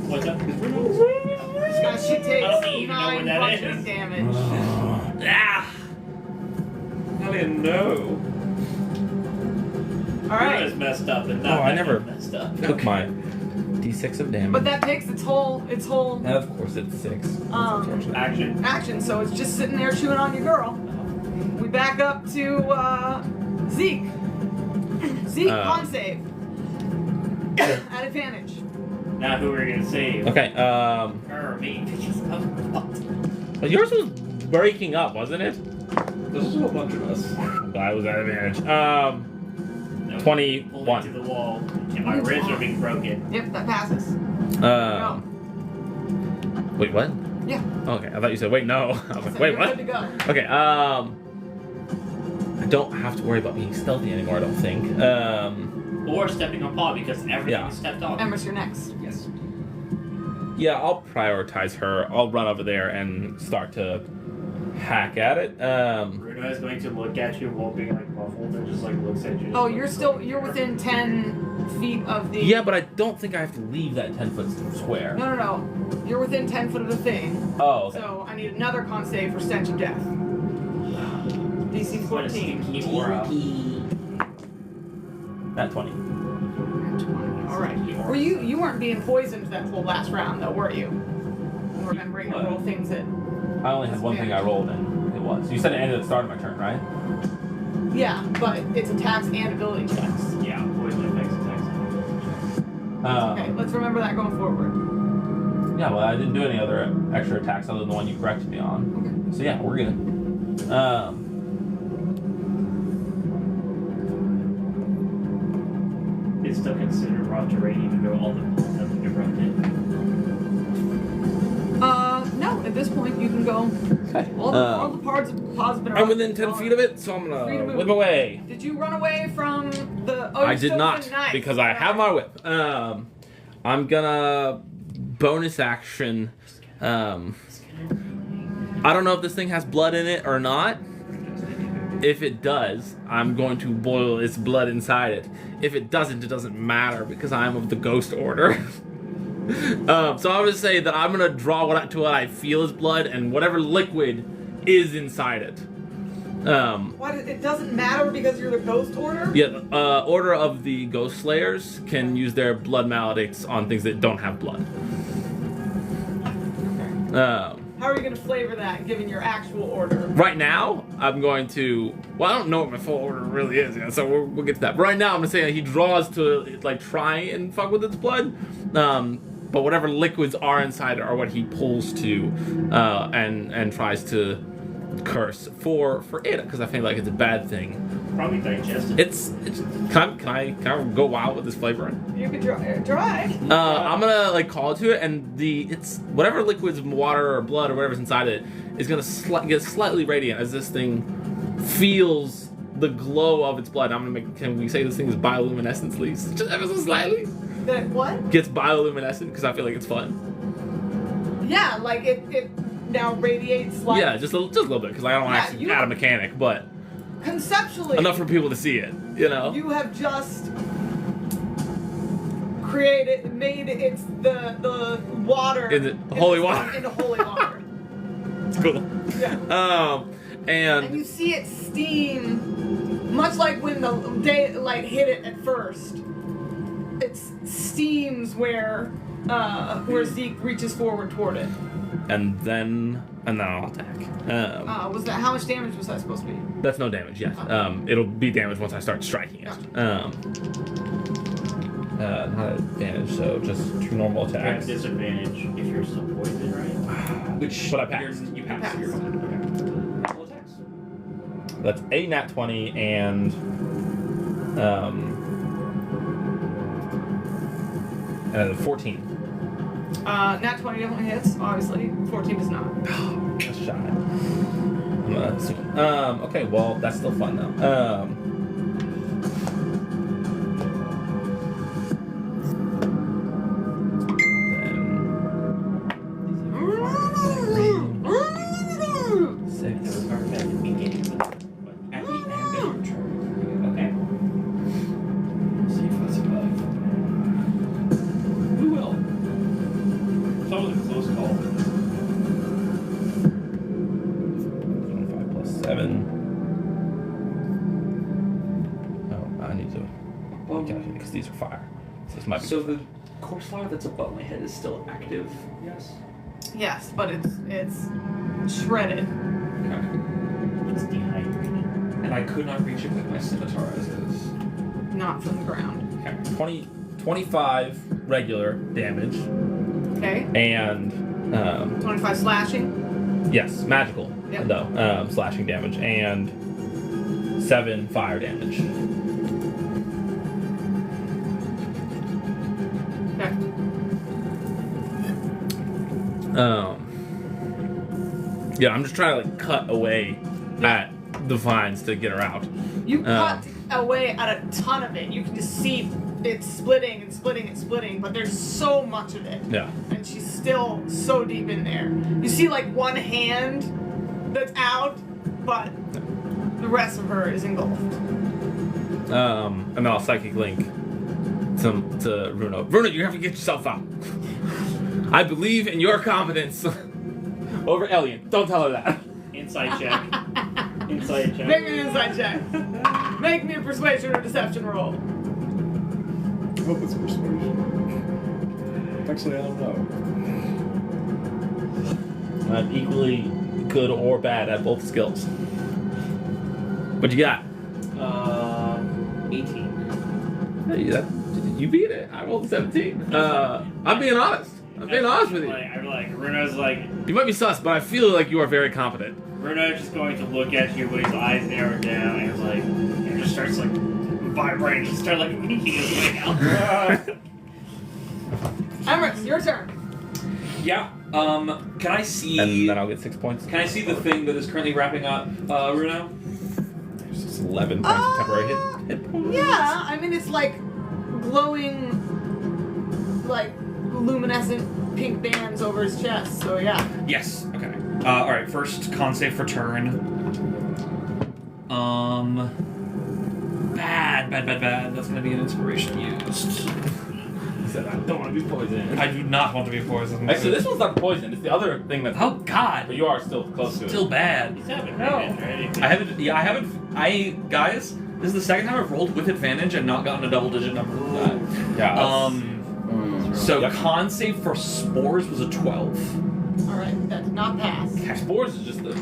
What's up? as she I don't takes even know what 9 that bludgeoning is. damage. Ah! How do you know? Alright. Runa's messed up, and Oh, not I never- messed up. Took my d6 of damage. But that takes its whole And of course it's 6. That's unfortunate. Action. action, so it's just sitting there chewing on your girl. We back up to Zeke. Zeke, con save. At advantage. Now who are we gonna save? Okay, Her or me? Because I'm not. but yours was breaking up, wasn't it? This is a whole bunch of us. I was at advantage. No, 21. pulled into the wall, and my ribs are being broken. Yep, that passes. Um, wait, what? Yeah. Okay, I thought you said wait, no. I was So like, wait, you're what? good to go. Okay, I don't have to worry about being stealthy anymore, I don't think. Or stepping on paw because everything Yeah. is stepped on. Emrys, you're next. Yes. Yeah, I'll prioritize her. I'll run over there and start to hack at it. Runa is going to look at you while being like muffled and just like looks at you. Oh, you're within 10 feet of the. Yeah, but I don't think I have to leave that 10-foot square. No. You're within 10 foot of the thing. Oh, okay. So I need another con save for stench of death. DC 14. Keep aura. At 20. Alright. Were you weren't being poisoned that whole last round though, were you? And remembering to roll things that. I only had one thing I rolled and it was. You said it ended at the start of my turn, right? Yeah, but it's attacks and ability checks. Yeah, poison effects attacks. Okay, let's remember that going forward. Yeah, well, I didn't do any other extra attacks other than the one you corrected me on. Okay. So yeah, we're good. It's still considered raw terrain even though all the pods have been erupted. No. At this point, you can go. Okay. All the pods have been. I'm within 10 feet of it, so I'm Free to gonna move. whip away. Did you run away from the? Oh, I you're did still not, within knife. because I have my whip. I'm gonna bonus action. I don't know if this thing has blood in it or not. If it does, I'm going to boil its blood inside it. If it doesn't, it doesn't matter because I'm of the ghost order. So I would say that I'm gonna draw what I feel is blood, and whatever liquid is inside it. Why? It doesn't matter because you're the ghost order. Yeah, Order of the Ghost Slayers can use their blood maledicts on things that don't have blood. How are you going to flavor that, given your actual order? Right now, I'm going to. Well, I don't know what my full order really is yet, so we'll get to that. But right now, I'm gonna say that he draws to like try and fuck with its blood. But whatever liquids are inside it are what he pulls to, and tries to curse for it, because I feel like it's a bad thing. Probably digested. It's can I go wild with this flavoring? You could try. I'm gonna like call to it, and it's whatever liquids, water or blood or whatever's inside it is gonna get slightly radiant as this thing feels the glow of its blood. Can we say this thing is bioluminescent, please? Just ever so slightly. That what? Gets bioluminescent because I feel like it's fun. Yeah, like it now radiates like. Yeah, just a little bit because I don't want to actually add a mechanic, but conceptually enough for people to see it. You know. You have just made it's the water Into holy water. into holy water. It's cool. Yeah. And you see it steam, much like when the daylight hit it at first. It steams where Zeke reaches forward toward it. And then I'll attack. Was that how much damage was that supposed to be? That's no damage yet. It'll be damage once I start striking it. Not advantage, so just two normal You have attacks. disadvantage if you're still poisoned, right? Which But I pass. You pass. pass. You're fine. Roll attacks. That's a nat 20 and a 14. Nat 20 definitely hits, obviously. 14 does not. Just shy. I'm gonna assume. Okay, well that's still fun though. Six. At the beginning, but at the end of your turn. Okay. See if that's above. We will. It's always a close call. 5 plus 7. Oh, I need to calculate because these are fire. So this might be. So the corpse flower that's above my head is still active. Yes. Yes, but it's shredded. Okay. It's dehydrated. And I could not reach it with my scimitar as is. Not from the ground. Okay. 25 regular damage Okay. and 25 slashing. yes, magical Yep. though, slashing damage and 7 fire damage. Okay. Yeah, I'm just trying to like cut away at the vines to get her out. You cut away at a ton of it. You can just see it splitting and splitting and splitting, but there's so much of it. Yeah. And she's still so deep in there. You see like one hand that's out, but the rest of her is engulfed. And then I'll psychic link to Bruno. Bruno, you have to get yourself out. I believe in your competence over Elian. Don't tell her that. Inside check. Inside check. Make me an inside check. Make me a persuasion or deception roll. I hope it's persuasion. Actually, I don't know. I'm equally good or bad at both skills. What you got? 18. Hey, you beat it. I rolled a 17. I'm being honest. I'm being honest with you. I'm like, Bruno's like, You might be sus, but I feel like you are very competent. Bruno's just going to look at you with his eyes narrowed down, and he's like, and just starts like vibrating, just start like making his way out. Emrys, your turn. Yeah. Can I see? And then I'll get 6 points. Can I see the thing that is currently wrapping up Runo? There's just 11 points of temporary hit points. Yeah, I mean it's like glowing, like luminescent pink bands over his chest. So yeah. Yes. Okay. All right. First con save for turn. Bad. That's gonna be an inspiration used. He said, I don't want to be poisoned. I do not want to be poisoned. Actually, this one's not poison. It's the other thing that's. Oh God. But you are still close to it. Still bad. He's having No. advantage or anything. I haven't. Yeah, I haven't. Guys, this is the second time I've rolled with advantage and not gotten a double-digit number for that. Yeah. So Yep. con save for spores was a 12. All right, that did not pass. Spores is just the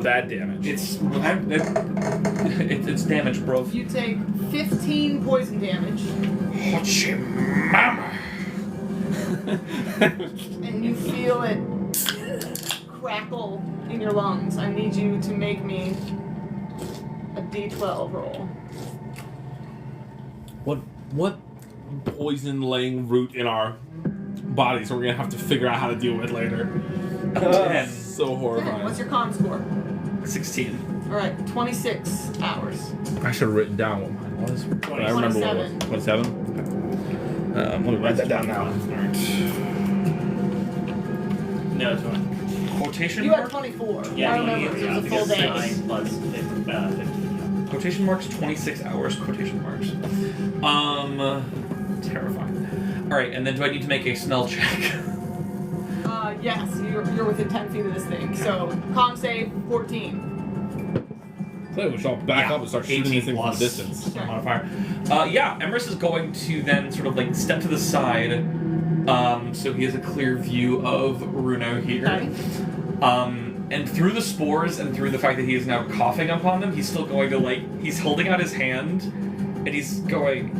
bad damage. It's damage, bro. You take 15 poison damage, Mama. and you feel it crackle in your lungs. I need you to make me a D12 roll. What poison laying root in our bodies we're gonna have to figure out how to deal with later. 10. So Okay, horrifying. what's your con score? 16. All right, 26 hours. I should have written down what mine was. But I remember what it was. 27. 27? Let me write that down now. No, it's fine. Quotation You had mark? 24. Yeah, I remember it was a full day. 9 plus 15. Quotation marks, 26 hours, quotation marks. Terrifying. Alright, and then do I need to make a smell check? Yes, you're within 10 feet of this thing. So, con save 14. So we should all back up and start shooting these things from a distance. Okay. Modifier. Yeah, Emrys is going to then sort of like step to the side, so he has a clear view of Runo here. Okay. And through the spores and through the fact that he is now coughing upon them, he's still going to he's holding out his hand, and he's going,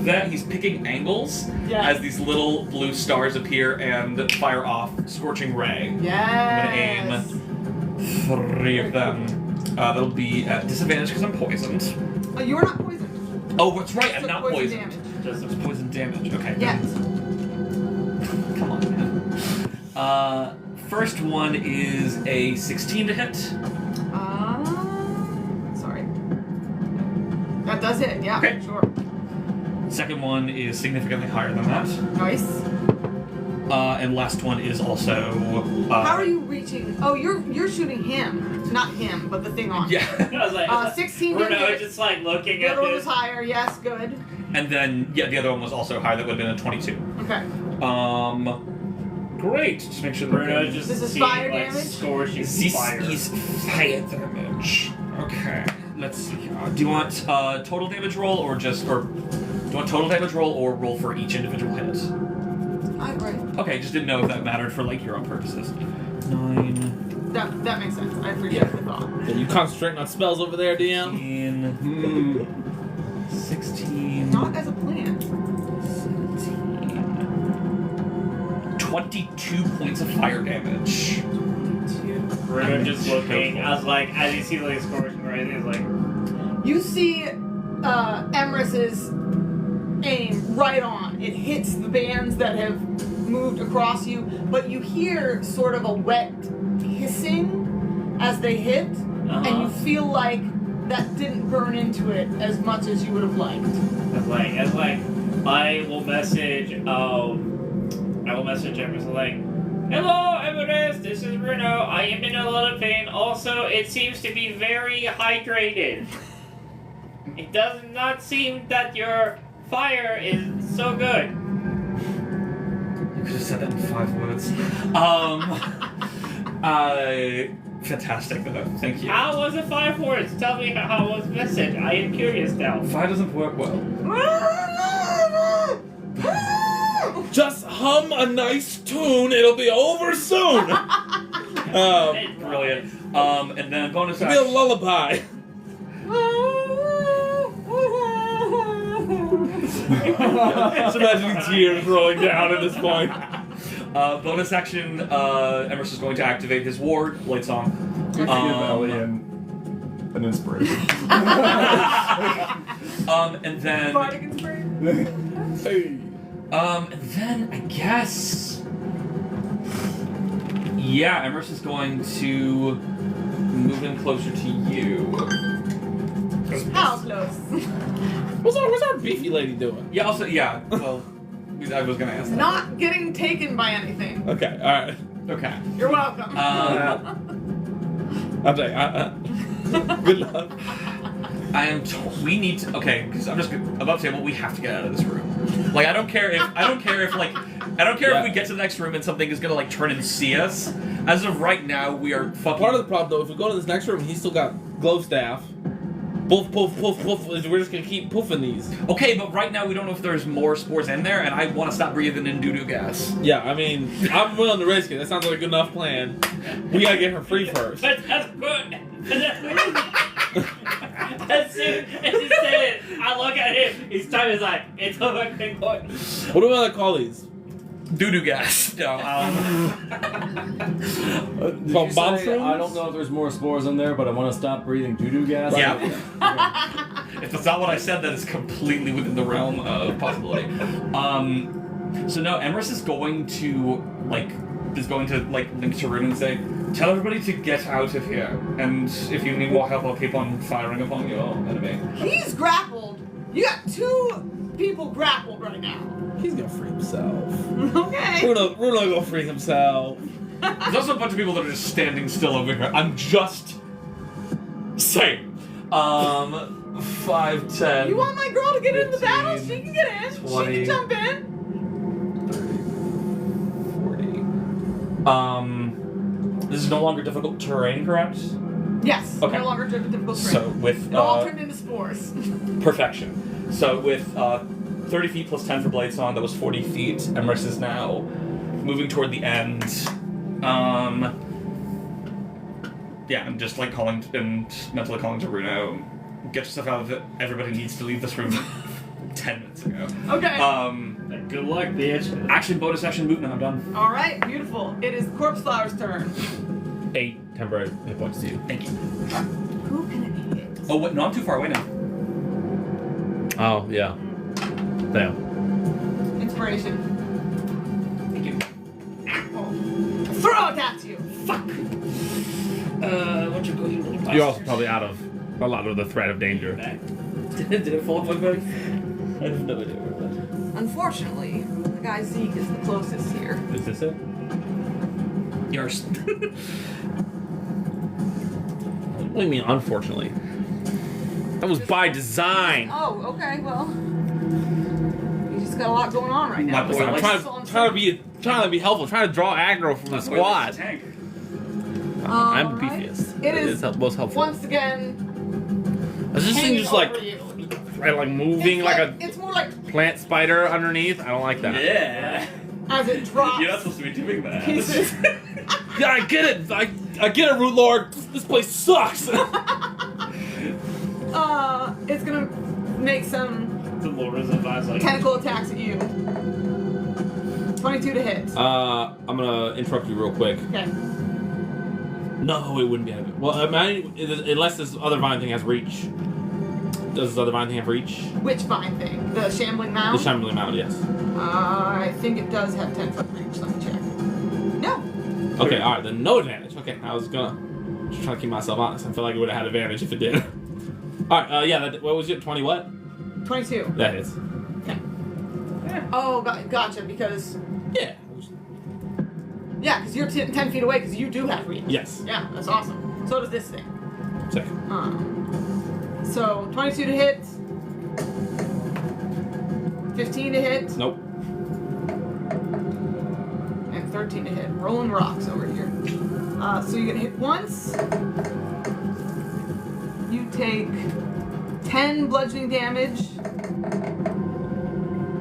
that he's picking angles Yeah. as these little blue stars appear and fire off scorching ray. Yes. I'm gonna aim 3 of them. That'll be at disadvantage because I'm poisoned. You're not poisoned. Oh, that's right, I'm Took not poison poisoned. damage. Just poison damage. Okay. Yes. Come on, man. First one is a 16 to hit. Sorry. That does hit. Yeah. Okay. Sure. Second one is significantly higher than that. Nice. And last one is also. How are you reaching? Oh, you're shooting him, not him, but the thing on. Yeah. I was like, 16 Bruno hit. is just like looking The at other one was this. higher. Yes. Good. And then the other one was also higher. That would have been a 22. Okay. Great. Just make sure that Bruno just This is seeing, fire like, damage? scorching This fire. is fire damage. Okay. Let's see. Do you want total damage roll or do you want total damage roll or roll for each individual hit? Right. Okay, just didn't know if that mattered for your own purposes. 9, That makes sense. I appreciate the thought. Are you concentrating on spells over there, DM? 15, 16, Not as a plan. 17, 22 points of fire damage. Bruno just looking. I was like, as you see like scorching right, he's like, You see Emrys's aim right on. It hits the bands that have moved across you, but you hear sort of a wet hissing as they hit, and you feel like that didn't burn into it as much as you would have liked. I will message Emerson like, hello, Everest, this is Bruno. I am in a lot of pain. Also, it seems to be very hydrated. It does not seem that your fire is so good. You could have said that in 5 words. Fantastic though. Thank you. How was the 5 words? Tell me how was the message. I am curious now. 5 doesn't work well. Just hum a nice tune, it'll be over soon! Brilliant. And then bonus It'll be a action. lullaby. Just imagining tears rolling down at this point. Bonus action, Emerson is going to activate his ward, Blade Song. Give Ellie an inspiration. And then... Bardic inspiration. Hey. And then I guess... Yeah, Emerson's going to move in closer to you. How close? What's our beefy lady doing? Yeah, also, yeah, well, I was gonna ask that. Not getting taken by anything. Okay, alright. Okay. You're welcome. I'm saying, good luck. I am we need to, okay, because I'm just about to say, well, we have to get out of this room. Like, I don't care if if we get to the next room and something is gonna, like, turn and see us. As of right now, we are fucking... Part of the problem, though, if we go to this next room, he's still got glow staff. Poof, poof, poof, poof. We're just gonna keep poofing these. Okay, but right now we don't know if there's more spores in there, and I want to stop breathing in doo-doo gas. Yeah, I mean, I'm willing to risk it. That sounds like a good enough plan. We gotta get her free first. But that's good. As soon as he said it, I look at him. His time is like, it's a fucking good. What do we want to call these? Doo-doo gas. No, Did Called you bomb say, shrooms? I don't know if there's more spores in there, but I want to stop breathing doo-doo gas? Yeah. If that's not what I said, that is completely within the realm of possibility. So no, Emrys is going to link to Rune and say, tell everybody to get out of here, and if you need more help, I'll keep on firing upon your enemy. He's grappled. You got 2 people grappled right now. He's gonna free himself. Okay. Rune gonna free himself. There's also a bunch of people that are just standing still over here. I'm just saying. 5, 10. You want my girl to get into the 15, battle? She can get in. 20. She can jump in. 40. This is no longer difficult terrain, correct? Yes. Okay. No longer difficult terrain. So with It all turned into spores. perfection. So with 30 feet plus 10 for Blade Song, that was 40 feet. Emrys is now moving toward the end. Yeah, I'm just like calling and mentally calling to Bruno. Get yourself out of it. Everybody needs to leave this room 10 minutes ago. Okay. Good luck, bitch. Action, bonus action, movement. I'm done. All right. Beautiful. It is Corpse Flower's turn. 8 temporary hit points to you. Thank you. Who can it hit? Oh, wait, no, I'm too far away now. Oh, yeah. Damn. Inspiration. Thank you. Oh. Throw it at you. Fuck. What you go, you little You're also probably out of a lot of the threat of danger. Did it fall off my back? I have no idea where it went. Unfortunately, the guy Zeke is the closest here. Is this it? Yours. What do you mean, unfortunately? That was by design. Oh, okay. Well, you just got a lot going on right now. My boy, I'm trying to be helpful, trying to draw aggro from the squad. Tank. I'm the Alright. beefiest. It is most helpful. Once again, Is this thing hanging just like over you. moving It's like it's more like a plant spider underneath? I don't like that. Yeah. as it drops. You're not supposed to be doing that. pieces. Yeah, I get it. I get it, Root Lord. This place sucks. It's gonna make some The Laura's advice, like, tentacle attacks at you. 22 to hit. I'm gonna interrupt you real quick. Okay. No, it wouldn't be. Well, unless this other vine thing has reach. Does this other vine thing have reach? Which vine thing? The shambling The mound? Shambling Mound, yes. I think it does have 10-foot reach. Let me check. No. Okay, alright, then no advantage. Okay, I was gonna just trying to keep myself honest. I feel like it would have had advantage if it did. Alright, yeah, what was it? 20 what? 22. That is. Okay. Oh, gotcha, because... Yeah. Yeah, because you're 10 feet away, because you do have reach. Yes. Yeah, that's awesome. So does this thing. Sick. So, 22 to hit. 15 to hit. Nope. And 13 to hit. Rolling rocks over here. So you get hit once. You take 10 bludgeoning damage.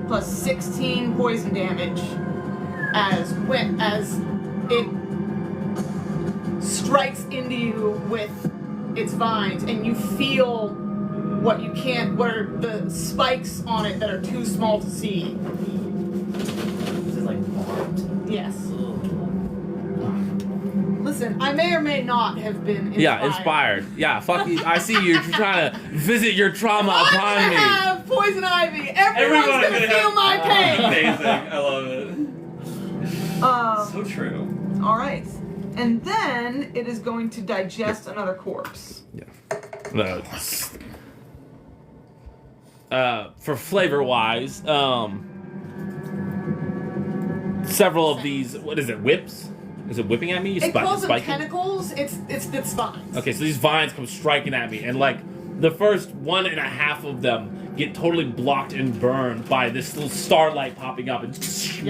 Plus 16 poison damage. As it strikes into you with its vines, and you feel what are the spikes on it that are too small to see. This is like barbed. Yes. Listen, I may or may not have been inspired. Yeah, inspired. Yeah, fuck you. I see you're trying to visit your trauma I'm upon gonna me. have poison ivy. Everyone's gonna feel my pain. Amazing. I love it. So true. All right, and then it is going to digest another corpse. For flavor wise, several of these. What is it? Whips? Is it whipping at me? It calls them Spiking? tentacles. It's vines. Okay, so these vines come striking at me, and like the first 1.5 of them get totally blocked and burned by this little starlight popping up and I'm just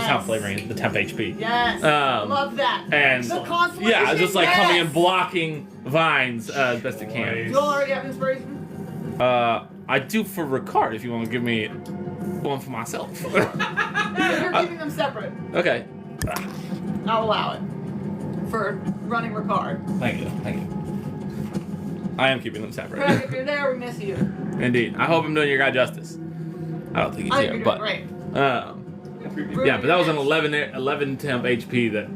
how flavoring the temp HP. Yes. Love that. And the constellation. yeah, just like yes. coming and blocking vines as best it can. Do you already have inspiration? I do for Ricard if you want to give me one for myself. You're keeping them separate. Okay. I'll allow it. For running Ricard. Thank you. I am keeping them separate. If you're there, we miss you. Indeed. I hope I'm doing your guy justice. I don't think he's I here, think but you're doing great. yeah, but that was an 11 temp HP that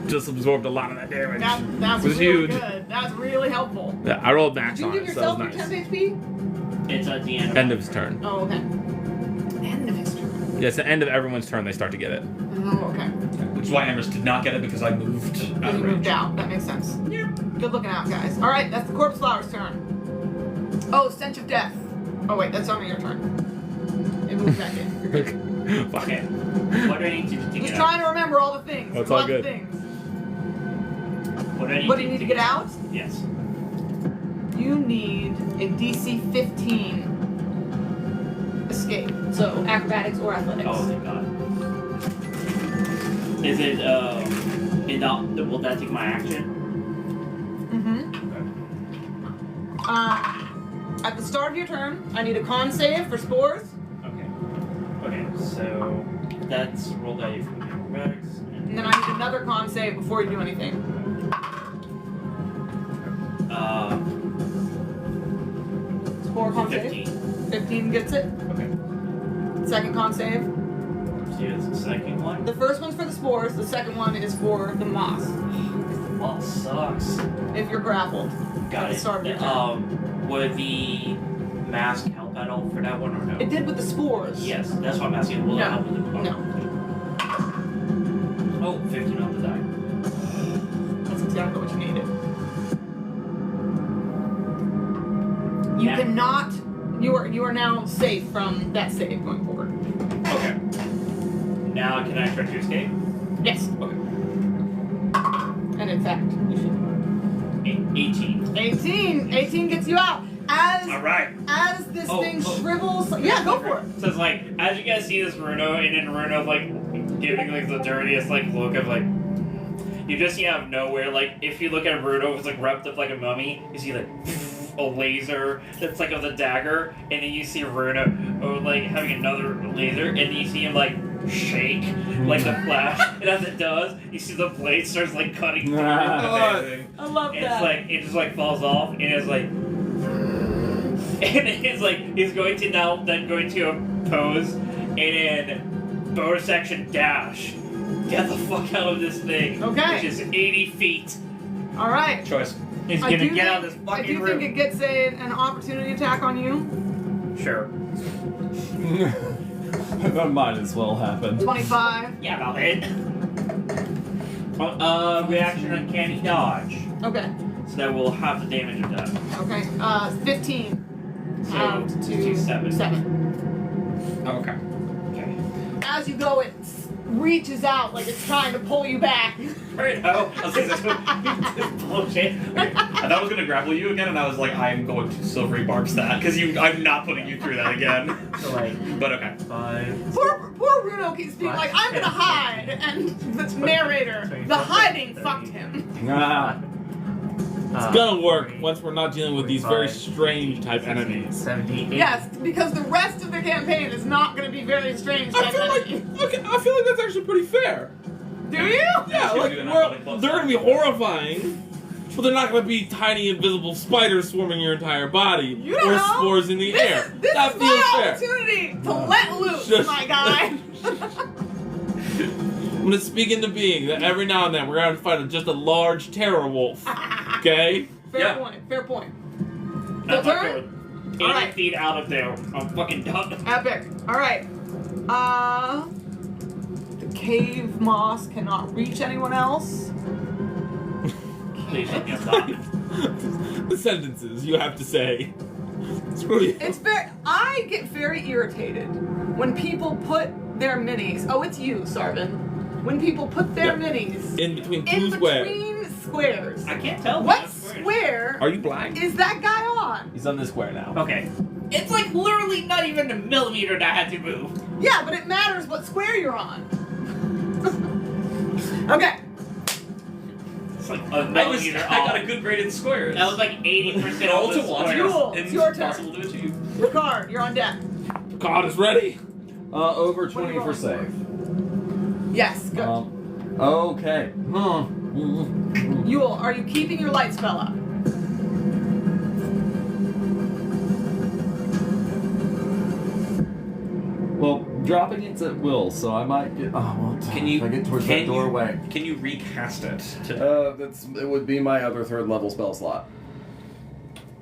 just absorbed a lot of that damage. That's It was really huge. good. That's really helpful. Yeah, I rolled max Did you on give it, so that yourself was your nice. 10 HP? It's at the end. End of his turn. Oh, okay. End of his turn. Yeah, it's the end of everyone's turn they start to get it. Oh, okay. Which is why Amherst did not get it because I moved out Because of you range. moved out. That makes sense. Yeah. Good looking out, guys. All right, that's the corpse flower's turn. Oh, stench of death. Oh wait, that's only your turn. It moved back in. You're good. Fuck. Okay. What do I need to do to Just get trying out? to remember all the things. That's There's all lots of good. things. What do I need What do you need to get out? Yes. You need a DC 15 escape. So acrobatics or athletics. Oh, thank God. Is it, will that take my action? At the start of your turn, I need a con save for spores. Okay. Okay, so that's roll die for the acrobatics. And then I need another con save before you do anything. Spore con 15. save. 15 gets it. Okay. Second con save. So here's the second one. The first one's for the spores. The second one is for the moss. Well, sucks. If you're grappled. Got At the it. start of your turn. Would the mask help at all for that one or no? It did with the spores. Yes, that's what I'm asking. Will it No. help with the No. Oh, 15 on the die. That's exactly what you needed. You Yeah. cannot. You are now safe from that save going forward. Okay. Now can I try to escape? Yes. Okay. And in fact, you should. 18. 18 gets you out. Alright. As this thing shrivels. Yeah, go for it. So it's like, as you guys see this Runo, and then Runo, like, giving, like, the dirtiest, like, look of, like, you just see out of nowhere, like, if you look at Runo, it's, like, wrapped up like a mummy, you see, like, a laser that's, like, of the dagger, and then you see Runo, like, having another laser, and then you see him, like, shake, like the Flash, and as it does, you see the blade starts, like, cutting through. Amazing. I love And that. it's like, it just, like, falls off, and it's like, and it's like, he's going to now, then going to a pose, and then bonus action dash. Get the fuck out of this thing. Okay. Which is 80 feet. All right. Choice. He's I gonna do get out of think- this fucking I do room. think it gets an opportunity attack on you. Sure. That might as well happen. 25. Yeah, about it. Reaction uncanny dodge. Okay. So that will have the damage of that. Okay. 15. So, out to 7. 7. Oh, okay. Okay. As you go, it reaches out like it's trying to pull you back. Right. Oh, I was like, this bullshit. Okay. I thought I was gonna grapple you again, and I was like, I'm going to silvery barks that because I'm not putting you through that again. So like But okay. 5. Poor Bruno keeps being like, I'm gonna hide, and the narrator, the hiding fucked him. Ah. It's gonna work once we're not dealing with these very strange type enemies. 78. Yes, because the rest of the campaign is not gonna be very strange. I type feel like enemy. okay, I feel like that's actually pretty fair. Do you? Yeah, Should like do an athletic plus they're gonna be horrifying. Well, they're not going to be tiny invisible spiders swarming your entire body You don't or know. spores in the air. This That is feels my fair. opportunity to let loose, Just- my guy. I'm going to speak into being that every now and then we're going to find just a large terror wolf. Okay? Fair Yeah. point. Fair point. I'm Full not turn. going 80 Alright. feet out of there. I'm fucking done. Epic. All right. The cave moss cannot reach anyone else. Please let me stop. The sentences you have to say. Screw you. It's very. I get very irritated when people put their minis. Oh, it's you, Sarvin. When people put their Yeah. minis In between in two squares. between squares. I can't tell. What man. square Are you blind? is that guy on? He's on this square now. Okay. It's like literally not even a millimeter that I had to move. Yeah, but it matters what square you're on. Okay. It's like a I millimeter got off. a good grade in squares. That was like 80% Roll of to the one. square. Jewel, it's your turn. Impossible to achieve. Your card. You're on deck. God is ready. Over What are 20 you for rolling save. Yes. Good. Okay. Yule, are you keeping your light spell up? Well, dropping it's at will, so I might get. Oh, well, Can you? if I get towards can that doorway. Can you recast it? To, It would be my other third level spell slot.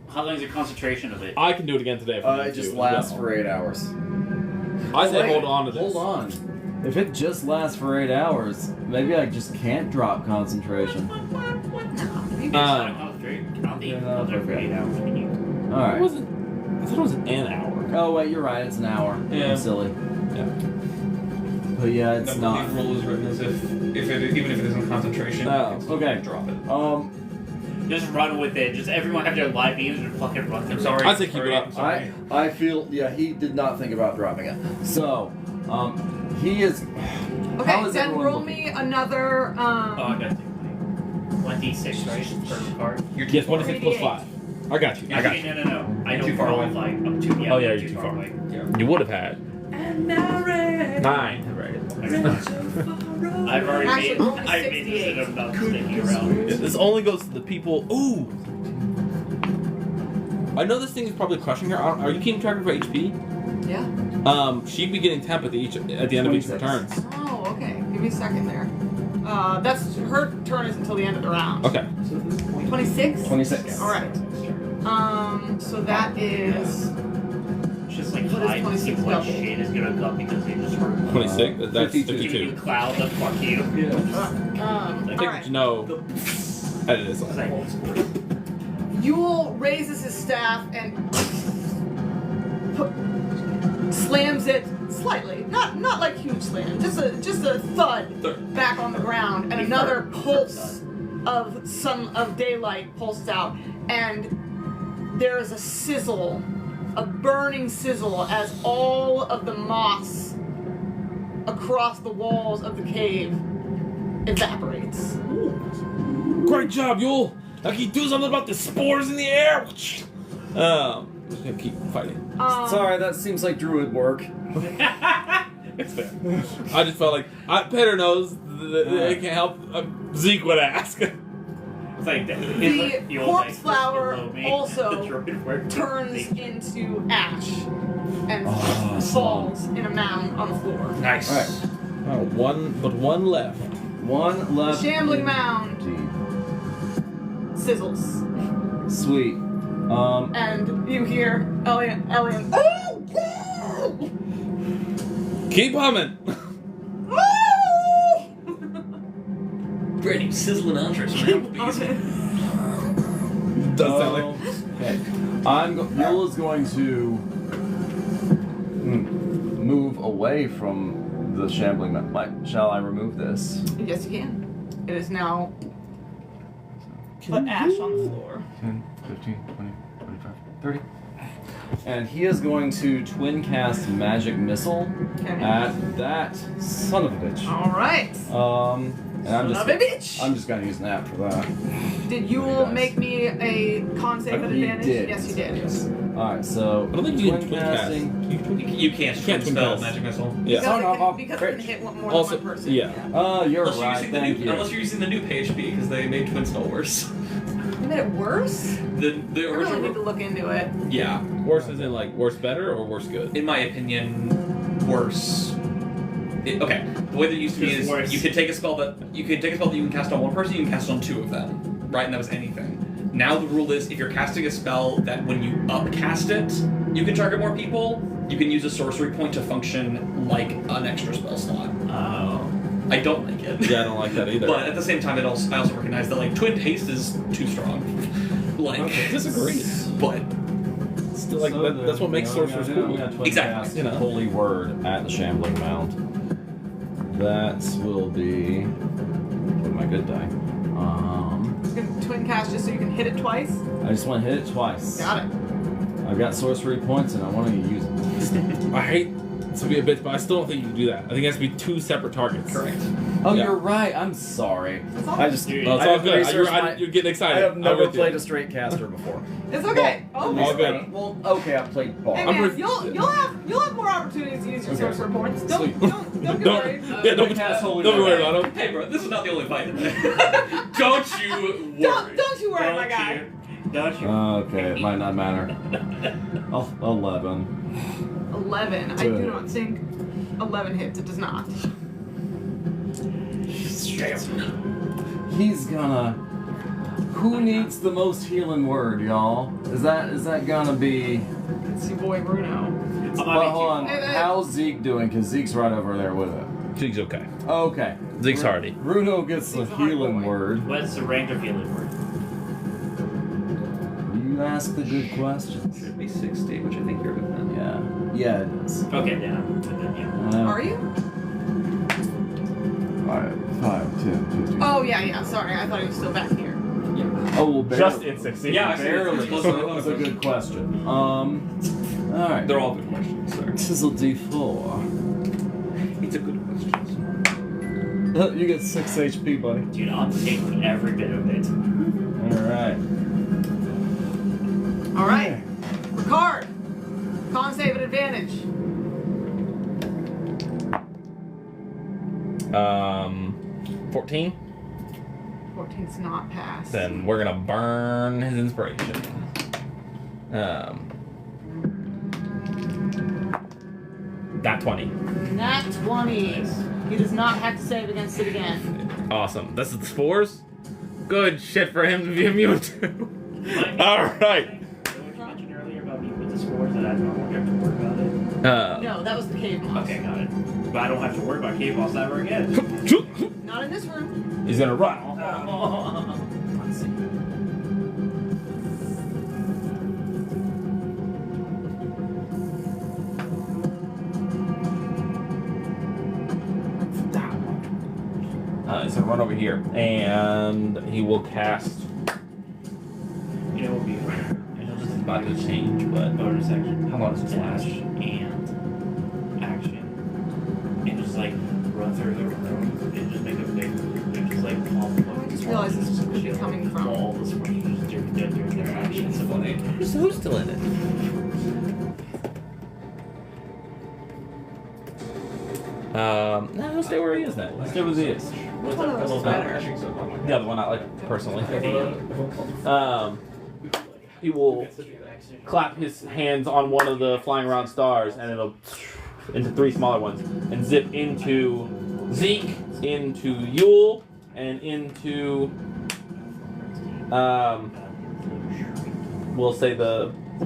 How long is the concentration of it? I can do it again today if I need It just to, lasts as for 8 hours. well. I say Wait, hold on to this. Hold on. If it just lasts for 8 hours, maybe I just can't drop concentration. Maybe I'll be another for 8 hours. It Alright. wasn't. I thought it was an hour. Oh, wait, you're right, it's an hour. Yeah. I'm silly. Yeah. But yeah, it's the not. rule is written as if even if it isn't concentration. Oh, you can still okay. Drop it. Just run with it. Just everyone have their live beams and fucking run through. I'm sorry. I say keep it up. Sorry. I feel, yeah, he did not think about dropping it. So, he is. How Okay, is then everyone roll looking? me another. Oh, I gotta take my 1d6, right? Per card. You're too Yes, far. 1 plus 5. I got you. I got you. No. I You're don't too far roll away. like I'm too. Yeah, Oh, yeah, I'm you're too far. away. Yeah. You would have had 9. I've already Actually, made. only I've made 68. decision of not sticking around. This only goes to the people. Ooh. I know this thing is probably crushing her. Are you keeping track of her HP? Yeah. She'd be getting temp at the end of each 26. returns. Oh, okay. Give me a second there. That's her turn is until the end of the round. Okay. 26. 26. All right. So that is. It's just like What is hide and see 26 what double? shit is gonna come because they just heard. 26. That's 52. 52. Cloud the fuck you. I All think right. you know. That it is. It's like, Yule raises his staff and slams it slightly, not like huge slam, just a thud back on the ground, and another pulse of daylight pulses out, and there is a sizzle, a burning sizzle as all of the moss across the walls of the cave evaporates. Great job, Yule. Now can you do something about the spores in the air? Just gonna keep fighting. Sorry, that seems like druid work. It's fair. I just felt like Peter knows they can't help. Zeke would ask. it's like that. The corpse flower also turns into ash and falls in a mound on the floor. Nice. Alright. Oh, one left. One The left. shambling mound Deep. sizzles, Sweet. and you hear Elian. Keep humming. Brady sizzling Andres from Applebee's. Does sound like. Okay. Yule is going to move away from the shambling. Shall I remove this? Yes, you can. It is now put ash on the floor. 10, 15, 20, 25, 30. And he is going to twin cast magic missile Okay. at that son of a bitch. All right. And I'm Son of a bitch! I'm just gonna use an app for that. Did Yule make me a con save at He advantage? did. Yes, you did. Yes. Alright, so I don't think you can twin cast. You can't Can't spell twin cast. magic missile. Yeah. Because it can hit more than Also, one person. yeah. You're Unless you're, right, using the thank new, you. unless you're using the new PHP because they made twin spell worse. You made it worse? The I really original. need to look into it. Yeah, Worse as in like worse better or worse good? in my opinion, worse. Okay, the way that it used to be Just is worse. you could take a spell that you can cast on one person, you can cast on two of them, right? And that was anything. Now the rule is if you're casting a spell that when you upcast it, you can target more people. You can use a sorcery point to function like an extra spell slot. Oh. I don't like it. Yeah, I don't like that either. But at the same time, I also recognize that like twin haste is too strong. Like disagree. But Still, like that's what makes sorcerers cool. Exactly, you know. Holy word at the Shambling Mound. That will be with my good die. You can twin cast just so you can hit it twice. I just want to hit it twice. Got it. I've got sorcery points and I want to use them. I hate to be a bitch, but I still don't think you can do that. I think it has to be two separate targets. correct. Oh, Yeah. you're right. I'm sorry. It's all I just. Dude, Oh, it's I all have good. researched You're getting I excited. have never I'm with you. played a straight caster before. It's okay. Well, Oh, all good. Well, okay, I've played ball. Hey I'm man, ref- you'll have more opportunities to use your Okay. sorcerer points. Don't Sweet. don't be Don't, worried. yeah, don't Don't be worried about him. Hey, bro, this is not the only fight today. Don't you worry. Don't you worry, my guy. Don't you? Okay, it might not matter. 11. 11. I do not think 11 hits. It does not. He's gonna. Who needs the most healing word, y'all? Is that gonna be? It's your boy Bruno. Well, hold on. How's Zeke doing? Cause Zeke's right over there with it. Zeke's okay. Okay. Zeke's hardy. Bruno gets the Zeke's a hard healing boy. word. What's the range of healing word? You ask the good questions. Should be 60, which I think you're within. Yeah, it is. Okay, then I'm within you. Are you? 5, 10, 15. Oh yeah. Sorry, I thought he was still back here. Oh, well, barely. Just in 60. Yeah, actually, Barely. it's close So to that was a good question. Alright. They're all good questions, sir. This is a D4. It's a good question. You get 6 HP, buddy. Dude, I'll take every bit of it. Alright. All right. Ricard. Con save at advantage. 14. 14's not passed. Then we're gonna burn his inspiration. That 20. Nat 20. He does not have to save against it again. Awesome. This is the spores. Good shit for him to be immune to. Mike, All right. What you mentioned earlier about me with the spores that I don't have to worry about it. No, that was the cave moss. Okay, got it. But I don't have to worry about cave boss ever again. Not in this room. He's gonna run. Let's see. He's gonna run over here, and he will cast. You know, it would be This is about to change, but bonus action. how long does this Dash last? and action. And just like run through the room and just make a big and just like I just realized this could be coming from. all the spores just doing their actions. It's funny. Who's still in it? No, he'll stay where he is then. Stay where he is. What's One of up, those is fellow better. The other one, not like personally. He will clap his hands on one of the flying around stars, and it'll into 3 smaller ones, and zip into Zeke, into Yule, and into we'll say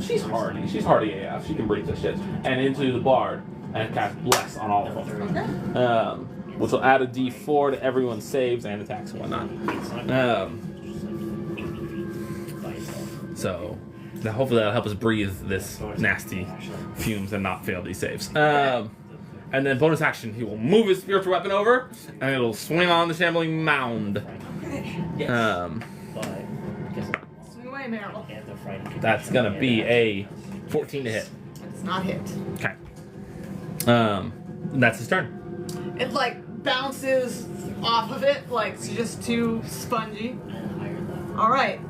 she's hardy. She's hardy AF. She can breathe this shit, and into the bard, and cast bless on all of them. Okay. Which will add a D4 to everyone's saves and attacks and whatnot. So hopefully that'll help us breathe this nasty fumes and not fail these saves. And then bonus action, he will move his spiritual weapon over, and it'll swing on the shambling mound. Swing away, Meryl. That's gonna be a 14 to hit. It's not hit. Okay. That's his turn. It like bounces off of it like it's just too spongy. All right,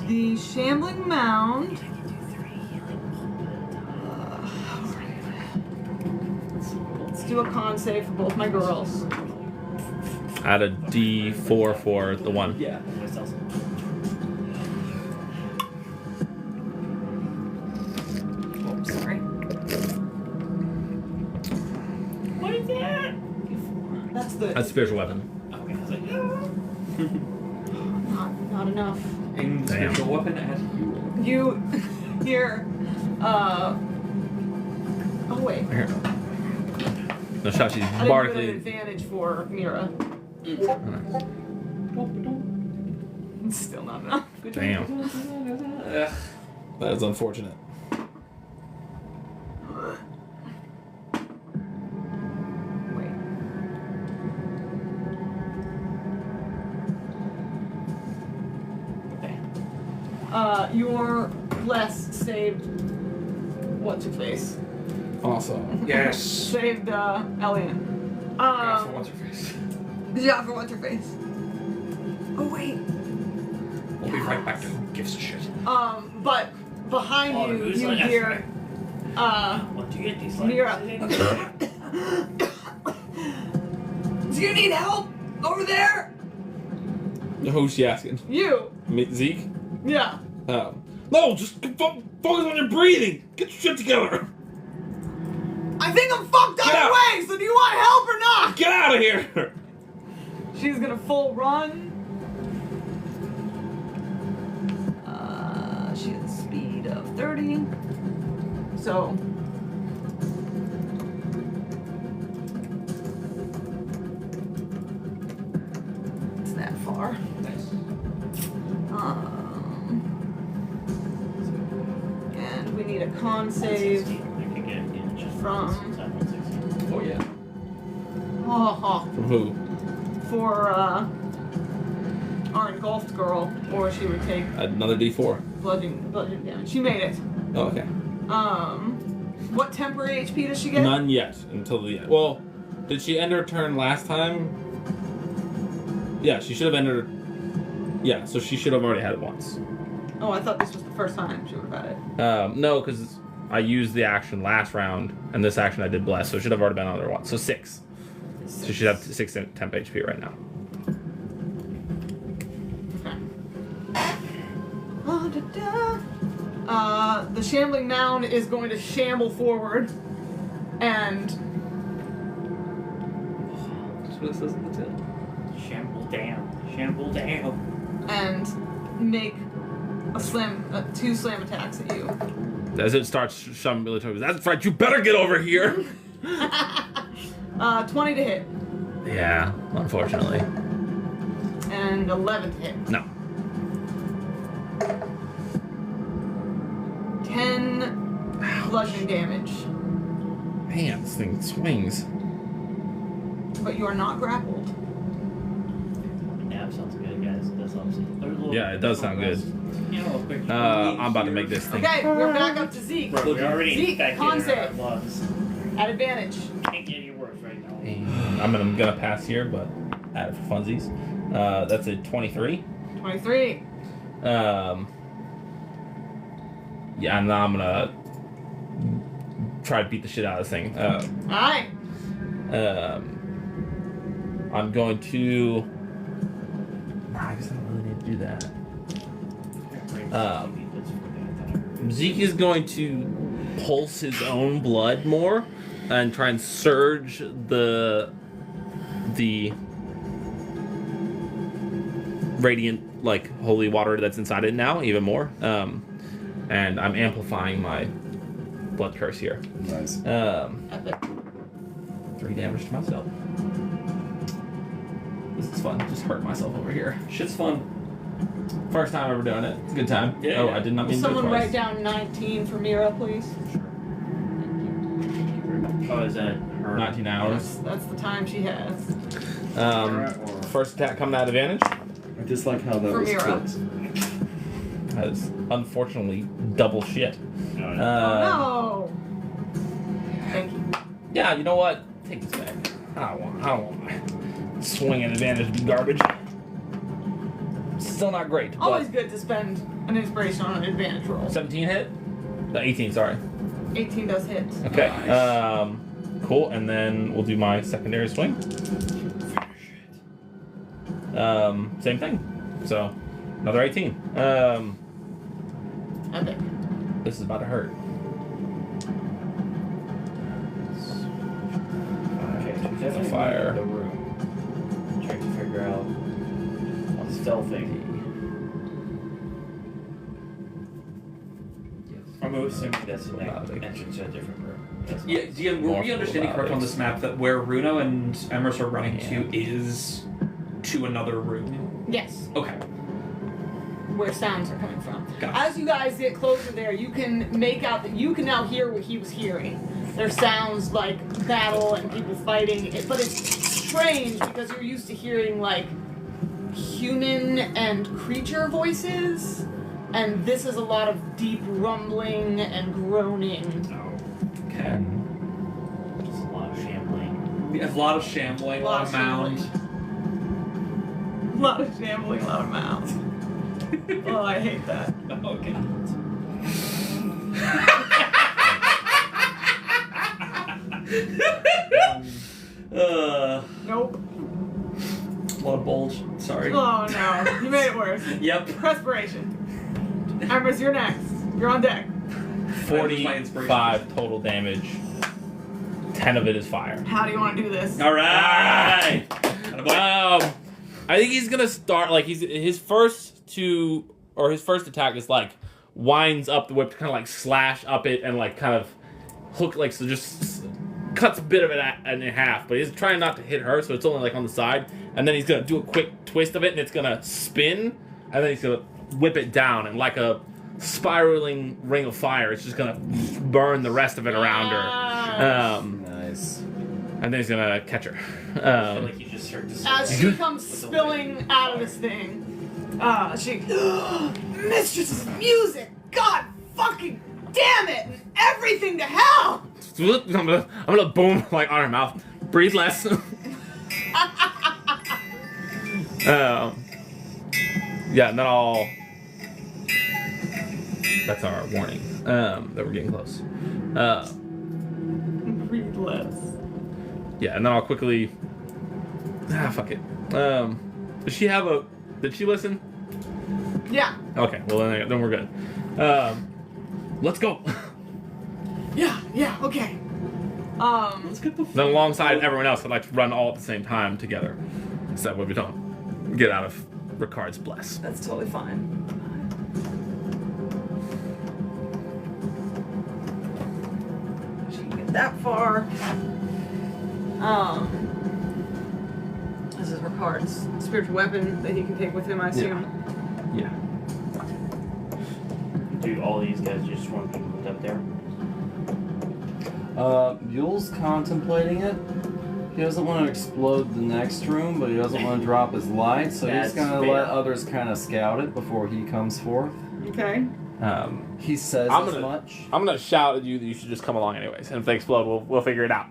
the shambling mound. Let's do a con save for both my girls. Add a D4 for the one. Yeah. Oh, sorry. What is that? That's the That's spiritual weapon. Okay, I was like, not enough. Aim the spiritual weapon at you. You here. Oh wait. Here. No shot. She's I didn't put an bardically. advantage for Mira. It's still not enough. Damn. That is unfortunate. Wait. Okay. Your bless saved what's her face? Awesome. Yes. Saved Elian. For what's her face? Yeah, for what's her face? Oh wait. We'll be right back to who gives a shit. But behind Oh, you, who's you on that hear what do you get these Mira. Do you need help over there? Who's she asking? You. Me, Zeke? Yeah. No, just focus on your breathing. Get your shit together. I think I'm fucked Get either out. way, so do you want help or not? Get out of here. She's gonna full run. She has a speed of 30. So. It's that far. Nice. And we need a con save from. Oh yeah. From who? For our engulfed girl, or she would take Another D4. bludgeoning damage. She made it. Oh, okay. What temporary HP does she get? None yet until the end. Well, did she end her turn last time? Yeah, she should have ended her. Yeah, so she should have already had it once. Oh, I thought this was the first time she would have had it. No, because I used the action last round, and this action I did bless, so it should have already been another one. So 6. So she should have 6 temp HP right now. The shambling mound is going to shamble forward, and That's what it says in the tip. Shamble down. Shamble down. and make two slam attacks at you. As it starts shambling towards, that's right, you better get over here! 20 to hit, Yeah, unfortunately. and 11 to hit. No. 10 bludgeoning damage, Man, this thing swings. but you are not grappled. Nap sounds good, guys. That's awesome. Yeah, it does sound good. You know, a quick. I'm about to make this thing. Okay, we're back up to Zeke. Bro, we already Zeke, infected con our save. lungs. At advantage. Can't get any worse right now. And I'm gonna pass here, but add it for funsies. That's a 23. 23. Yeah, and now I'm gonna try to beat the shit out of this thing. Alright. I'm going to. I guess I don't really need to do that. Zeke is going to pulse his own blood more and try and surge the radiant, like, holy water that's inside it now even more. And I'm amplifying my blood curse here. Nice. Epic. 3 damage to myself. This is fun. Just hurt myself over here. Shit's fun. First time ever doing it. It's a good time. Yeah, oh, yeah. I did not Will mean to do it someone twice. write down 19 for Mira, please? Oh, is that her? 19 hours. That's the time she has. First attack coming at advantage. I just like how that For was Mira. split. That's unfortunately double shit. No. No! Thank you. Yeah, you know what? Take this back. I don't want mine. swing and advantage would be garbage. Still not great. Always But good to spend an inspiration on an advantage roll. 17 hit? 18, sorry. 18 does hit. Okay. Nice. Cool. And then we'll do my secondary swing. Same thing. So another 18. Epic. This is about to hurt. Okay, so definitely Fire. the room. Trying to figure out what's stealthing. I'm assuming that's an entrance to a different room. That's not- Yeah, were we understanding correct on this map that where Runo and Emrys are running to is to another room? Yes. Okay. Where sounds are coming from. Gotcha. As you guys get closer there, you can make out that you can now hear what he was hearing. There sounds like battle and people fighting, but it's strange because you're used to hearing like human and creature voices, and this is a lot of deep rumbling and groaning. Okay. Just a lot of shambling. A lot of shambling, a lot of mound. A lot of shambling, a lot of mound. Oh, I hate that. Okay. Nope. A lot of bulge. Sorry. Oh no, you made it worse. Yep. Perspiration. Emrys, you're next. You're on deck. 45 total damage. 10 of it is fire. How do you want to do this? All right. I think he's gonna start like his first attack is like winds up the whip to kind of like slash up it and like kind of hook like so just cuts a bit of it in half, but he's trying not to hit her, so it's only like on the side, and then he's gonna do a quick twist of it and it's gonna spin, and then he's gonna whip it down and like a spiraling ring of fire, it's just gonna burn the rest of it around her. Nice. And then he's gonna catch her. I feel like you just heard this. As she comes spilling out of this thing, she, Mistress of Music, God fucking damn it, and everything to hell! I'm gonna boom like on her mouth. Breathe less. Yeah, and then I'll. That's our warning. That we're getting close. Breathe less. Yeah, and then I'll quickly. Fuck it. Does she have a? Did she listen? Yeah. Okay, well then we're good. Let's go. Yeah, okay. Let's get the. Then alongside everyone else, I'd like to run all at the same time together. So that way we don't get out of Ricard's bless. That's totally fine. She can get that far. This is Ricard's spiritual weapon that he can take with him, I assume. Yeah. Do all these guys just want to be moved up there? Yule's contemplating it. He doesn't want to explode the next room, but he doesn't want to drop his light, so he's That's gonna fair. let others kind of scout it before he comes forth. Okay. He says I'm as gonna- much. I'm gonna shout at you that you should just come along anyways, and if they explode, we'll figure it out.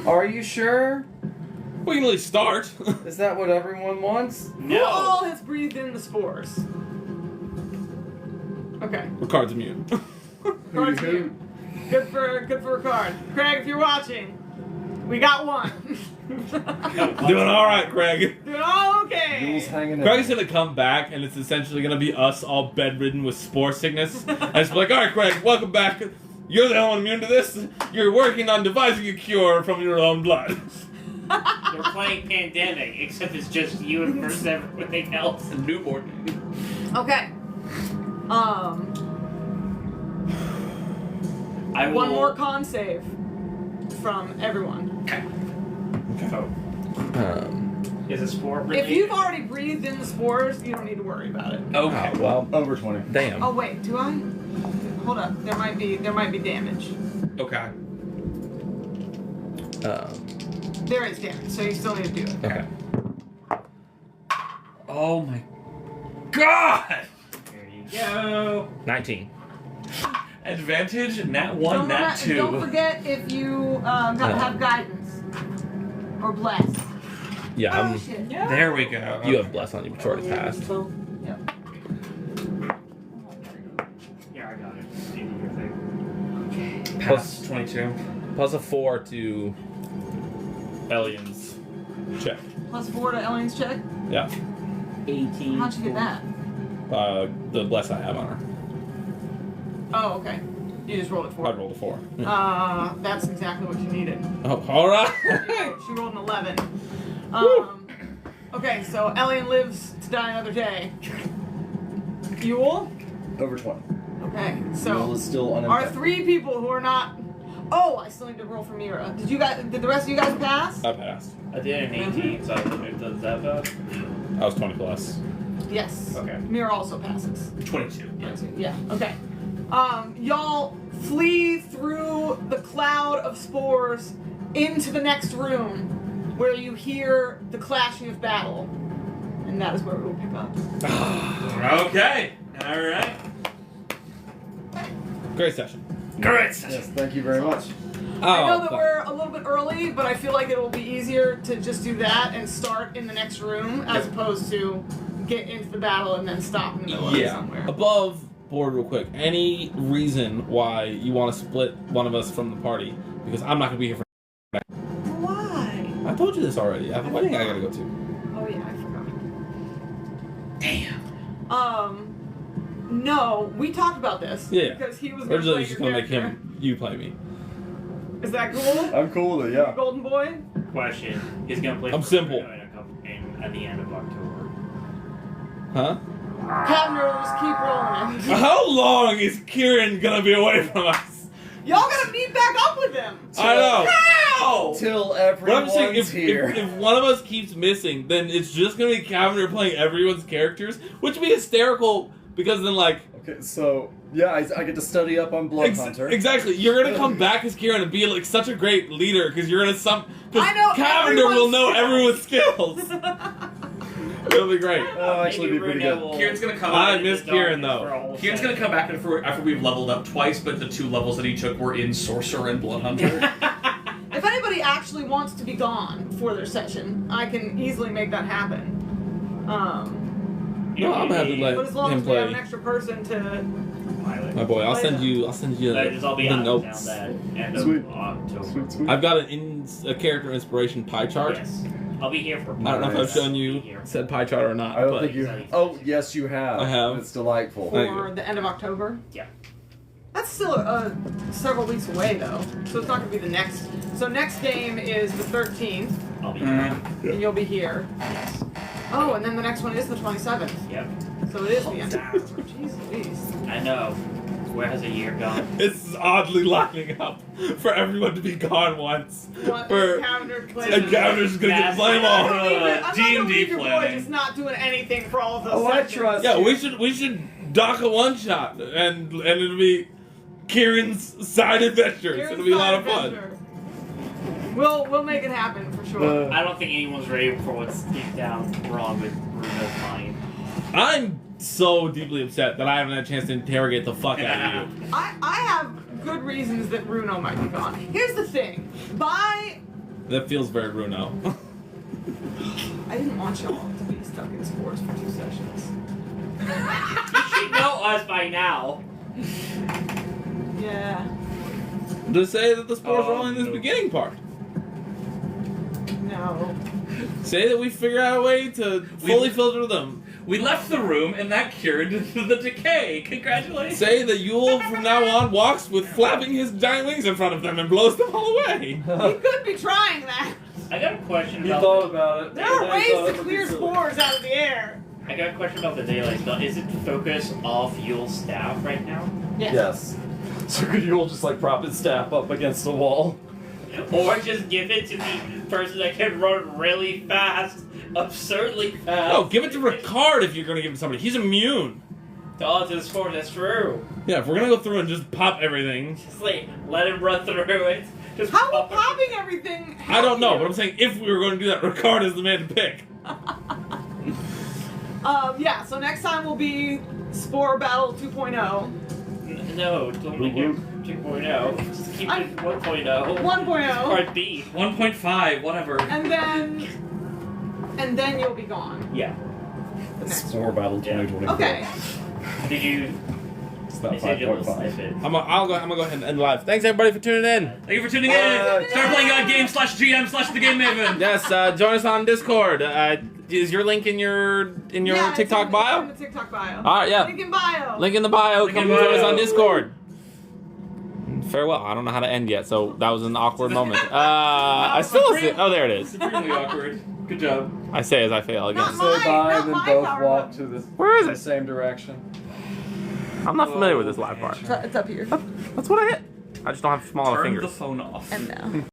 Are you sure? We can at least start. Is that what everyone wants? Who all has breathed in the spores? Okay. Ricard's immune. Ricard's here. Good for Ricard. Craig, if you're watching, we got one. Doing all right, Craig. Doing all okay. Yule's hanging in. Craig's gonna come back, and it's essentially gonna be us all bedridden with spore sickness. And it's like, all right, Craig, welcome back. You're the only one immune to this. You're working on devising a cure from your own blood. We're playing Pandemic, except it's just you and versus everything else. A newborn. Okay. I will. One more con save from everyone. Okay. Oh. Is a spore related? If you've already breathed in the spores, you don't need to worry about it. Okay. Well, Over 20. damn. Oh wait, do I? Hold up. There might be damage. Okay. There is damage, so you still need to do it. Okay. Oh my God! There you go. 19. Advantage, nat 1, nat 2. Don't forget if you have guidance. Or bless. Yeah, Oh, shit. There we go. you have bless on you, but you already passed. Yep. Yeah, I got it. See your thing. Pass 22. Plus a 4 to Elian's check. Plus 4 to Ellen's check. Yeah. 18. How'd you get that? The bless I have on her. Oh, okay. You just rolled it I 4. rolled a 4. That's exactly what you needed. Oh, alright. She rolled an 11. Okay, so Elian lives to die another day. Yule? Over 20. Okay, Yule so is still our uninfected. 3 people who are not. Oh, I still need to roll for Mira. Did the rest of you guys pass? I passed. I did an 18, so I don't know if does that bad. I was 20 plus. Yes. Okay. Mira also passes. 22. Yeah, okay. Y'all flee through the cloud of spores into the next room where you hear the clashing of battle. And that is where we will pick up. Okay. All right. Great session. Great. Yes, thank you very much. I know that we're a little bit early, but I feel like it will be easier to just do that and start in the next room as opposed to get into the battle and then stop in the middle of it somewhere. Above board, real quick. Any reason why you want to split one of us from the party? Because I'm not going to be here for. Why? I told you this already. I have a wedding I got to go to. Oh yeah, I forgot. Damn. No, we talked about this. Yeah. Because he was going to Originally, play just your going to make character. you play me. Is that cool? I'm cool with it, yeah. Golden boy? Question. He's gonna play. I'm for simple. At the end of October. Huh? Kavner, just keep rolling it. How long is Kieran going to be away from us? Y'all gotta meet back up with him. I know. How? Till But everyone's I'm saying, here. if one of us keeps missing, then it's just going to be Kavner playing everyone's characters, which would be hysterical because then, like. Okay, so, yeah, I get to study up on Blood Hunter. Exactly. You're going to come back as Kieran and be like such a great leader because you're going to I know Kavner will know everyone's everyone's skills. It'll be great. That'll actually be pretty good. Kieran's gonna come. I back. miss Kieran, though. Kieran's gonna come back after we've leveled up twice, but the 2 levels that he took were in Sorcerer and Blood Hunter. If anybody actually wants to be gone for their session, I can easily make that happen. No, I'm happy to But let as long him as we have an play. extra person to. My boy, I'll send you I'll be the out notes. down that end Sweet. of October. Sweet, sweet. I've got a character inspiration pie chart. Yes. I'll be here for. I don't know if I've Nice. shown you said pie chart or not. I don't but think you. Oh, yes, you have. I have. It's delightful. Thank For you. the end of October. Yeah. That's still several weeks away though, so it's not gonna be the next. So next game is the 13th, I'll be here. and you'll be here. Yes. Oh, and then the next one is the 27th, Yep. so it is the end of October. Jeez Louise. I know. Where has a year gone? It's oddly lining up for everyone to be gone once. What For calendar play? and Cavender's gonna get play them I'm all. not gonna D&D leave your boy planning. just not doing anything for all of those Oh, I sessions. trust. Yeah, we should dock a one shot and it'll be Kieran's side adventures. Here's It'll be a lot of side fun. adventure. We'll make it happen for sure. I don't think anyone's ready for what's deep down wrong with Bruno's mind. I'm so deeply upset that I haven't had a chance to interrogate the fuck out of you. I have good reasons that Bruno might be gone. Here's the thing. That feels very Bruno. I didn't want y'all to be stuck in sports for 2 sessions. You should know us by now. Yeah. To say that the spores are Oh, only in this no. beginning part. No. Say that we figure out a way to fully filter them. We left the room, and that cured the decay. Congratulations. Say that Yule from now on walks with flapping his giant wings in front of them and blows them all away. He could be trying that. I got a question You about. thought about it. There are ways to clear spores out of the air. I got a question about the daylight spell. Is it focus off Yule's staff right now? Yes. So could you all just like prop his staff up against the wall? Or just give it to the person that can run really fast, absurdly fast? No, give it to Ricard if you're going to give it to somebody. He's immune. To all to the sport, that's true. Yeah, if we're going to go through and just pop everything. Just like, let him run through it. Just How pop will popping everything help I don't know, you? but I'm saying if we were going to do that, Ricard is the man to pick. Yeah, so next time will be Spore Battle 2.0. No, don't make it. 2.0. Just keep it 1.0. 1.0. Part B. 1.5, whatever. And then you'll be gone. Yeah. Next. War Battle 2024. Okay. Did you? It's about I said you'll 5.5. sniff it. I'm gonna go ahead and end live. Thanks everybody for tuning in. Thank you for tuning in. Start playing game/GM/the Game Maven. Yes, join us on Discord. Is your link in your Yeah, TikTok it's bio? in the TikTok bio. All right, yeah. Link in bio. Link in the bio. Link Come in join us bio. on Discord. Farewell. I don't know how to end yet, so that was an awkward moment. I still see. Oh, there it is. Supremely awkward. Good job. I say as I fail again. Not Say mine, bye, not then my both power walk button. to the, Where is the it? same direction. I'm not familiar with this live part. It's up here. That's what I hit. I just don't have small Turn fingers. the phone off. And now.